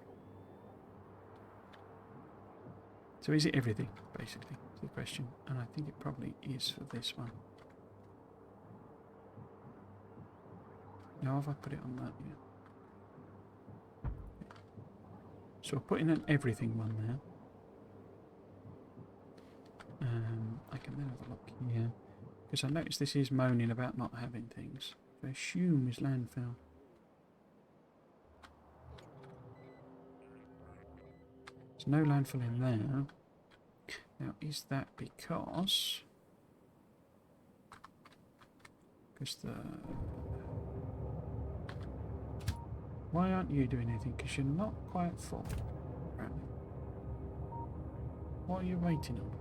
So is it everything, basically, is the question. And I think it probably is for this one. Now have I put it on that yet? So I'll put in an everything one there. I can then have a look here. Because I noticed this is moaning about not having things. I assume is landfill. There's no landfill in there. Now, is that because the... Why aren't you doing anything? Because you're not quite full, apparently. What are you waiting on?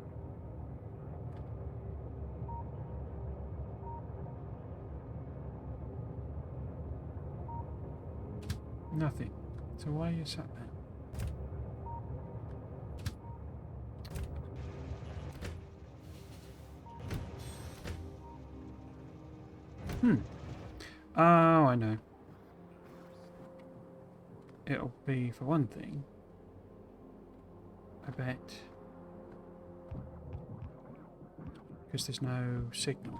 Nothing. So why are you sat there? Oh, I know. It'll be, for one thing, I bet, because there's no signal.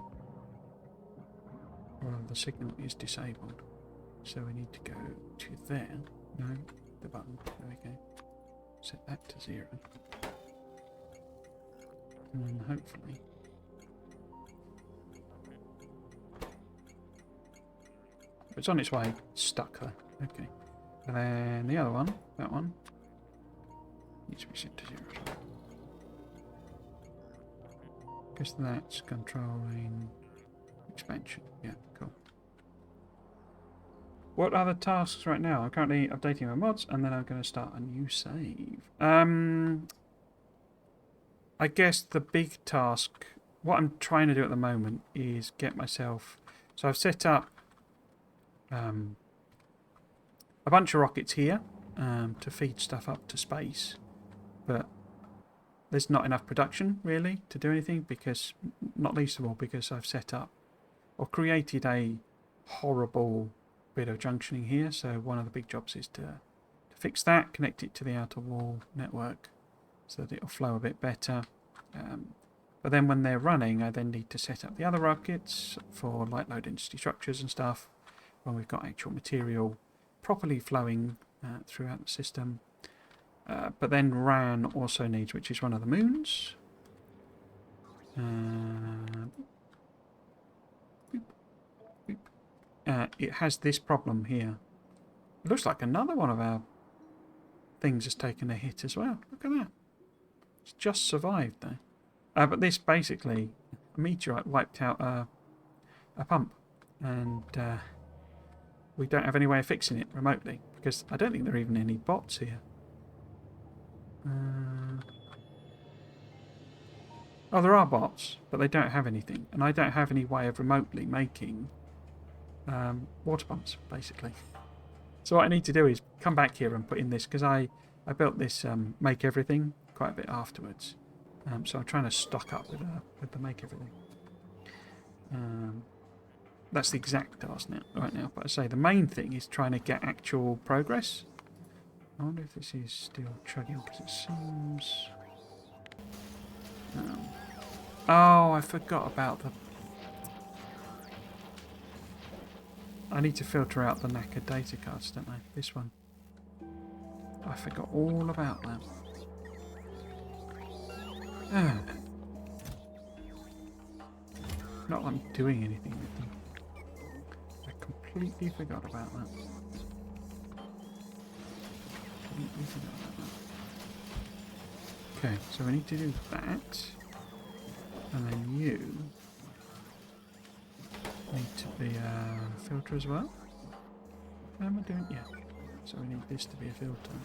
Well, the signal is disabled. So we need to go to there. No, the button. There we go. Set that to 0. And then hopefully... It's on its way. Stuck there. Okay. And then the other one, that one, needs to be set to 0 as well. Guess that's controlling expansion. Yeah, cool. What are the tasks right now? I'm currently updating my mods, and then I'm going to start a new save. I guess the big task, what I'm trying to do at the moment is get myself... So I've set up a bunch of rockets here to feed stuff up to space, but there's not enough production really to do anything, because, not least of all, because I've set up or created a horrible bit of junctioning here. So one of the big jobs is to fix that, connect it to the outer wall network so that it'll flow a bit better. But then when they're running, I then need to set up the other rockets for light low density structures and stuff when we've got actual material properly flowing throughout the system. But then RAN also needs, which is one of the moons. It has this problem here. It looks like another one of our things has taken a hit as well. Look at that. It's just survived though. But this basically, a meteorite wiped out a pump, and we don't have any way of fixing it remotely, because I don't think there are even any bots here. Oh, there are bots, but they don't have anything, and I don't have any way of remotely making water pumps, basically. So what I need to do is come back here and put in this, because I built this make everything quite a bit afterwards. So I'm trying to stock up with the make everything. That's the exact task right now. But I say the main thing is trying to get actual progress. I wonder if this is still chugging, because it seems... Oh, I forgot about the... I need to filter out the knackered data cards, don't I? This one. I forgot all about that. Not that I'm doing anything with them. I completely forgot about that. Completely forgot about that. Okay, so we need to do that. And then you need to be a filter as well. Am I doing? Yeah. So we need this to be a filter.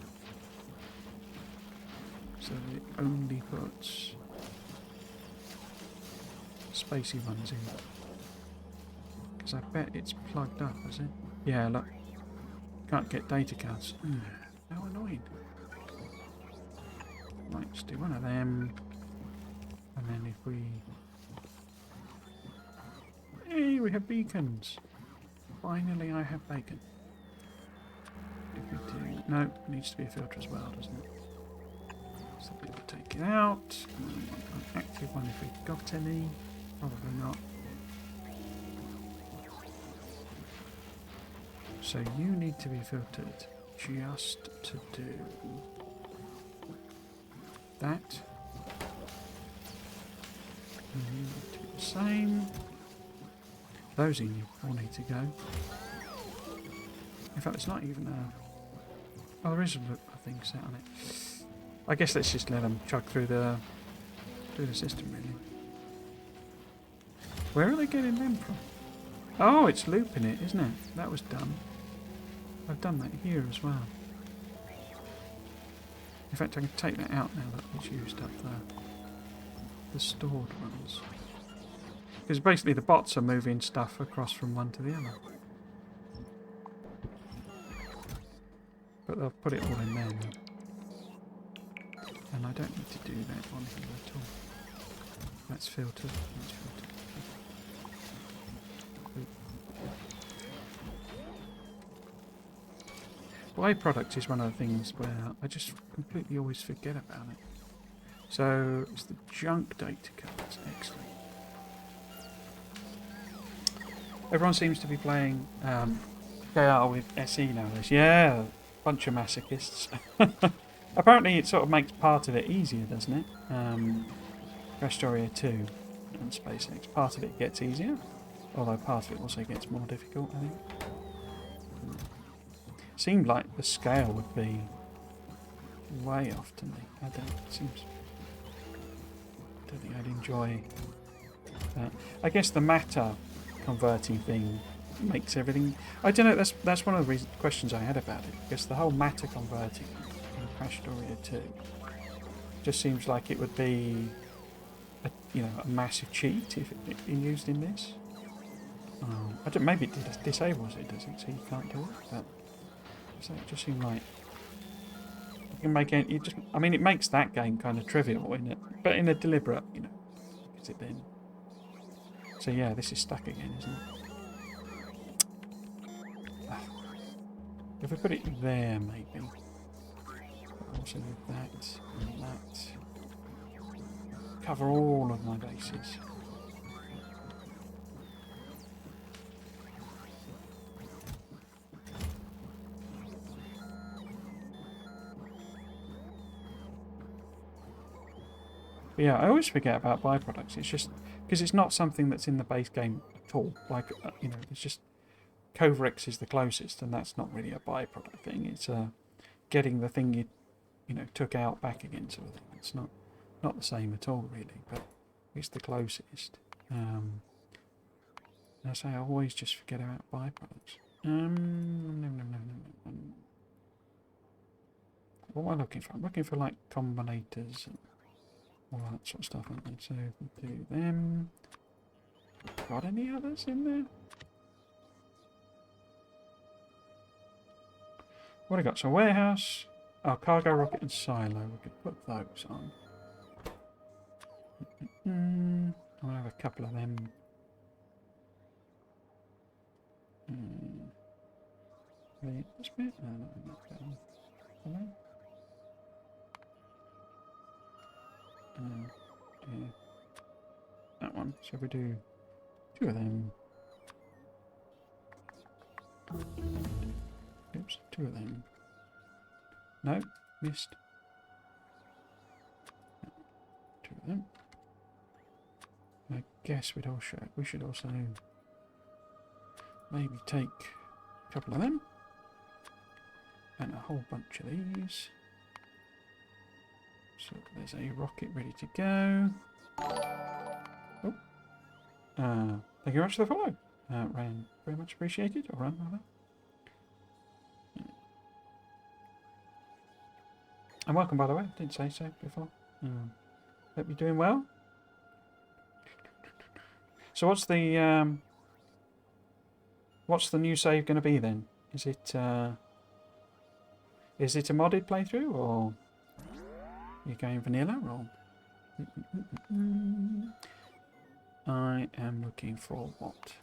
So it only puts spacey ones in. Because I bet it's plugged up, is it? Yeah, look. Can't get data cards. How annoying. Right, let's do one of them. And then if we... Hey, we have beacons. Finally I have bacon. If we do... No, it needs to be a filter as well, doesn't it? So we'll take it out. And then we want an active one if we've got any. Probably not. So you need to be filtered just to do that. And you need to be the same. Those in you all need to go. In fact, it's not even a... Oh, there is a thing set on it. I guess let's just let them chug through the system, really. Where are they getting them from? Oh, it's looping it, isn't it? That was done. I've done that here as well. In fact, I can take that out now that it's used up the stored ones. Because basically the bots are moving stuff across from one to the other. But they'll put it all in there now. And I don't need to do that on here at all. That's filtered. That's filtered. Byproduct is one of the things where I just completely always forget about it. So it's the junk data cards. Excellent. Everyone seems to be playing KR with SE nowadays. Yeah, bunch of masochists. Apparently, it sort of makes part of it easier, doesn't it? Factorio 2 and SpaceX. Part of it gets easier, although part of it also gets more difficult, I think. Seemed like the scale would be way off to me. I don't think I'd enjoy that. I guess the matter converting thing makes everything. I don't know. That's one of the questions I had about it. Because the whole matter converting in Factorio 2 just seems like it would be a massive cheat if it used in this. I don't. Maybe it disables it, does it? So you can't do it. But so it just seemed like you can make it. I mean, it makes that game kind of trivial in it, but in a deliberate, is it then? So yeah, this is stuck again, isn't it? If we put it there, maybe. But also with that and that. Cover all of my bases. But yeah, I always forget about byproducts. It's just because it's not something that's in the base game at all. Like, it's just Covrex is the closest, and that's not really a byproduct thing. It's getting the thing you took out back again sort of thing. It's not the same at all, really, but it's the closest. I say I always just forget about byproducts. What am I looking for? I'm looking for like combinators and all that sort of stuff, aren't they? So if we do them. Got any others in there? What have I got? So warehouse, cargo, rocket and silo. We could put those on. I'll have a couple of them. This bit? No, not that one. Hello? Yeah. That one. So we do 2 of them. Oops, 2 of them. No, missed. 2 of them. I guess we should also maybe take a couple of them and a whole bunch of these. So there's a rocket ready to go. Oh, thank you very much for the follow. Ran, very much appreciated. Or run, rather. And welcome, by the way. Didn't say so before. Hope you're doing well. So what's the new save going to be then? Is it a modded playthrough, or you're going vanilla, or? I am looking for what?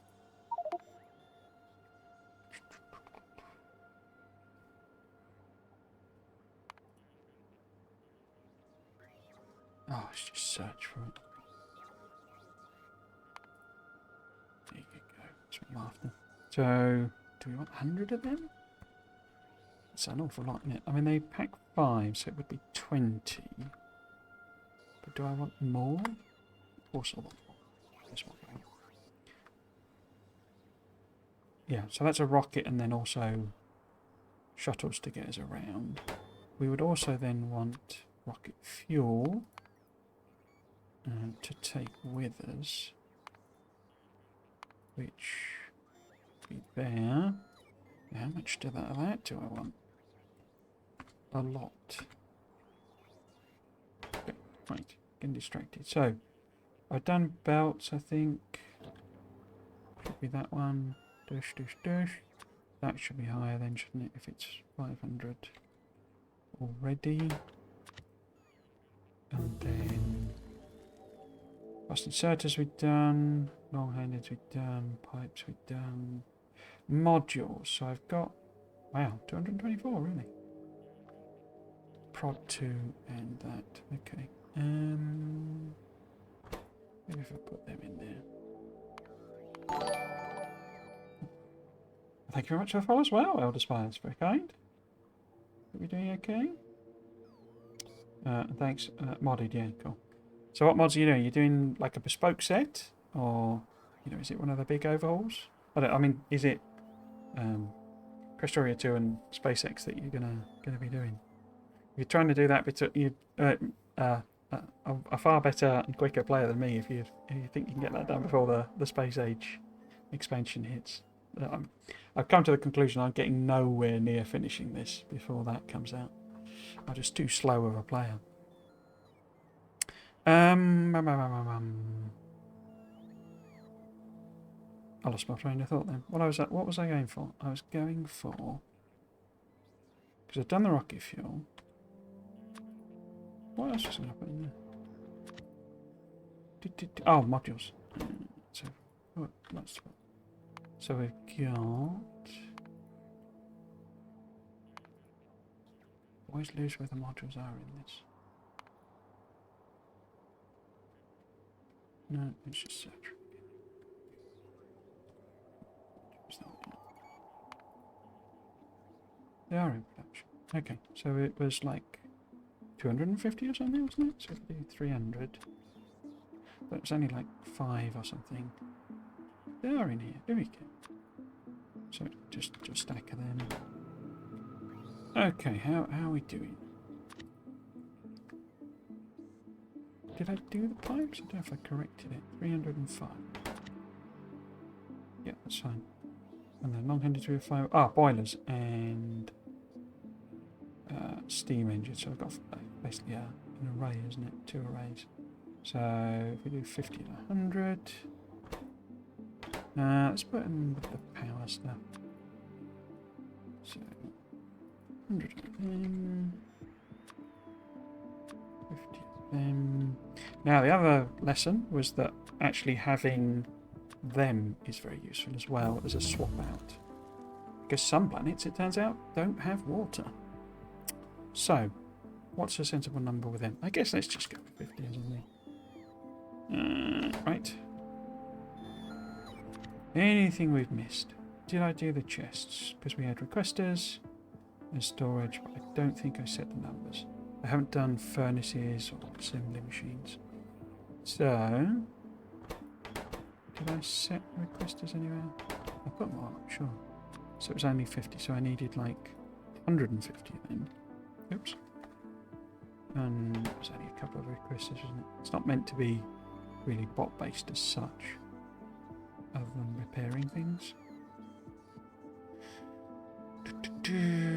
Oh, let's just search for it. There you go. That's what I'm after. So, do we want 100 of them? That's an awful lot, isn't it? I mean, they pack 5, so it would be 20. But do I want more? Of course I want more. That's what I want. Yeah, so that's a rocket and then also shuttles to get us around. We would also then want rocket fuel to take with us, which would be there. How much of that do I want? A lot. Okay, right, getting distracted. So, I've done belts, I think. Should be that one. Dash, dash, dash. That should be higher then, shouldn't it? If it's 500 already. And then fast inserters we've done. Long-handeds we've done. Pipes we've done. Modules. So I've got, wow, 224 really. Prod 2 and that. Okay. Maybe if I put them in there. Thank you very much for the follow as well, Elder Spires. Very kind. Are we doing okay? Thanks. Modded, yeah, cool. So what mods are you doing? You're doing like a bespoke set? Or, is it one of the big overhauls? I mean, is it Factorio 2 and SpaceX that you're gonna be doing? If you're trying to do that, you a far better and quicker player than me if you think you can get that done before the Space Age expansion hits. I've come to the conclusion I'm getting nowhere near finishing this before that comes out. I'm just too slow of a player. I lost my train of thought then. What was I going for? I was going for, because I've done the rocket fuel. What else was going to put in there? Oh, modules. So we've got. Always lose where the modules are in this. No, it's just search. They are in production. Okay, so it was like 250 or something, wasn't it? So it'd be 300. But it was only like 5 or something. They are in here. Here we go. So just stack of them. Okay, how are we doing? Did I do the pipes? I don't know if I corrected it. 305. Yeah, that's fine. And then long-handed 305. Ah, boilers and steam engines. So I've got basically an array, isn't it? 2 arrays. So if we do 50 and 100. Let's put in with the power stuff. So 100 of them. 50 of them. Now the other lesson was that actually having them is very useful as well as a swap out. Because some planets, it turns out, don't have water. So, what's a sensible number with them? I guess let's just go for 50 or something. Right. Anything we've missed? Did I do the chests? Because we had requesters and storage, but I don't think I set the numbers. I haven't done furnaces or assembly machines. So, did I set requesters anywhere? I put more, I'm sure. So it was only 50, so I needed like 150 then. Oops. And it was only a couple of requesters, wasn't it? It's not meant to be really bot-based as such, other than repairing things.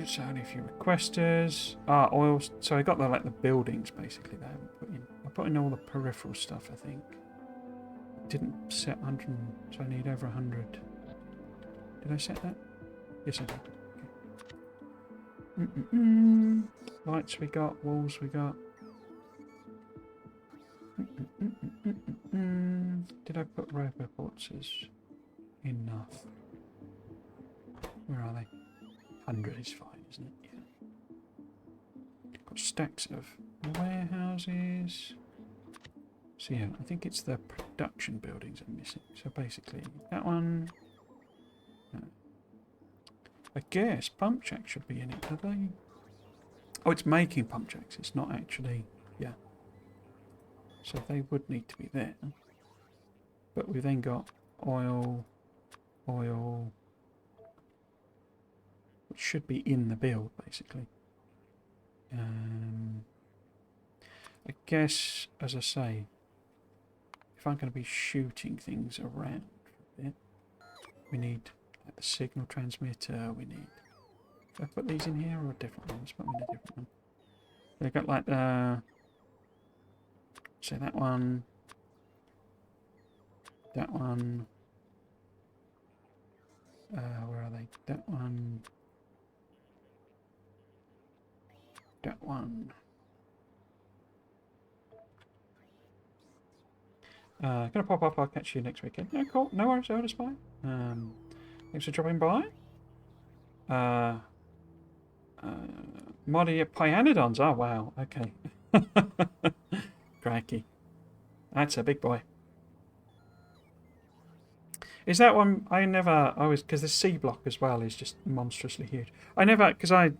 So only a few requesters. Oil. So I got the buildings basically that I haven't put in. I put in all the peripheral stuff, I think. Didn't set 100, so I need over 100. Did I set that? Yes, I did. Okay. Lights we got, walls we got. Did I put roboports as enough? Where are they? 100 is fine, isn't it? Yeah. Got stacks of warehouses. So yeah, I think it's the production buildings I'm missing. So basically, that one. I guess pump jacks should be in it, are they? Oh, it's making pump jacks. It's not actually. Yeah. So they would need to be there. But we've then got oil, which should be in the build, basically. I guess, as I say, if I'm going to be shooting things around for a bit, we need like the signal transmitter, we need... Did I put these in here or a different one? Let's put them in a different one. They've got like the... So that one... That one... where are they? That one... That one... Gonna pop up, I'll catch you next weekend. Yeah, cool. No worries, Elder Spy. Thanks for dropping by. Moddy Pyanodons. Oh, wow. Okay. Cracky. That's a big boy. Is that one? I never. I was because the C block as well is just monstrously huge. I never because I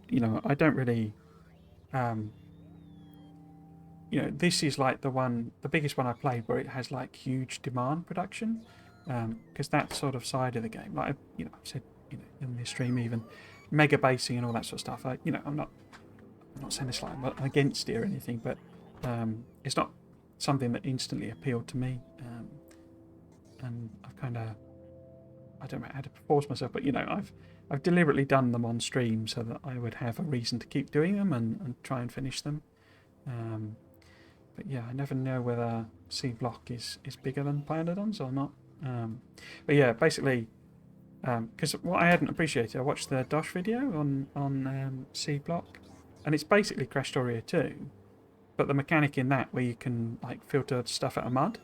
don't really. Um, this is like the biggest one I played where it has like huge demand production, because that sort of side of the game, like I've said, in the stream even, mega basing and all that sort of stuff. I'm not saying this like I'm against it or anything, but it's not something that instantly appealed to me, and I've kind of I don't know how to force myself, but I've deliberately done them on stream so that I would have a reason to keep doing them and try and finish them. But yeah, I never know whether C block is bigger than Pioneerdons or not. But yeah, basically, because what I hadn't appreciated, I watched the Dosh video on C block, and it's basically Crashtoria 2, but the mechanic in that where you can like filter stuff out of mud,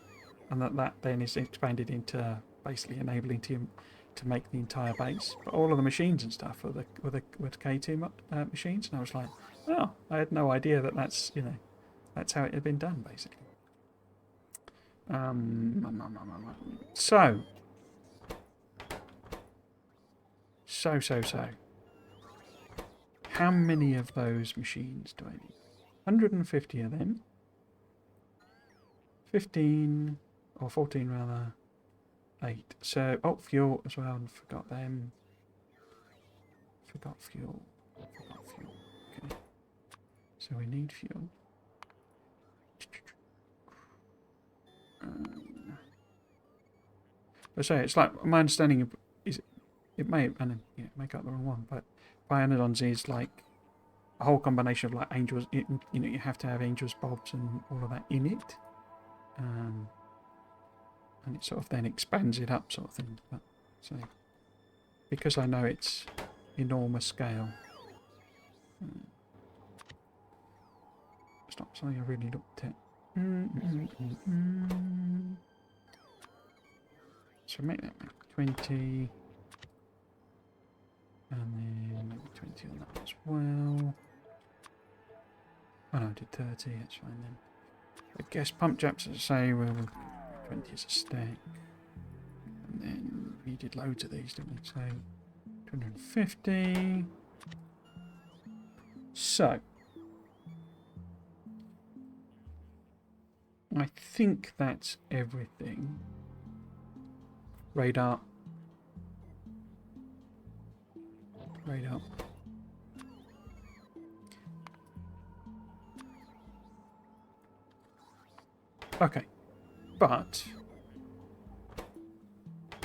and that then is expanded into basically enabling to make the entire base. But all of the machines and stuff were K2 machines, and I was like, oh, I had no idea that's that's how it had been done, basically. So. How many of those machines do I need? 150 of them. 15, or 14 rather. 8. So, fuel as well, and forgot them. Forgot fuel. Okay. So we need fuel. But so it's like my understanding is it may make up the wrong one, but Pioneerdons is like a whole combination of like angels. You have to have angels, bulbs, and all of that in it, and it sort of then expands it up, sort of thing. But so because I know it's enormous scale, it's not something I really looked at. So make that 20. And then maybe 20 on that as well. Oh no, I did 30, that's fine then. I guess pump jacks, as I say, well, 20 is a stack. And then we did loads of these, didn't we? So, 250. So, I think that's everything. Radar. Okay, but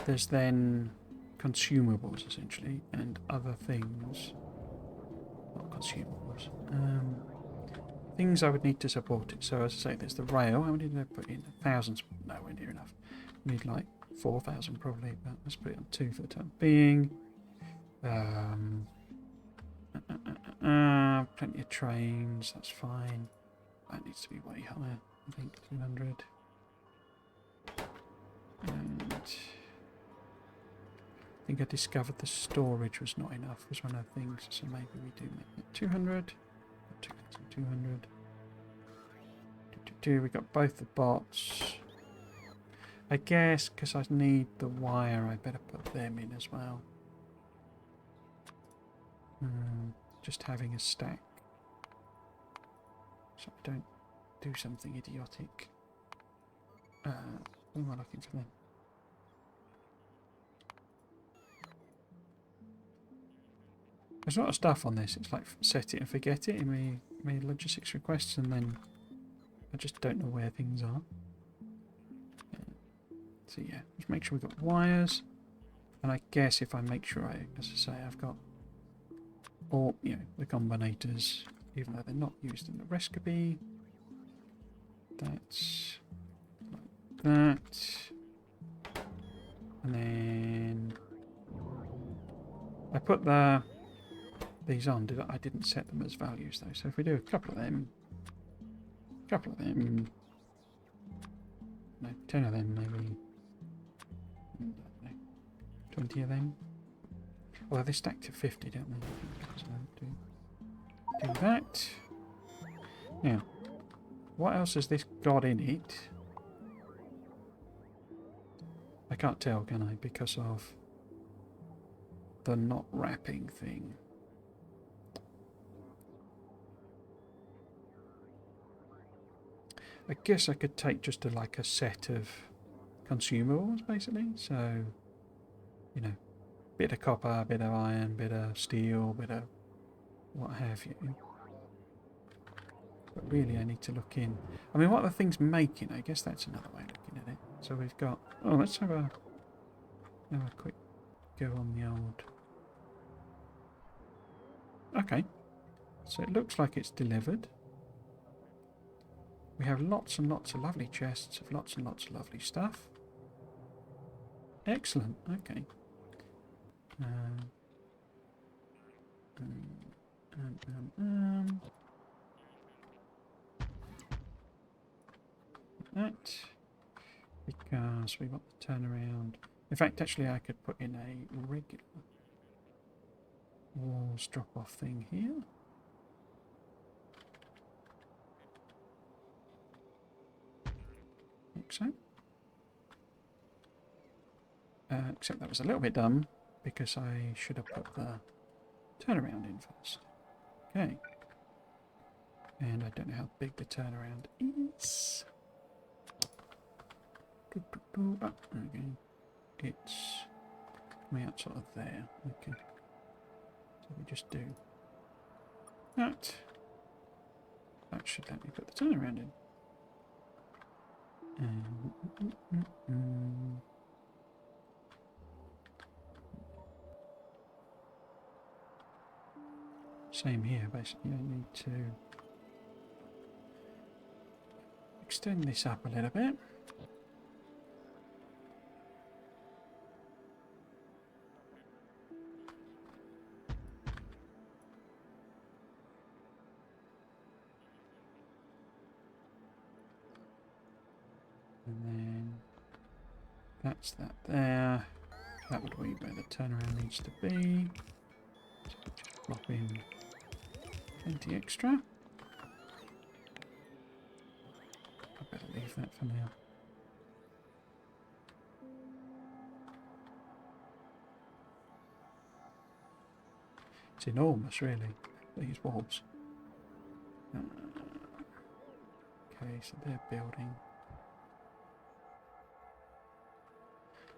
there's then consumables essentially and other things. Not consumables. Things I would need to support it. So as I say, there's the rail. How many did I put in? Thousands. Nowhere near enough. We need like 4,000 probably, but let's put it on 2 for the time being. Plenty of trains, that's fine. That needs to be way higher, I think, 200. And I think I discovered the storage was not enough, was one of the things, so maybe we do make it 200. 200. We got both the bots. I guess because I need the wire, I better put them in as well. Just having a stack, so I don't do something idiotic. What am I looking for then? There's a lot of stuff on this. It's like set it and forget it in my logistics requests, and then I just don't know where things are. So yeah, let's make sure we've got wires, and I guess if I make sure as I say, I've got all the combinators, even though they're not used in the recipe. That's like that, and then I put these on. I didn't set them as values though. So if we do a couple of them, no, 10 of them maybe, 20 of them. Although they stack to 50, don't they? So do that. Now, what else has this got in it? I I can't tell, can I? Because of the not wrapping thing. I guess I could take just like a set of consumables, basically. So, you know, bit of copper, bit of iron, bit of steel, bit of what have you. But really I need to look in. I mean, what are the things making? I guess that's another way of looking at it. So we've got... Oh, let's have a quick go on the old... Okay. So it looks like it's delivered. We have lots and lots of lovely chests of lots and lots of lovely stuff. Excellent. Okay. That. Because we want the turnaround. In fact, actually, I could put in a regular walls drop-off thing here. Like so. Except that was a little bit dumb because I should have put the turnaround in first. Okay. And I don't know how big the turnaround is. Oh, okay. It's coming out sort of there. Okay. So we just do that. That should let me put the turnaround in. Same here, basically. I need to extend this up a little bit. And then that's that there. That would be where the turnaround needs to be. So just plop in 20 extra. I better leave that for now. It's enormous, really, these walls. Okay, so they're building.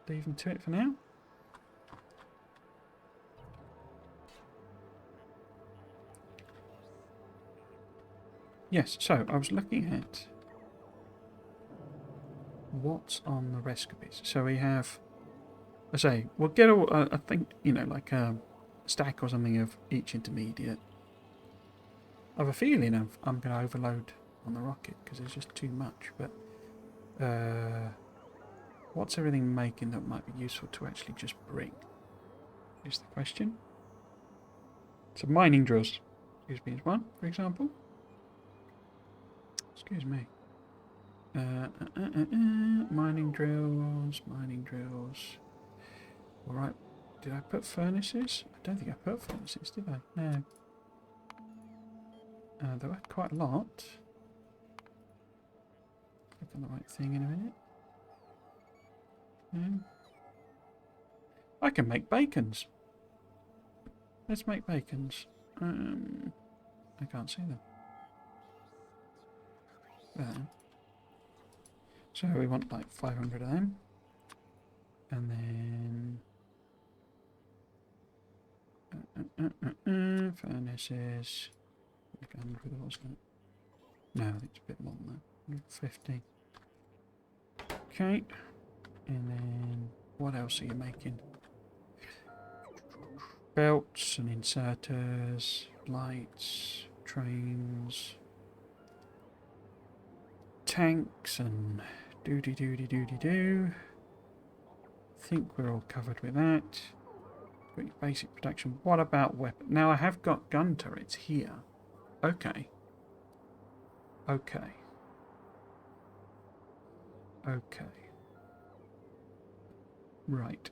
Leave them to it for now. Yes, so I was looking at what's on the recipes. So we have, I say, we'll get all, I think, you know, like a stack or something of each intermediate. I have a feeling I'm going to overload on the rocket because there's just too much. But what's everything making that might be useful to actually just bring? Is the question. So mining drills, excuse me, is one, for example. Excuse me. Mining drills. Alright, did I put furnaces? I don't think I put furnaces, did I? No. There were quite a lot. Click on the right thing in a minute. I can make bacons. Let's make bacons. I can't see them. There. So we want like 500 of them. And then furnaces. 100, wasn't it? No, it's a bit more than that. 150. Okay. And then what else are you making? Belts and inserters, lights, trains, tanks and doody-doody-doody-doo. I think we're all covered with that. Got your basic production. What about weapon? Now I have got gun turrets here. Okay. Okay. Okay. Right.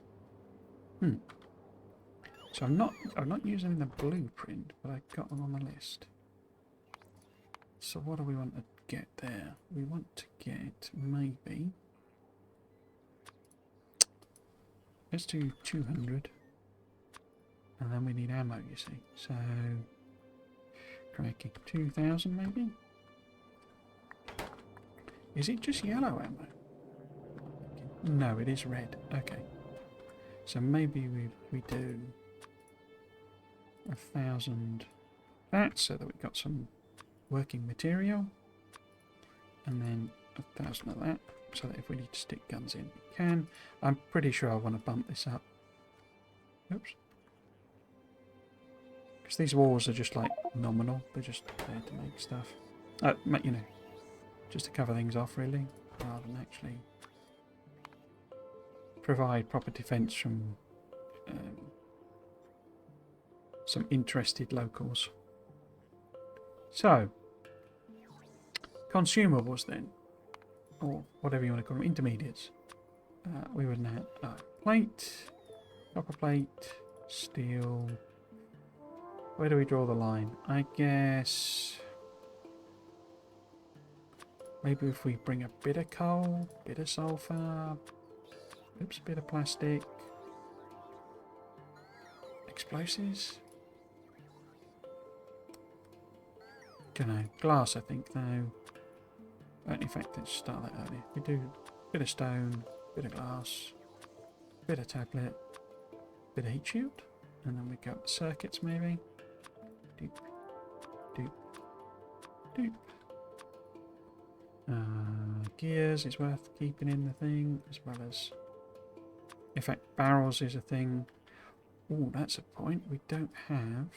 So I'm not using the blueprint, but I got them on the list. So what do we want to get there? We want to get maybe let's do 200. And then we need ammo, you see. So, crikey, 2,000 maybe? Is it just yellow ammo? No, it is red. Okay. So maybe we do 1,000 that, so that we've got some working material. And then 1,000 of that, so that if we need to stick guns in, we can. I'm pretty sure I want to bump this up. Oops. Because these walls are just like nominal. They're just there to make stuff. You know, just to cover things off really, rather than actually provide proper defence from some interested locals. So, consumables then, or whatever you want to call them, intermediates. We would now plate, copper plate, steel. Where do we draw the line? I guess maybe if we bring a bit of coal, bit of sulfur, oops, bit of plastic, explosives. Don't know. Glass, I think, though. In fact, let's start that earlier. We do a bit of stone, bit of glass, bit of tablet, bit of heat shield, and then we go up the circuits maybe. Doop, doop, doop. Gears is worth keeping in the thing, as well as, in fact, barrels is a thing. Oh, that's a point. We don't have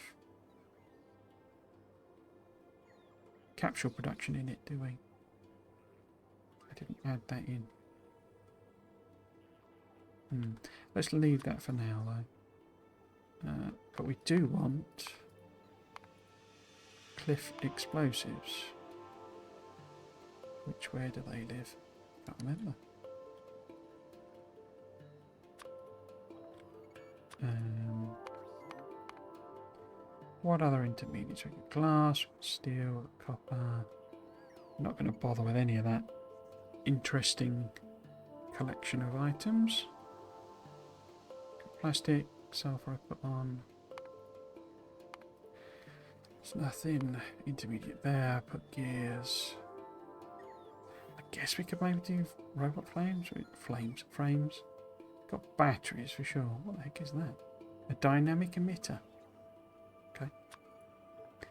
capsule production in it, do we? I didn't add that in. Let's leave that for now, though. But we do want cliff explosives. Where do they live? Can't remember. What other intermediates? We got glass, steel, copper. I'm not going to bother with any of that interesting collection of items. Plastic, sulfur I put on. There's nothing intermediate there. Put gears. I guess we could maybe do robot frames. Got batteries for sure. What the heck is that? A dynamic emitter. Okay.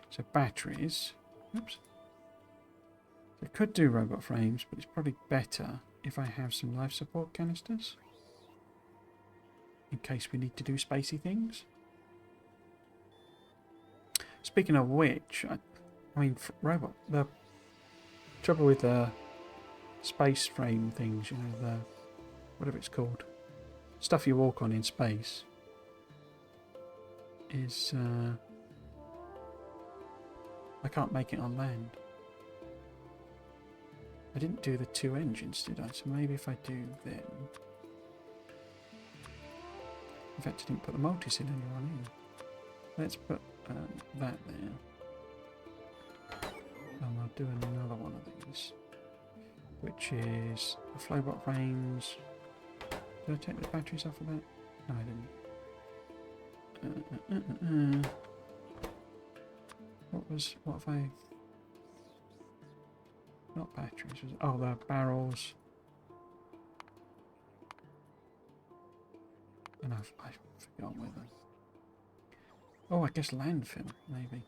So batteries. Oops. I could do robot frames, but it's probably better if I have some life support canisters. In case we need to do spacey things. Speaking of which, I mean, the trouble with the space frame things, you know, the whatever it's called, stuff you walk on in space, is I can't make it on land. I didn't do the 2 engines, did I? So maybe if I do them. In fact, I didn't put the multi-cylinder one in. Let's put that there. And we'll do another one of these, which is the flowbot frames. Did I take the batteries off of that? No, I didn't. What have I... Not batteries, was it? Oh, the barrels. And I've forgotten where they... Oh, I guess landfill, maybe.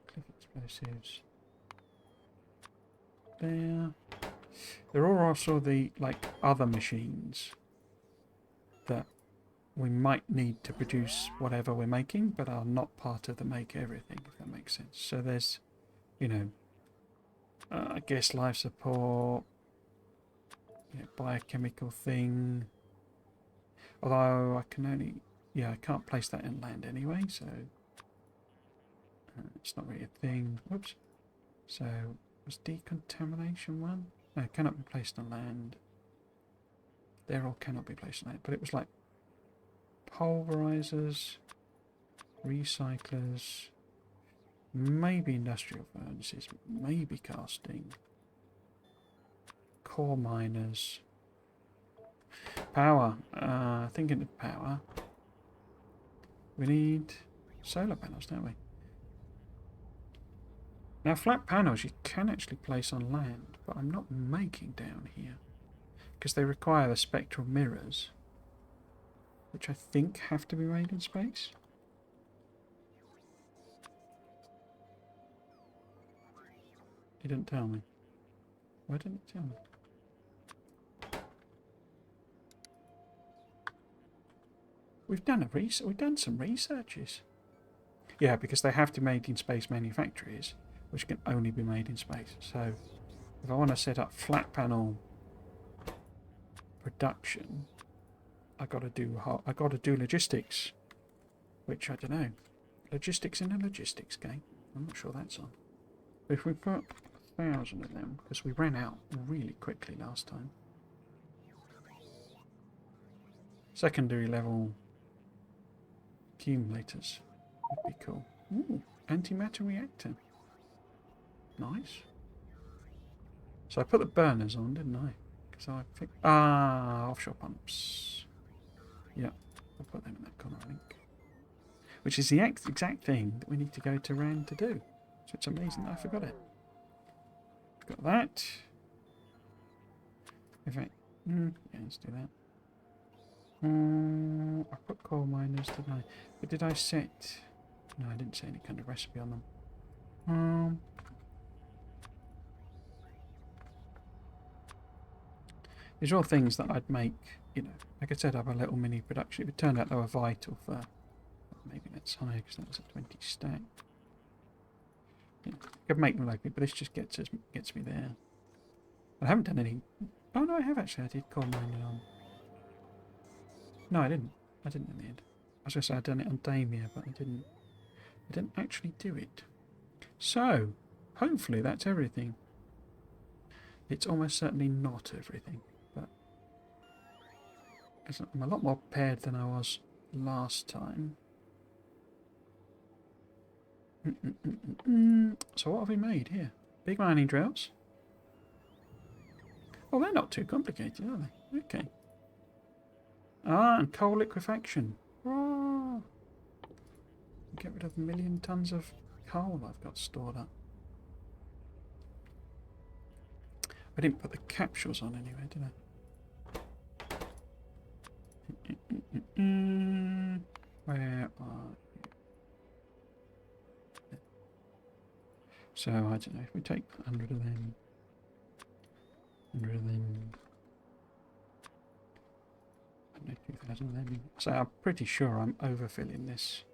Cliff explosives. There are also the, like, other machines that we might need to produce whatever we're making, but are not part of the make everything, if that makes sense. So there's, you know, I guess life support, you know, biochemical thing. Although I can only, I can't place that in land anyway, so it's not really a thing. Whoops. So was decontamination one? No, it cannot be placed on land. They're all cannot be placed on land, but it was like pulverizers, recyclers, maybe industrial furnaces, maybe casting, core miners. Power. Thinking of power. We need solar panels, don't we? Now, flat panels you can actually place on land, but I'm not making down here because they require the spectral mirrors, which I think have to be made in space. He didn't tell me. Why didn't he tell me? We've done some researches. Yeah, because they have to be made in space manufactories, which can only be made in space. So, if I want to set up flat panel production, I got to do logistics, which I don't know. Logistics in a logistics game. I'm not sure that's on. If we put 1,000 of them, because we ran out really quickly last time. Secondary level accumulators would be cool. Ooh, antimatter reactor. Nice. So I put the burners on, didn't I? Because I think offshore pumps. Yeah, I'll put them in that corner, I think. Which is the exact thing that we need to go to Rand to do. So it's amazing that I forgot it. Got that. In fact, yeah, let's do that. I put coal miners, didn't I? But did I set... No, I didn't set any kind of recipe on them. These are all things that I'd make, you know, I could set up a little mini production. It would turn out they were vital for... Maybe that's high because that was a 20 stack. Yeah, I could make them locally, but this just gets me there. I haven't done any... Oh no, I have actually. I did coal mining on... No, I didn't. I didn't in the end. I was going to say I'd done it on Damia, but I didn't. I didn't actually do it. So, hopefully that's everything. It's almost certainly not everything, but I'm a lot more prepared than I was last time. So what have we made here? Big mining drills. Oh, they're not too complicated, are they? Okay. And coal liquefaction. Oh. Get rid of 1 million tons of coal I've got stored up. I didn't put the capsules on anyway, did I? Where are you? So, I don't know, if we take 100 of them, 100 of them, I don't know, 2,000 of them. So I'm pretty sure I'm overfilling this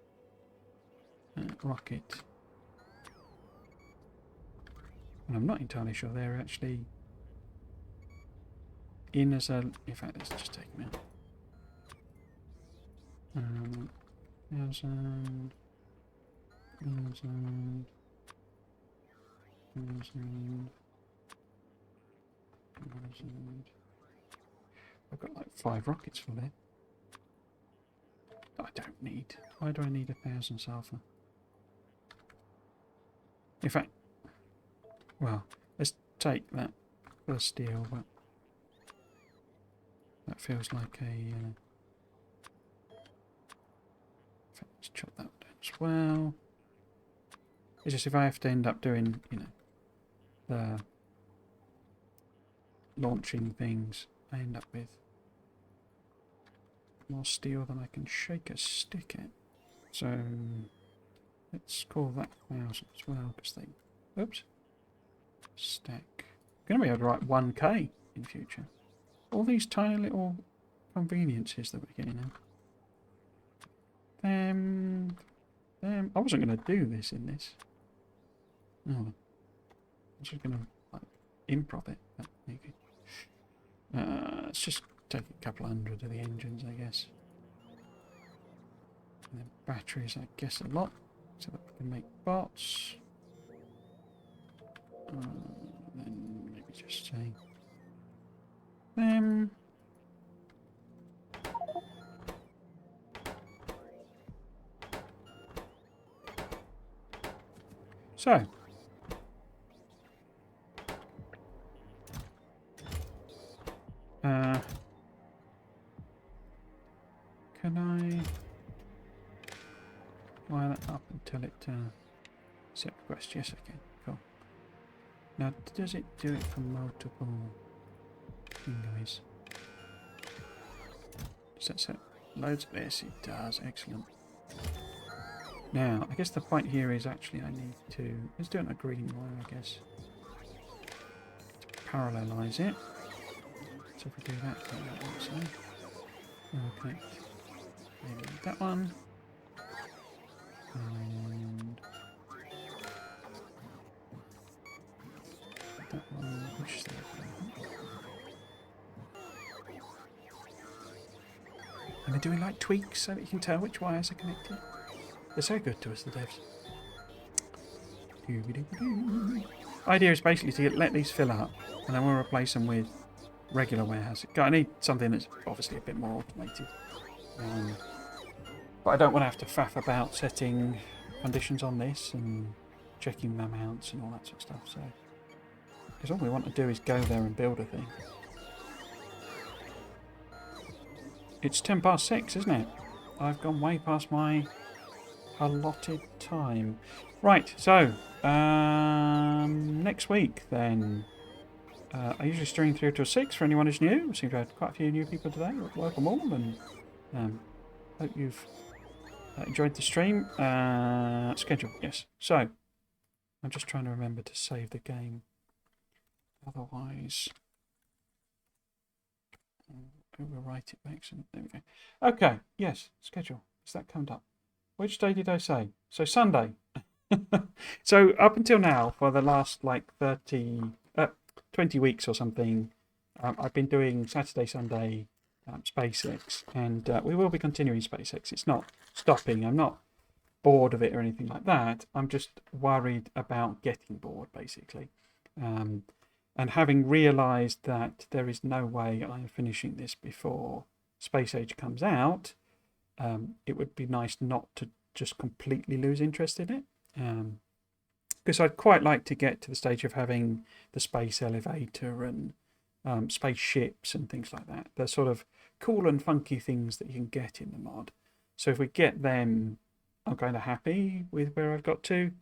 rocket. And I'm not entirely sure they're actually in as a... In fact, let's just take them out. 1,000, 1,000, 1,000, 1,000. I've got like 5 rockets for that. That I don't need. Why do I need 1,000 sulfur? In fact, well, let's take that for steel, but that feels like a... in fact, let's chop that down as well. It's just if I have to end up doing, you know, the launching things, I end up with more steel than I can shake a stick at. So let's call that 1,000 as well, because they... Oops. Stack. I'm going to be able to write 1k in future. All these tiny little conveniences that we're getting now. I wasn't going to do this in this. No. I'm just going to like, improv it. But maybe. Let's just take a couple hundred of the engines, I guess. And then batteries, I guess, a lot. So that we can make bots. Then maybe just say them. So Can I wire that up until it set request? Yes, I can. Cool. Now, does it do it for multiple guys? Does that set loads of this? It does. Excellent. Now, I guess the point here is actually I need to... Let's do it on a green wire, I guess. To parallelise it. So if we do that, also. We'll connect maybe that one. And that one, which is that one. And they're doing like tweaks so that you can tell which wires are connected. They're so good to us, the devs. Idea is basically to let these fill up, and then we'll replace them with regular warehousing. I need something that's obviously a bit more automated. But I don't want to have to faff about setting conditions on this and checking my amounts and all that sort of stuff. So, because all we want to do is go there and build a thing. It's 6:10, isn't it? I've gone way past my allotted time. Right, so next week then. I usually stream 3 till 6 for anyone who's new. We seem to have had quite a few new people today. Welcome all, and hope you've enjoyed the stream. Schedule, yes. So, I'm just trying to remember to save the game. Otherwise, we'll write it back. So there we go. Okay, yes, schedule. Is that come up? Which day did I say? So Sunday. So up until now, for the last like 20 weeks or something, I've been doing Saturday, Sunday SpaceX, and we will be continuing SpaceX. It's not stopping. I'm not bored of it or anything like that. I'm just worried about getting bored, basically. And having realised that there is no way I'm finishing this before Space Age comes out, it would be nice not to just completely lose interest in it. Because I'd quite like to get to the stage of having the space elevator and spaceships and things like that. They're sort of cool and funky things that you can get in the mod. So if we get them, I'm kind of happy with where I've got to.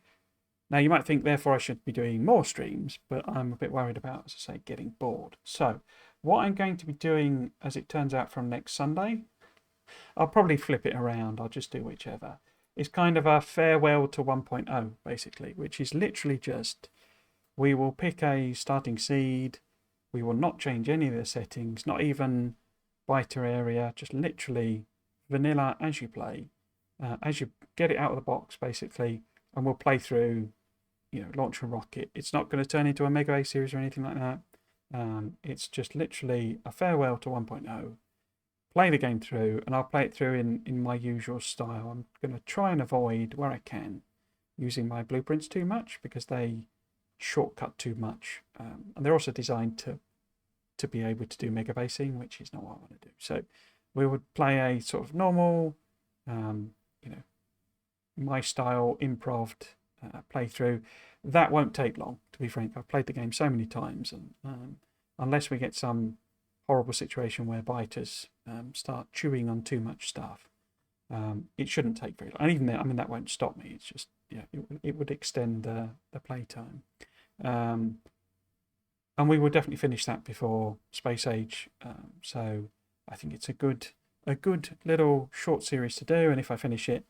Now you might think therefore I should be doing more streams, but I'm a bit worried about, as I say, getting bored. So what I'm going to be doing, as it turns out, from next Sunday, I'll probably flip it around. I'll just do whichever. It's kind of a farewell to 1.0, basically, which is literally just, we will pick a starting seed, we will not change any of the settings, not even biter area, just literally vanilla as you play, as you get it out of the box, basically, and we'll play through, launch a rocket. It's not going to turn into a Mega A series or anything like that. It's just literally a farewell to 1.0. Play the game through, and I'll play it through in my usual style. I'm going to try and avoid, where I can, using my blueprints too much, because they shortcut too much. And they're also designed to be able to do mega basing, which is not what I want to do. So we would play a sort of normal, my style improved playthrough. That won't take long, to be frank. I've played the game so many times, and unless we get some horrible situation where biters start chewing on too much stuff, it shouldn't take very long. And even then, that won't stop me. It's just, it would extend the playtime. And we will definitely finish that before Space Age. So I think it's a good little short series to do. And if I finish it,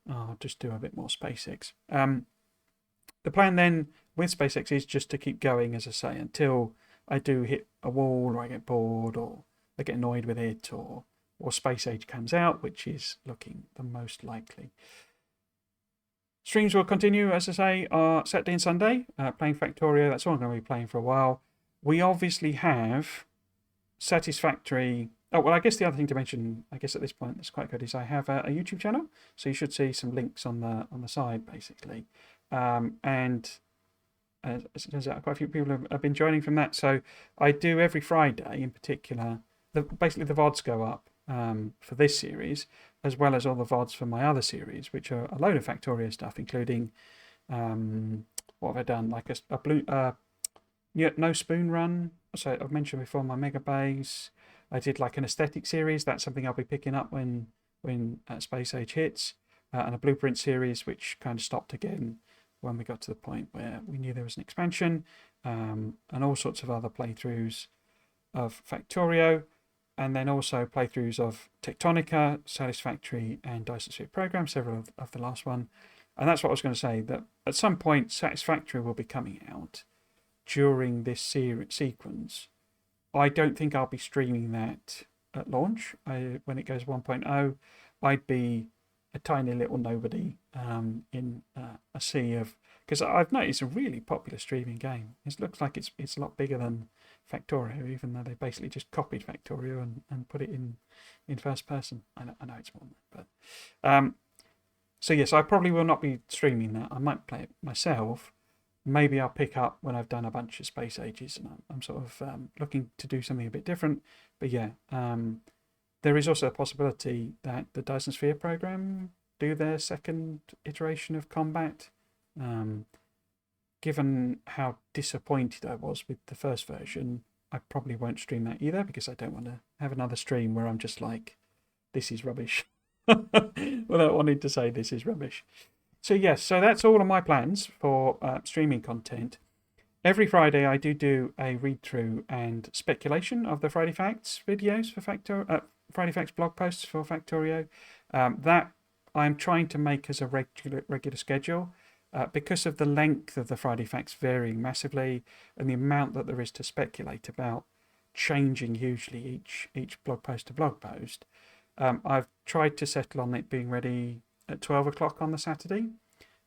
I'll just do a bit more SpaceX. The plan then with SpaceX is just to keep going, as I say, until I do hit a wall, or I get bored, or I get annoyed with it, or Space Age comes out, which is looking the most likely. Streams will continue, as I say, Saturday and Sunday, playing Factorio. That's all I'm going to be playing for a while. We obviously have Satisfactory. Oh, well, I guess the other thing to mention, I guess at this point that's quite good, is I have a YouTube channel. So you should see some links on the side, basically. And as it turns out, quite a few people have been joining from that. So I do every Friday in particular. Basically, the VODs go up for this series, as well as all the VODs for my other series, which are a load of Factorio stuff, including, what have I done? Like a No Spoon run. So I've mentioned before my Mega Base. I did like an aesthetic series. That's something I'll be picking up when Space Age hits, and a blueprint series, which kind of stopped again when we got to the point where we knew there was an expansion, and all sorts of other playthroughs of Factorio, and then also playthroughs of Tectonica, Satisfactory, and Dyson Sphere Program, several of the last one. And that's what I was going to say, that at some point Satisfactory will be coming out during this sequence. I don't think I'll be streaming that at launch. When it goes 1.0, I'd be a tiny little nobody in a sea of... Because I've noticed it's a really popular streaming game. It looks like it's a lot bigger than Factorio, even though they basically just copied Factorio and put it in first person. I know it's more than that, but so yes, I probably will not be streaming that. I might play it myself. Maybe I'll pick up when I've done a bunch of Space Ages, and I'm sort of looking to do something a bit different. But yeah, there is also a possibility that the Dyson Sphere program do their second iteration of combat. Given how disappointed I was with the first version, I probably won't stream that either, because I don't want to have another stream where I'm just like, this is rubbish, without wanting to say this is rubbish. So yes, so that's all of my plans for streaming content. Every Friday I do a read-through and speculation of the Friday Facts videos for Friday Facts blog posts for Factorio. That I'm trying to make as a regular schedule. Because of the length of the Friday Facts varying massively, and the amount that there is to speculate about changing hugely each blog post to blog post, I've tried to settle on it being ready at 12 o'clock on the Saturday,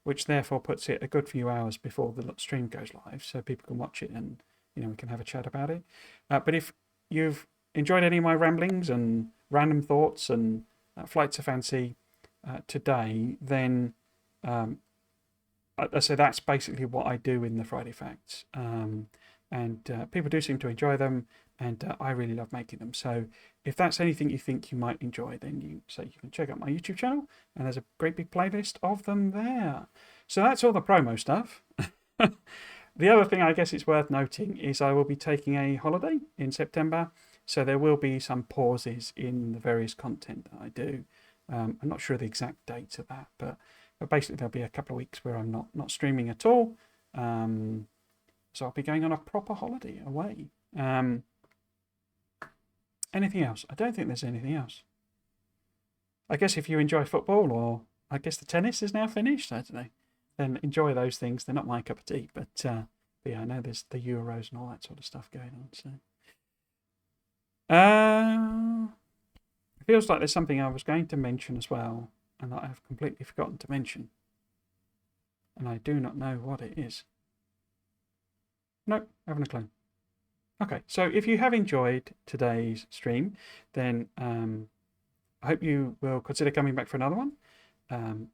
which therefore puts it a good few hours before the stream goes live, so people can watch it and we can have a chat about it. But if you've enjoyed any of my ramblings and random thoughts and flights of fancy today, then so that's basically what I do in the Friday Facts, and people do seem to enjoy them, and I really love making them. So if that's anything you think you might enjoy, then you can check out my YouTube channel, and there's a great big playlist of them there. So that's all the promo stuff. The other thing I guess it's worth noting is I will be taking a holiday in September, so there will be some pauses in the various content that I do. I'm not sure the exact dates of that, but basically there'll be a couple of weeks where I'm not streaming at all. So I'll be going on a proper holiday away. Anything else? I don't think there's anything else. I guess if you enjoy football, or I guess the tennis is now finished, I don't know, then enjoy those things. They're not my cup of tea, but yeah, I know there's the Euros and all that sort of stuff going on. So it feels like there's something I was going to mention as well, and that I've completely forgotten to mention. And I do not know what it is. Nope, haven't a clue. Okay, so if you have enjoyed today's stream, then I hope you will consider coming back for another one. I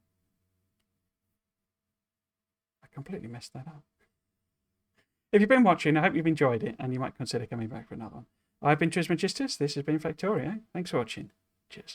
completely messed that up. If you've been watching, I hope you've enjoyed it, and you might consider coming back for another one. I've been Trismegistus. This has been Factorio. Thanks for watching. Cheers.